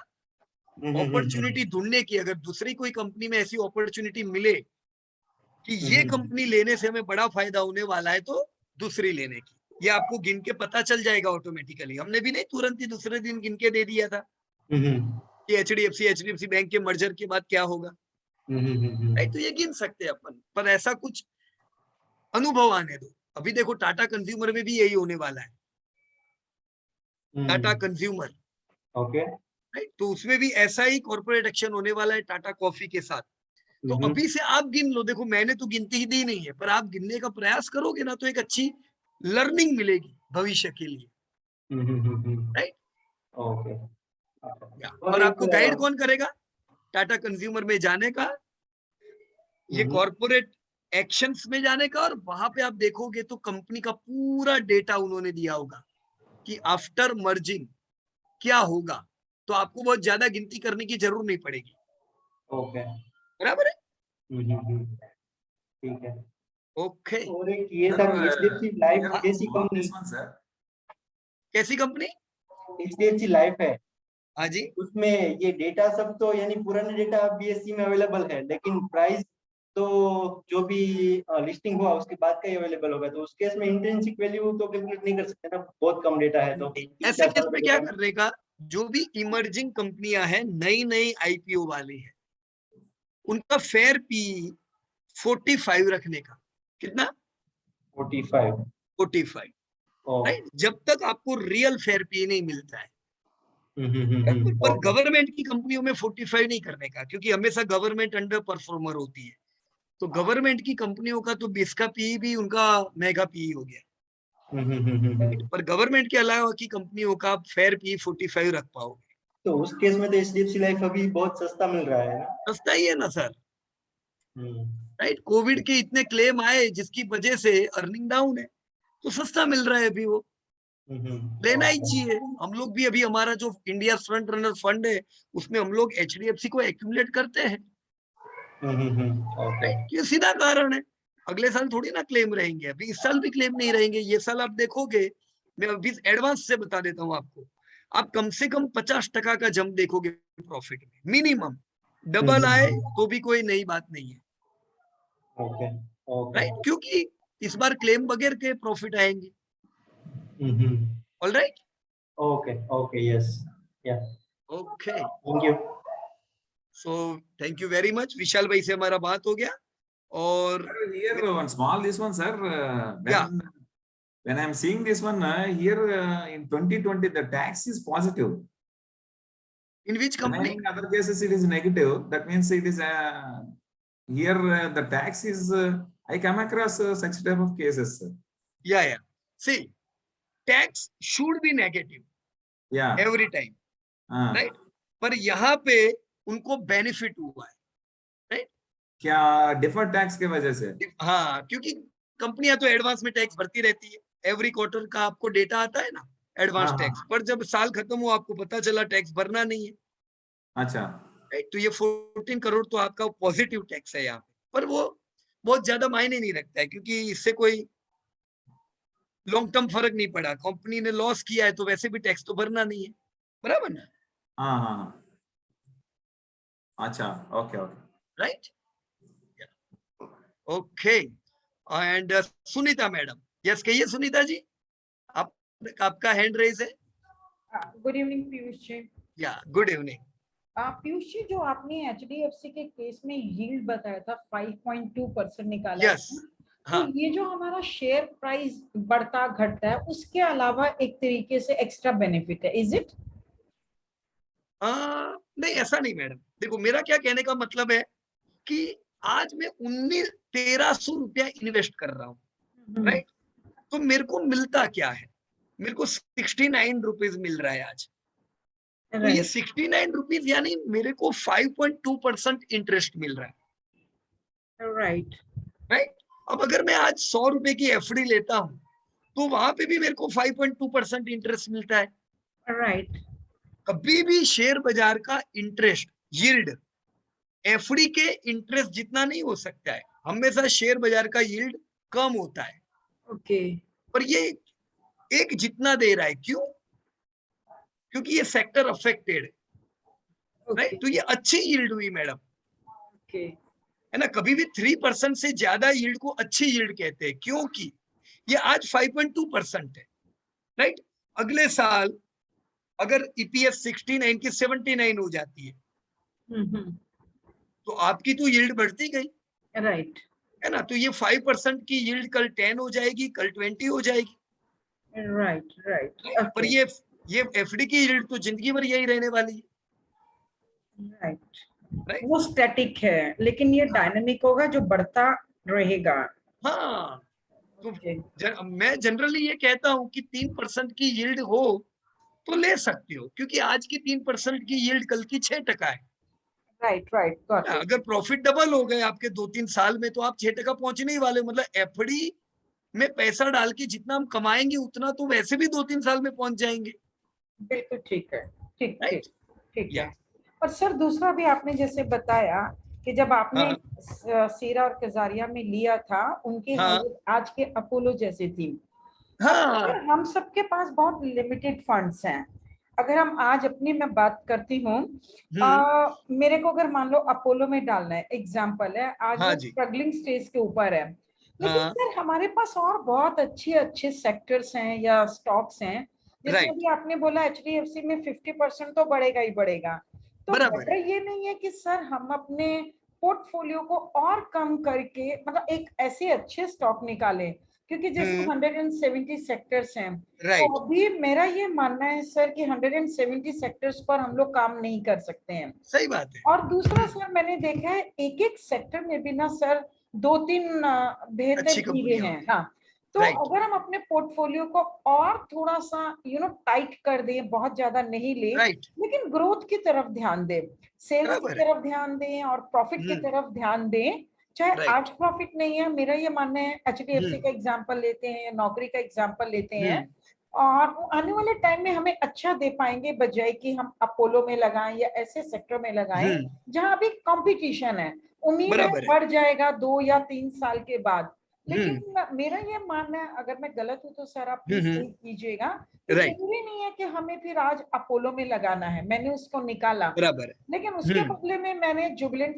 अपॉर्चुनिटी ढूंढने की, अगर दूसरी कोई कंपनी में ऐसी अपॉर्चुनिटी मिले कि ये कंपनी लेने से हमें बड़ा फायदा होने वाला है, तो दूसरी लेने की, ये आपको गिन के पता चल जाएगा ऑटोमेटिकली। हमने भी नहीं तुरंत ही दूसरे दिन गिन के दे दिया था कि एचडीएफसी बैंक के मर्जर के बाद क्या होगा, राइट। तो ये गिन सकते हैं अपन, पर ऐसा कुछ अनुभव आने दो। अभी देखो टाटा कंज्यूमर में भी यही होने वाला है, टाटा कंज्यूमर, ओके। राइट, तो उसमें भी ऐसा ही कॉर्पोरेट एक्शन होने वाला है टाटा कॉफी के साथ। तो अभी से आप गिन लो, देखो मैंने तो गिनती ही दी नहीं है, पर आप गिनने का प्रयास करोगे ना तो एक अच्छी लर्निंग मिलेगी भविष्य के लिए, राइट। ओके। और आपको गाइड कौन करेगा टाटा कंज्यूमर में जाने का, ये कॉर्पोरेट एक्शंस में जाने का, और वहां पे आप देखोगे तो कंपनी का पूरा डेटा उन्होंने दिया होगा कि आफ्टर मर्जिंग क्या होगा, तो आपको बहुत ज्यादा गिनती करने की जरूरत नहीं पड़ेगी, ओके। बराबर है। ठीक है। ओके और एक ये था कि एचडीएफसी लाइफ जैसी कंपनी, कैसी कंपनी? HDFC लाइफ है, हाँ जी, उसमें ये डेटा सब तो यानी पुराने डेटा BSE में अवेलेबल है, लेकिन प्राइस तो जो भी लिस्टिंग हुआ उसके बाद का ही अवेलेबल होगा, तो उस केस में इंट्रिंसिक वैल्यू तो कैलकुलेट नहीं कर सकते ना, बहुत कम डेटा है। तो ऐसे केस में क्या करने का, जो भी इमर्जिंग कंपनियां हैं, नई नई IPO वाली है, उनका फेयर पी 45 रखने का। कितना? 45। 45, राइट? जब तक आपको रियल फेयर पी नहीं मिलता है। पर गवर्नमेंट की कंपनियों में 45 नहीं करने का, क्योंकि हमेशा गवर्नमेंट अंडर परफॉर्मर होती है। तो गवर्नमेंट की कंपनियों का तो 20 का पी भी उनका मेगा पी हो गया। पर गवर्नमेंट के अलावा की कंपनियों का फेयर पी 45 रख पाओगे। तो उस केस में तो HDFC लाइफ अभी बहुत सस्ता मिल रहा है ना। सस्ता ही है ना सर, राइट? कोविड के इतने क्लेम आए जिसकी वजह से अर्निंग डाउन है, तो सस्ता मिल रहा है अभी, वो लेना ही चाहिए। हम लोग भी अभी, हमारा जो इंडिया फ्रंट रनर फंड है, उसमें हम लोग HDFC को एक्यूमुलेट करते हैं, राइट? ये सीधा कारण है। अगले साल थोड़ी ना क्लेम रहेंगे, अभी इस साल भी क्लेम नहीं रहेंगे। ये साल आप देखोगे, मैं अभी एडवांस से बता देता हूँ आपको, आप कम से कम 50% का जंप देखोगे प्रॉफिट में, मिनिमम। डबल आए तो भी कोई नई बात नहीं है, राइट? क्योंकि इस बार क्लेम बगैर के प्रॉफिट आएंगे। All right, okay, yes, yeah, okay. Thank you. So thank you very much. Vishal भाई से हमारा बात हो गया। और Here one small this one, sir. Yeah. When I'm seeing this one here in 2020, the tax is positive. in which company? In other cases, it is negative. That means it is here the tax is. I come across such type of cases. Sir. Yeah. See, tax should be negative. Yeah. Every time, right? पर यहाँ पे उनको benefit हुआ है, right? क्या deferred tax के वजह से? हाँ, क्योंकि कंपनियां तो एडवांस में टैक्स भरती रहती है। एवरी क्वार्टर का आपको डेटा आता है ना, एडवांस टैक्स। पर जब साल खत्म हो, आपको पता चला टैक्स भरना नहीं है। अच्छा, राइट? तो ये 14 करोड़ तो आपका पॉजिटिव टैक्स है यहाँ पे। पर वो बहुत ज्यादा मायने नहीं रखता है, क्योंकि इससे कोई लॉन्ग टर्म फर्क नहीं पड़ा। कंपनी ने लॉस किया है तो वैसे भी टैक्स तो भरना नहीं है, बराबर ना? हाँ, अच्छा, okay, right, okay. And Sunita madam, yes कहिए सुनीता जी, आप, आपका हैंड रेज है। Good evening Piyush ji. या गुड इवनिंग। पीयूष जी, जो आपने HDFC के केस में यील्ड बताया था 5.2% निकाला, यस, हाँ। तो ये जो हमारा शेयर प्राइस बढ़ता घटता है, उसके अलावा एक तरीके से एक्स्ट्रा बेनिफिट है, इज इट? नहीं, ऐसा नहीं मैडम। देखो, मेरा क्या कहने का मतलब है कि आज मैं 1300 रुपया इन्वेस्ट कर रहा हूँ, राइट? तो मेरे को मिलता क्या है? मेरे को 69 रुपीज मिल रहा है आज। तो ये 69 रुपीज यानी मेरे को 5.2% इंटरेस्ट मिल रहा है, राइट? अब अगर मैं आज 100 रुपए की FD लेता हूँ, तो वहां पे भी मेरे को 5.2% इंटरेस्ट मिलता है, राइट? कभी भी शेयर बाजार का इंटरेस्ट यील्ड FD के इंटरेस्ट जितना नहीं हो सकता है। हमेशा शेयर बाजार का यील्ड कम होता है, ओके। पर ये एक जितना दे रहा है। क्यों? क्योंकि ये सेक्टर अफेक्टेड है, राइट? तो ये अच्छी यील्ड हुई मैडम, ओके, है ना? कभी भी 3% से ज्यादा यील्ड को अच्छी यील्ड कहते हैं, क्योंकि ये आज 5.2% है, राइट? अगले साल अगर EPS 69 की 79 हो जाती है, तो आपकी तो यील्ड बढ़ती गई, राइट? है ना? तो ये 5% की यील्ड कल 10 हो जाएगी, कल 20 हो जाएगी, राइट? पर ये FD की यील्ड तो जिंदगी भर यही रहने वाली है, राइट? वो स्टैटिक है, लेकिन ये डायनामिक होगा, जो बढ़ता रहेगा। हाँ, तो मैं जनरली ये कहता हूँ कि 3% की यील्ड हो तो ले सकते हो, क्योंकि आज की 3% की यील्ड कल की 6% है, राइट? अगर प्रॉफिट डबल हो गए आपके 2-3 साल में, तो आप 6% पहुंचने ही वाले। मतलब FD में पैसा डाल के जितना हम कमाएंगे, उतना तो वैसे भी 2-3 साल में पहुंच जाएंगे। बिल्कुल ठीक है, ठीक या। है। और सर, दूसरा भी आपने जैसे बताया कि जब आपने सीरा और कजारिया में लिया था, उनके आज के अपोलो जैसे थी, हाँ हम सबके पास बहुत लिमिटेड फंड्स हैं। अगर हम आज अपनी मैं बात करती हूँ, मेरे को अगर मान लो अपोलो में डालना है, एग्जांपल है, आज हाँ वो जी, स्ट्रगलिंग स्टेज के ऊपर है, लेकिन हाँ सर हमारे पास और बहुत अच्छे अच्छे सेक्टर्स हैं या स्टॉक्स हैं, जिसमें राइट, भी आपने बोला HDFC में 50% तो बढ़ेगा ही बढ़ेगा। तो बराबर है। बेटर ये नहीं है कि सर हम अपने पोर्टफोलियो को और कम करके मतलब एक ऐसे अच्छे स्टॉक निकालें, क्योंकि जैसे 170 सेक्टर्स हैं, तो राइट, अभी मेरा ये मानना है सर कि 170 सेक्टर्स पर हम लोग काम नहीं कर सकते हैं। सही बात है। और दूसरा सर मैंने देखा है एक एक सेक्टर में भी ना सर 2-3 बेहतर अच्छी हीरे कंपनियां हैं। होती हाँ, तो राइट, अगर हम अपने पोर्टफोलियो को और थोड़ा सा टाइट कर दें, बहुत ज्यादा नहीं ले, राइट, लेकिन ग्रोथ की तरफ ध्यान दें, सेल्स की बराबर है। तरफ ध्यान दें और प्रॉफिट की तरफ ध्यान दें। चाहे आज राइट, प्रॉफिट नहीं है, मेरा ये मानना है, HDFC का एग्जांपल लेते हैं, नौकरी का एग्जांपल लेते हैं, और आने वाले टाइम में हमें अच्छा दे पाएंगे, बजाय कि हम अपोलो में लगाएं या ऐसे सेक्टर में लगाएं जहां अभी कंपटीशन है। उम्मीद है बराबर है। बढ़ जाएगा 2 या 3 साल के बाद, हम्म लेकिन मेरा ये मानना है, अगर मैं गलत हूं तो सर आप प्लीज सही कीजिएगा, कि राइट, जरूरी नहीं है कि हमें फिर आज अपोलो में लगाना है। मैंने उसको निकाला, बराबर है। लेकिन उसके बदले में मैंने जुबिलेंट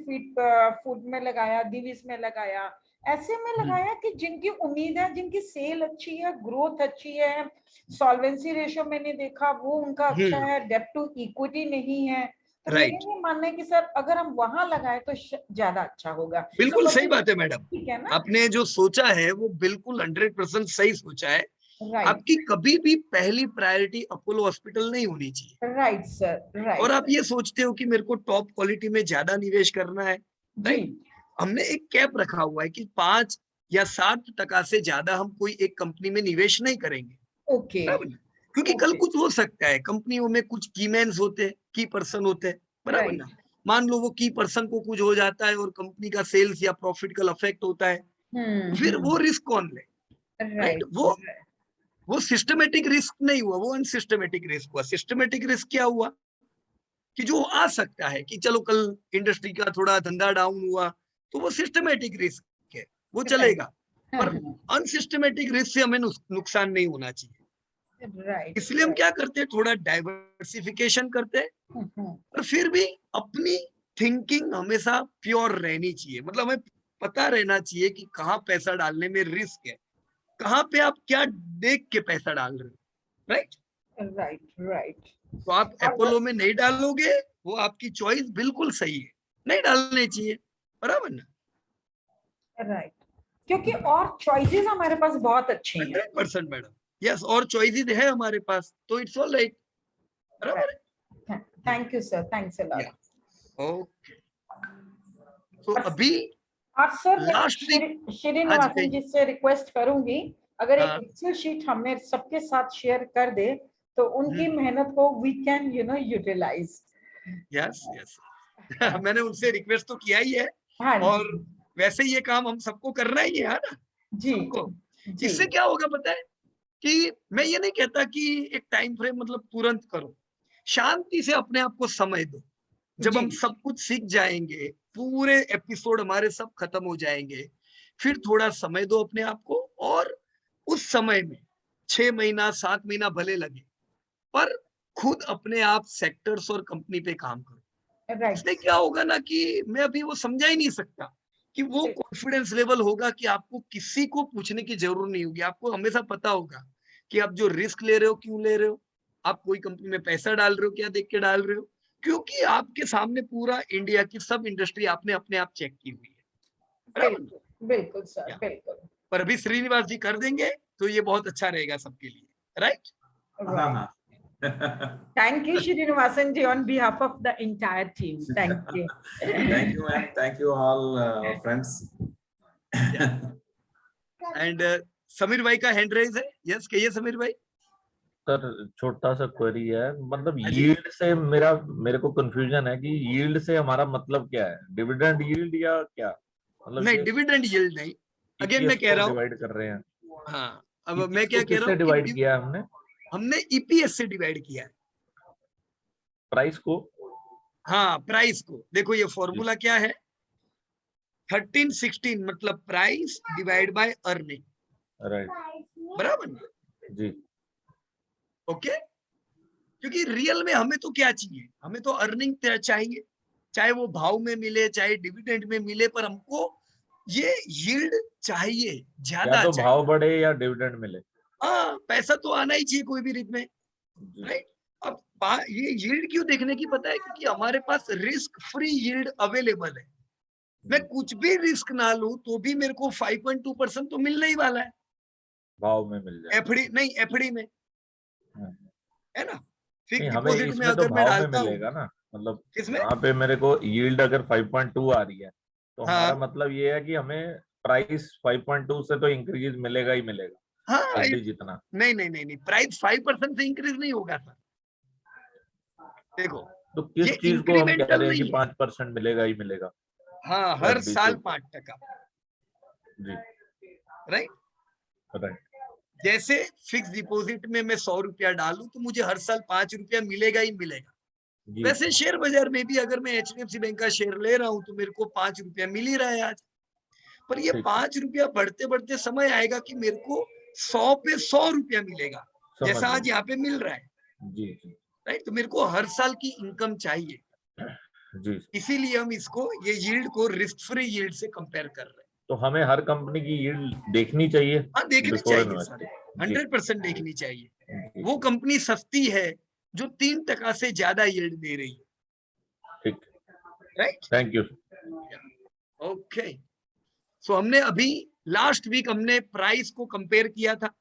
फूड में लगाया, दिविस में लगाया, ऐसे में लगाया कि जिनकी उम्मीद है, जिनकी सेल अच्छी है, ग्रोथ अच्छी है, सॉल्वेंसी रेशियो मैंने देखा वो उनका अच्छा है, डेब्ट टू इक्विटी नहीं है, तो मेरा राइट, ये मानना है कि सर अगर हम वहां लगाए तो ज्यादा अच्छा होगा। बिल्कुल तो सही बात है मैडम। ठीक है ना? आपने जो सोचा है वो बिल्कुल 100% सही सोचा है। राइट, आपकी कभी भी पहली प्रायोरिटी अपोलो हॉस्पिटल नहीं होनी चाहिए, राइट सर, और राइट आप ये सोचते हो कि मेरे को टॉप क्वालिटी में ज्यादा निवेश करना है। जी। राइट, हमने एक कैप रखा हुआ है कि 5 या 7% से ज्यादा हम कोई एक कंपनी में निवेश नहीं करेंगे, ओके, बराबर ना? क्योंकि कल ओके, कुछ हो सकता है, कंपनियों में कुछ कीमैन्स होते हैं, की पर्सन होते हैं, बराबर राइट, ना? मान लो वो की पर्सन को कुछ हो जाता है और कंपनी का सेल्स या प्रॉफिट का अफेक्ट होता है, फिर वो रिस्क कौन ले? राइट, राइट, वो सिस्टमेटिक रिस्क नहीं हुआ, वो अनसिस्टमेटिक रिस्क हुआ। सिस्टमेटिक रिस्क क्या हुआ कि जो आ सकता है कि चलो कल इंडस्ट्री का थोड़ा धंधा डाउन हुआ, तो वो सिस्टमेटिक रिस्क है, वो चलेगा। पर अनसिस्टमेटिक रिस्क से हमें नुकसान नहीं होना चाहिए, राइट, इसलिए हम क्या करते हैं, थोड़ा डाइवर्सिफिकेशन करते हैं। और फिर भी अपनी थिंकिंग हमेशा प्योर रहनी चाहिए, मतलब हमें पता रहना चाहिए कि कहाँ पैसा डालने में रिस्क है, कहाँ पे आप क्या देख के पैसा डाल रहे हो। Right, right, right. तो आप और अपोलो में नहीं डालोगे, वो आपकी चॉइस बिल्कुल सही है, नहीं डालने चाहिए, बराबर ना? राइट, क्योंकि और चॉइसेस हमारे पास बहुत अच्छे हैं। 100% मैडम, यस, और चॉइसेस है हमारे पास, तो इट्स ऑल राइट, बराबर है। Thank you sir, thanks a lot. Okay, तो अभी और सर मैं लास्ट वीक, हाँ जी श्रीनिवासन जी कहिए। से रिक्वेस्ट करूंगी, अगर एक हाँ, एक्सेल शीट हमें सबके साथ शेयर कर दे, तो उनकी मेहनत को we can utilise. Yes yes मैंने उनसे रिक्वेस्ट तो किया ही है, हाँ और जी, वैसे ये काम हम सबको करना ही है ना, जी, सबको। जी, इससे क्या होगा पता है, कि मैं ये नहीं कहता कि एक टाइम फ्रेम मतलब तुरंत करो, शांति से अपने आप को समय दो। जब जी, हम सब कुछ सीख जाएंगे, पूरे एपिसोड हमारे सब खत्म हो जाएंगे, फिर थोड़ा समय दो अपने आप को, और उस समय में 6 महीना 7 महीना भले लगे, पर खुद अपने आप सेक्टर्स और कंपनी पे काम करो। राइट, इससे क्या होगा ना, कि मैं अभी वो समझा ही नहीं सकता कि वो कॉन्फिडेंस लेवल होगा कि आपको किसी को पूछने की जरूरत नहीं होगी। आपको हमेशा पता होगा कि आप जो रिस्क ले रहे हो क्यों ले रहे हो, आप कोई कंपनी में पैसा डाल रहे हो क्या देख के डाल रहे हो, क्योंकि आपके सामने पूरा इंडिया की सब इंडस्ट्री आपने अपने आप चेक की हुई है, बराबर ना? बिल्कुल, बिल्कुल सर, या, बिल्कुल, पर अभी श्रीनिवास जी कर देंगे तो ये बहुत अच्छा रहेगा सबके लिए, राइट? हाँ, Thank you, Srinivasan ji, on behalf of the entire team. Thank you. Thank you, ma'am. Thank you all friends. And Sameer भाई का हैंड रेज है, यस कहिए समीर भाई। सर छोटा सा क्वेरी है, मतलब हाँ जी। यील्ड से मेरे को कंफ्यूजन है कि यील्ड से हमारा मतलब क्या है, डिविडेंड यील्ड या क्या, मतलब नहीं, ये डिविडेंड यील्ड नहीं, अगेन मैं ईपीएस कह को रहा हूँ। डिवाइड कर रहे हैं। हाँ, अब मैं ईपीएस क्या को कह रहा किससे हूँ डिवाइड कि किया है हमने, हमने ईपीएस से डिवाइड किया है। प्राइस को? हाँ, प्राइस को देखो, ये फॉर्मूला क्या है, 1316 मतलब price divide by earning, right, बराबर ना? जी ओके, क्योंकि रियल में हमें तो क्या चाहिए, हमें तो अर्निंग चाहिए, चाहे वो भाव में मिले चाहे डिविडेंड में मिले, पर हमको ये यील्ड चाहिए, या ज्यादा तो चाहिए। भाव बढ़े या डिविडेंड मिले। हाँ, पैसा तो आना ही चाहिए कोई भी रीत में, जी राइट। अब ये यील्ड क्यों देखने की पता है, क्योंकि हमारे पास रिस्क फ्री यील्ड अवेलेबल है। मैं कुछ भी रिस्क ना लूं तो भी मेरे को 5.2% तो मिलने ही वाला है, भाव में मिल जाए। एफडी नहीं, एफडी में, है ना। नहीं, फिक्स हमें डिपॉजिट में इसमें तो अगर मैं भाव में डालता हूँ, मिलेगा ना, मतलब किसमें, यहाँ पे मेरे को यील्ड अगर 5.2 आ रही है तो हमारा हाँ मतलब ये है कि हमें प्राइस 5.2 से तो इंक्रीज मिलेगा ही मिलेगा, हाँ, एफडी जितना। नहीं नहीं नहीं नहीं, प्राइस 5% से इंक्रीज नहीं होगा सर। देखो, तो ये किस चीज को हम कह इंक्रीमेंटल रहे हैं कि नहीं है, 5% मिलेगा ही मिलेगा हाँ, हर एफडी के साल ऊपर? 5%, जी राइट। राइट। जैसे फिक्स डिपॉजिट में मैं 100 रुपया डालूं तो मुझे हर साल 5 रुपया मिलेगा ही मिलेगा। जी वैसे शेयर बाजार में भी अगर मैं एचडीएफसी बैंक का शेयर ले रहा हूं तो मेरे को 5 रुपया मिल ही रहा है आज, पर ये ठीक, 5 रुपया बढ़ते बढ़ते समय आएगा कि मेरे को 100 पे 100 रुपया मिलेगा, समझ जैसा आज गया। यहाँ पे मिल रहा है, जी जी राइट। तो मेरे को हर साल की इनकम चाहिए, जी। इसीलिए हम इसको, ये यील्ड को रिस्क फ्री यील्ड से कंपेयर कर रहे हैं। तो हमें हर कंपनी की यील्ड देखनी चाहिए हाँ, देखनी बिफोर चाहिए सर, इन्वेस्टिंग। जी 100% देखनी चाहिए। जी वो कंपनी सस्ती है जो 3% से ज्यादा यील्ड दे रही है, ठीक, राइट। Thank you. ओके, सो हमने अभी लास्ट वीक हमने प्राइस को कंपेयर किया था,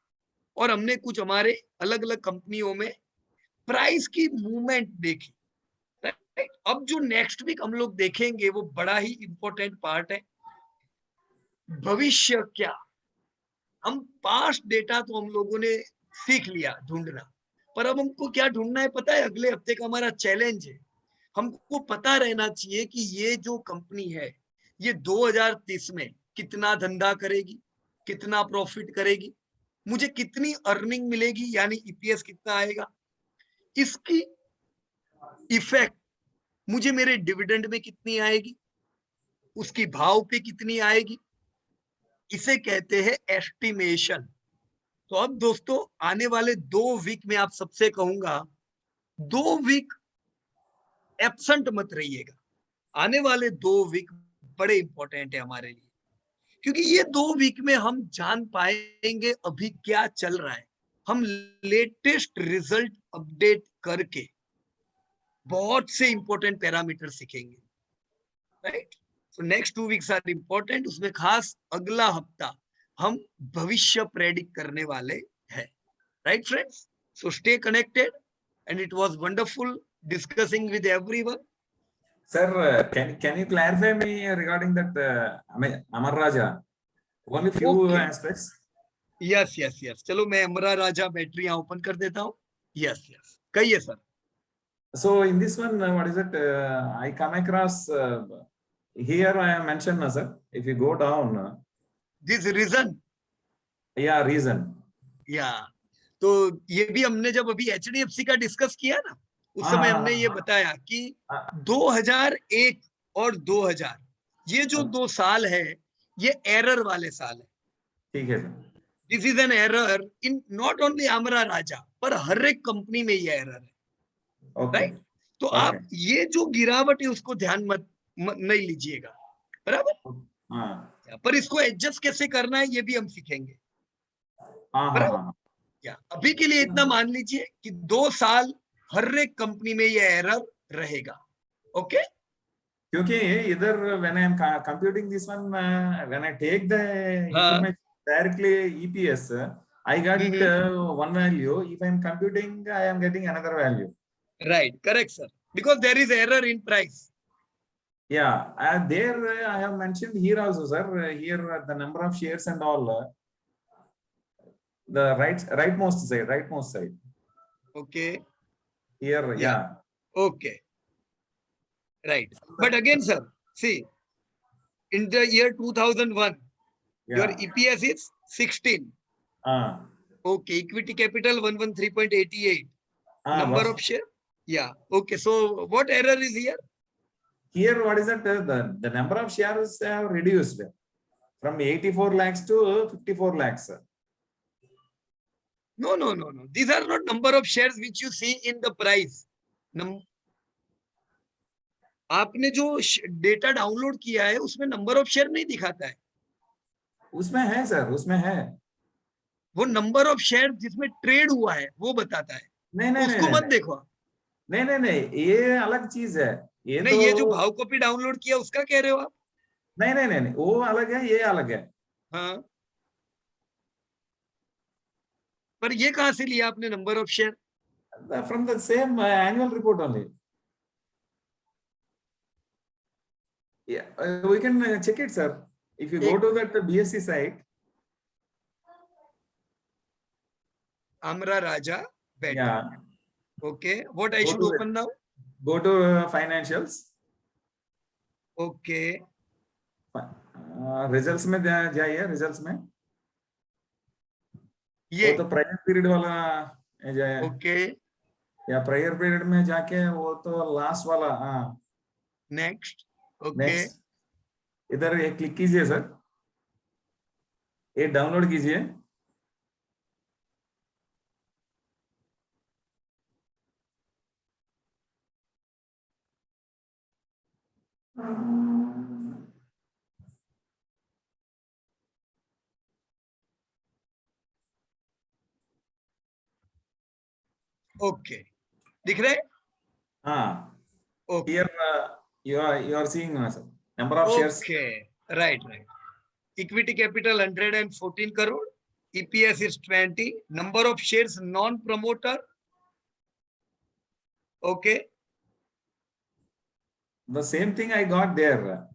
और हमने कुछ हमारे अलग अलग कंपनियों में प्राइस की मूवमेंट देखी, राइट। अब जो नेक्स्ट वीक हम लोग देखेंगे वो बड़ा ही इंपॉर्टेंट पार्ट है, भविष्य क्या। हम पास्ट डेटा तो हम लोगों ने सीख लिया ढूंढना, पर अब हमको क्या ढूंढना है पता है, अगले हफ्ते का हमारा चैलेंज है, हमको पता रहना चाहिए कि ये जो कंपनी है ये 2030 में कितना धंधा करेगी, कितना प्रॉफिट करेगी, मुझे कितनी अर्निंग मिलेगी, यानी ईपीएस कितना आएगा, इसकी इफेक्ट मुझे मेरे डिविडेंड में कितनी आएगी, उसकी भाव पे कितनी आएगी, इसे कहते हैं एस्टिमेशन। तो अब दोस्तों आने वाले 2 वीक में आप सबसे कहूंगा, 2 वीक एब्सेंट मत रहिएगा, आने वाले 2 वीक बड़े इंपॉर्टेंट है हमारे लिए, क्योंकि ये 2 वीक में हम जान पाएंगे अभी क्या चल रहा है, हम लेटेस्ट रिजल्ट अपडेट करके बहुत से इंपॉर्टेंट पैरामीटर सीखेंगे, राइट। तो नेक्स्ट 2 वीक्स आर इंपॉर्टेंट, उसमें खास अगला हफ्ता हम भविष्य प्रेडिक्ट करने वाले हैं, right friends. So stay connected and it was wonderful discussing with everyone. Sir, can you clarify me regarding that Amar Raja? Only few Okay. aspects. Yes. चलो मैं अमरा राजा बैटरी यहाँ ओपन कर देता हूँ। Yes. कहिए sir. So in this one, what is it? I come across here. I have mentioned, sir. If you go down, This reason. yeah, reason. Yeah. तो ये भी हमने जब अभी एचडीएफसी का डिस्कस किया ना, उस समय हमने ये बताया कि 2001 और 2000 ये जो 2 साल है ये एरर वाले साल है। ठीक है sir. This is an error in not only Amara Raja, पर हर एक कंपनी में ये एरर है, राइट। तो आप ये जो गिरावट है उसको ध्यान मत नहीं लीजिएगा, बराबर। पर इसको एडजस्ट कैसे करना है ये भी हम सीखेंगे, बराबर। अभी के लिए इतना मान लीजिए कि 2 साल हर एक कंपनी में ये एरर रहेगा, ओके। क्योंकि इधर when I am computing this one, when I take the information directly EPS, I got one value. If I am computing, I am getting another value. Right, correct, sir. Because there is error in price. Yeah, there I have mentioned here also, sir. Here the number of shares and all. The rightmost side. Okay. Here, yeah. Okay. Right. But again, sir, see, in the year 2001, your EPS is 16. Okay. Equity capital 113.88. Number of share. Yeah. Okay. So what error is here? Here, what is that? The number of shares have reduced from 84 lakhs to 54 lakhs. No, no, no, no. These are not number of shares which you see in the price. आपने जो data download किया है उसमें number of share नहीं दिखाता है. उसमें है सर, उसमें है. वो नंबर ऑफ शेयर जिसमें ट्रेड हुआ है वो बताता है. नहीं नहीं उसको नहीं मत देखो. नहीं नहीं नहीं, ये अलग चीज है. ये नहीं, तो ये जो भाव कॉपी डाउनलोड किया उसका कह रहे हो आप? नहीं नहीं नहीं, वो अलग है, ये अलग है. हाँ, पर ये कहां से लिया आपने number of share? From the same annual report only. Yeah, we can check it, sir. If you go to that BSE site. Amra Raja bet. Yeah. Okay, what I Go should to open now? Go to financials. Okay. Results में जाइए, results में. ये वो तो prior period वाला जाए. Okay. या prior period में जाके वो तो last वाला. हाँ. Next. Okay. Next. इधर ये क्लिक कीजिए सर. ये डाउनलोड कीजिए. Okay. दिख रहे? हाँ. Okay. Here you are seeing number of shares. Okay. Right. Equity capital 114 crore. EPS is 20. Number of shares non-promoter. Okay. The same thing I got there.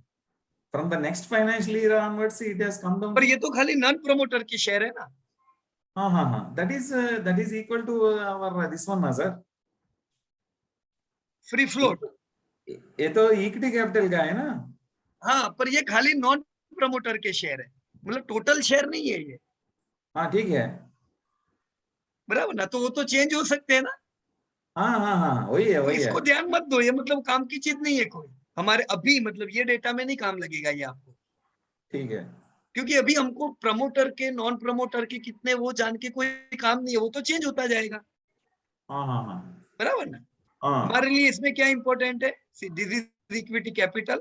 From the next financial year onwards, it has come down. पर ये तो खाली non promoter की share है ना? हाँ. That is equal to our this one ना sir. Free float. ये तो इक्विटी कैपिटल का है ना. हाँ, पर ये खाली नॉन प्रमोटर के शेयर है, मतलब टोटल शेयर नहीं है ये. हाँ ठीक है. बराबर ना? तो वो तो चेंज हो सकते हैं ना. हाँ वही है. इसको ध्यान मत दो, ये मतलब काम की चीज नहीं है कोई हमारे अभी, मतलब ये डेटा में नहीं काम लगेगा ये आपको. ठीक है. क्योंकि अभी हमको प्रमोटर के नॉन प्रमोटर के कितने वो जान के कोई काम नहीं है, वो तो चेंज होता जाएगा. हाँ. बराबर ना? हमारे लिए इसमें क्या इंपॉर्टेंट है? This is equity capital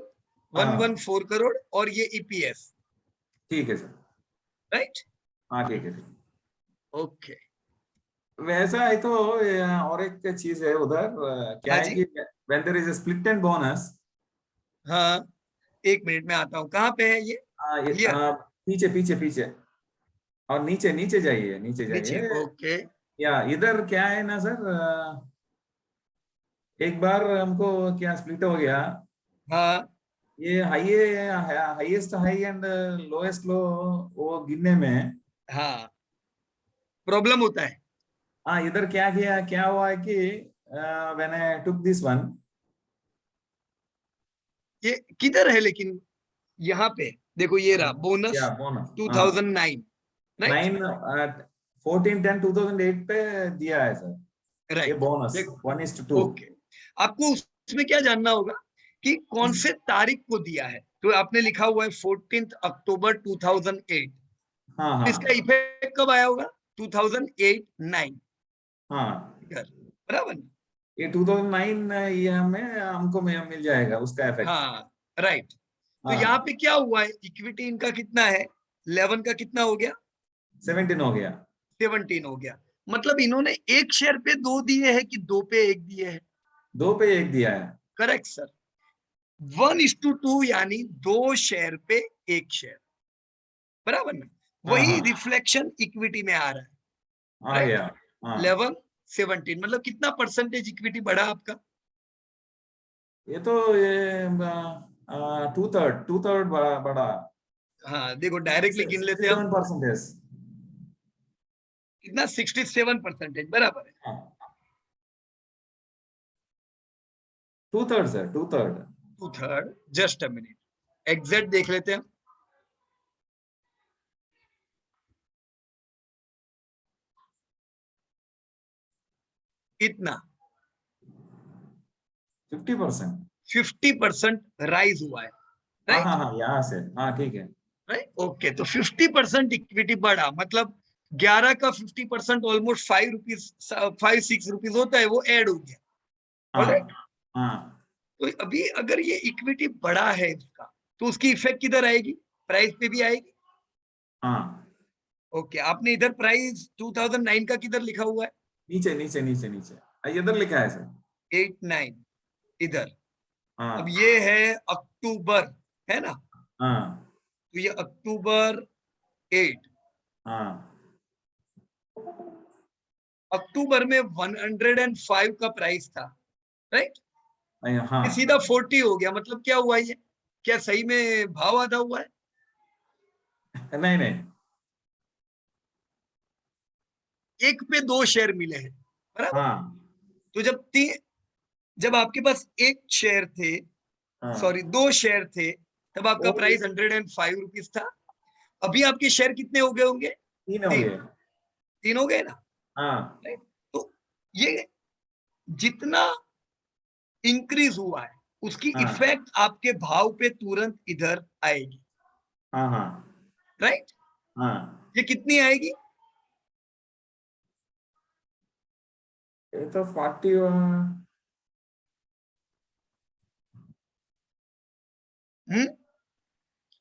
114 crore और ये ईपीएस. ठीक है सर. राइट. हाँ ठीक है. ओके. वैसा है तो और एक चीज है उधर. क्या है कि when there is a split and bonus. हाँ, एक मिनट में आता हूँ. कहाँ पे है ये? पीछे और नीचे जाइए. ओके. या इधर क्या है ना सर, एक बार हमको क्या स्प्लिट हो गया. हाँ. ये हाईएस्ट हाई एंड लोएस्ट लो वो गिनने में हाँ प्रॉब्लम होता है. हाँ, इधर क्या हुआ है कि when I took this one. ये किधर है लेकिन? यहाँ पे देखो, ये रहा बोनस 2009. 14/10/2008 पे दिया है सर. राइट. ये बोनस 1:2. ओके. आपको उसमें क्या जानना होगा कि कौन से तारीख को दिया है. तो आपने लिखा हुआ है 14 अक्टूबर 2008. हाँ. इसका इफेक्ट कब आया होगा? 2008-9. हाँ बराबर. ये 2009 ये हमको मिल जाएगा उसका इफेक्ट. हाँ राइट. तो यहाँ पे क्या हुआ है? इक्विटी इनका कितना है? 11 का कितना हो गया? 17 हो गया. 17 हो गया. मतलब इन्होंने एक शेयर पे 2 दिए हैं कि 2 पे 1 दिए हैं? 2 पे 1 दिया है. Correct sir. 1:2 यानी 2 शेयर पे 1 शेयर. बराबर ना? वही रिफ्लेक्शन इक्विटी में आ रहा है. आ गया. 11-17 मतलब कितना परसेंटेज इक्विटी बढ़ा आपका? ये तो ये 2/3 बढ़ा. हाँ देखो, डायरेक्टली गिन लेते हैं हम. 7%. कितना? 67%. बराबर है. 2/3 sir. 2/3. Just a minute, exact देख लेते हैं. कितना? 50%. 50% राइज हुआ है. हाँ यहाँ से. हाँ ठीक है. राइट. ओके. तो 50% इक्विटी बढ़ा, मतलब 11 का 50% ऑलमोस्ट 5 रुपीज 5-6 रुपीज होता है, वो ऐड हो गया। Alright? तो अभी अगर ये इक्विटी बड़ा है इसका, तो उसकी इफेक्ट किधर आएगी? प्राइस पे भी आएगी। ओके, आपने इधर प्राइस 2009 का किधर लिखा हुआ है? नीचे नीचे नीचे नीचे इधर लिखा है सर 89 इधर। अब ये है अक्टूबर, है ना? तो ये अक्टूबर 8, अक्टूबर में 105 का प्राइस था, राइट? ये सीधा 40 हो गया। मतलब क्या हुआ ये? क्या सही में भाव आधा हुआ है? नहीं नहीं, एक पे 2 शेयर मिले हैं, बराबर? तो जब आपके पास एक शेयर थे, सॉरी 2 शेयर थे, तब आपका प्राइस 105 रुपीज था। अभी आपके शेयर कितने हो गए होंगे? 3 हो गए। 3 हो गए ना? राइट? तो ये जितना इंक्रीज हुआ है, उसकी इफेक्ट आपके भाव पे तुरंत इधर आएगी, राइट? ये कितनी आएगी? ये तो 40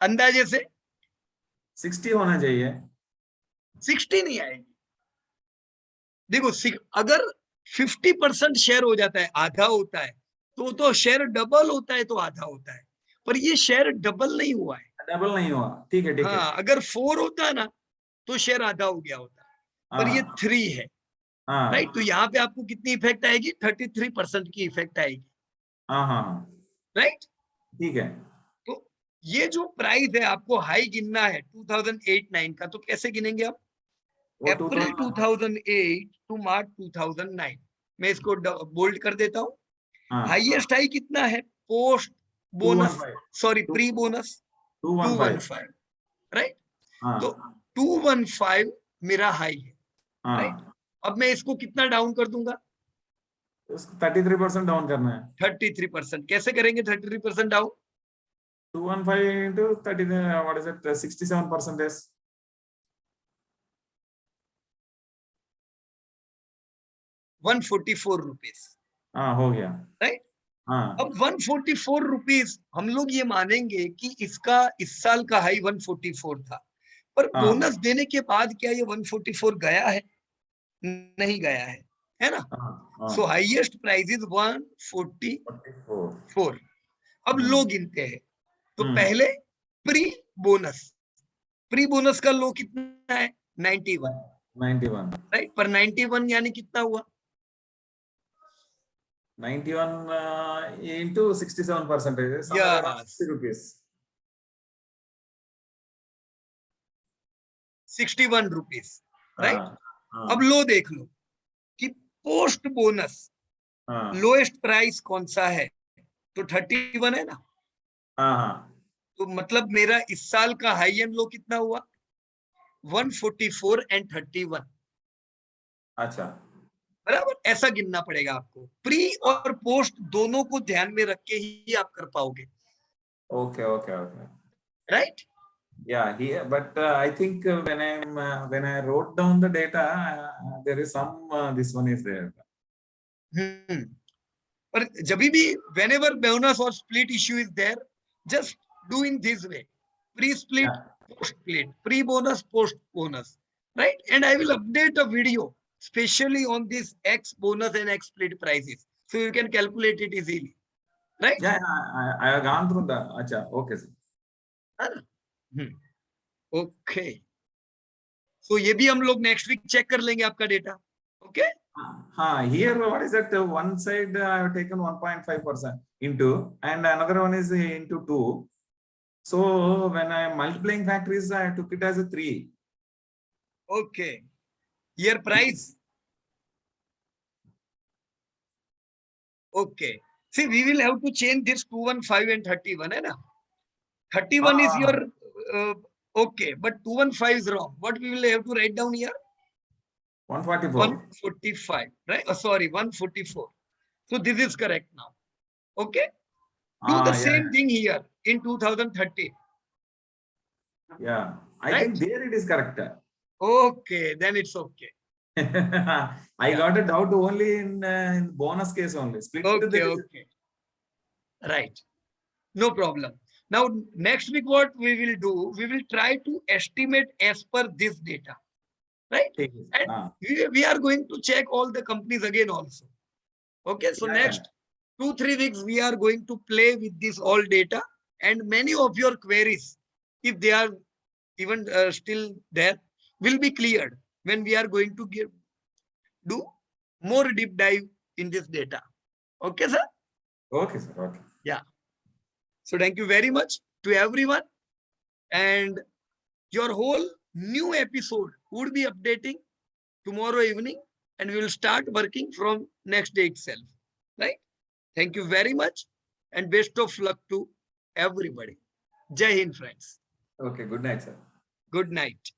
अंदाजे से 60 होना चाहिए। 60 नहीं आएगी। देखो, अगर 50% शेयर हो जाता है, आधा होता है, तो शेयर डबल होता है तो आधा होता है, पर ये शेयर डबल नहीं हुआ है। डबल नहीं हुआ, ठीक है ठीक है। हाँ, अगर 4 होता ना तो शेयर आधा हो गया होता, पर ये 3 है, राइट? तो यहाँ पे आपको कितनी इफेक्ट आएगी? 33% की इफेक्ट आएगी, राइट? ठीक है। तो ये जो प्राइस है, आपको हाई गिनना है 2008-9 का, तो कैसे गिनेंगे आप? अप्रैल 2008 टू मार्च 2009। मैं इसको बोल्ड कर देता हूँ। हाईएस्ट हाई कितना है? Post bonus, sorry pre bonus 215, right? तो 215 मेरा हाई है, राइट? अब मैं इसको कितना डाउन कर दूंगा? 33% डाउन करना है। 33%। कैसे करेंगे 33% down? 215 into 30, what is it? 67%. 144 rupees, हो गया, राइट? अब 144 रुपीज हम लोग ये मानेंगे कि इसका इस साल का हाई 144 था, पर बोनस देने के बाद क्या ये 144 गया है? नहीं गया है ना? सो हाईएस्ट प्राइस इज 144। अब लो गिनते हैं, तो पहले प्री बोनस का लो कितना है? 91, राइट? पर 91 यानी कितना हुआ? 91 into 67%, somewhere around 60 rupees. 61 rupees, right? अब लो देख लो कि पोस्ट बोनस लोएस्ट प्राइस कौन सा है? तो 31 है ना? तो मतलब मेरा इस साल का हाई एंड लो कितना हुआ? 144 and 31। अच्छा, बराबर? ऐसा गिनना पड़ेगा आपको। प्री और पोस्ट दोनों को ध्यान में रख के ही आप कर पाओगे। Okay okay okay, right? yeah, here, but I think when I wrote down the data, there is some this one is there. पर जब भी whenever bonus or split issue is there, just do in this way: pre-split, post-split, pre-bonus, post-bonus, right? And I will update a video especially on this X bonus and X split prices, so you can calculate it easily, right? Yeah, I have gone through the. Acha, okay sir. Okay, so ये भी हम लोग next week check कर लेंगे आपका data. Okay, here what is that? One side I have taken 1.5% into, and another one is into 2. So when I am multiplying factors, I took it as a 3. Okay, here price. Okay, see, we will have to change this 215 and 31, है ना? 31 is your okay, but 215 is wrong. What we will have to write down here? 144. 145, right? Oh, sorry, 144. So this is correct now. Okay, do the same thing here in 2030. Yeah, I Right? think there it is correct. Okay, then it's okay. I got a doubt only in bonus case only. Split. Okay, there is- okay. Right. No problem. Now, next week, what we will do, we will try to estimate as per this data. Right? ठीक है, And हाँ, we are going to check all the companies again also. Okay, so Yeah, next 2-3 weeks, we are going to play with this all data, and many of your queries, if they are even still there, will be cleared when we are going to do more deep dive in this data. Okay, sir? Okay, sir. Okay. Yeah. So thank you very much to everyone. And your whole new episode would be updating tomorrow evening, and we will start working from next day itself. Right? Thank you very much, and best of luck to everybody. Jai Hind, friends. Okay. Good night, sir. Good night.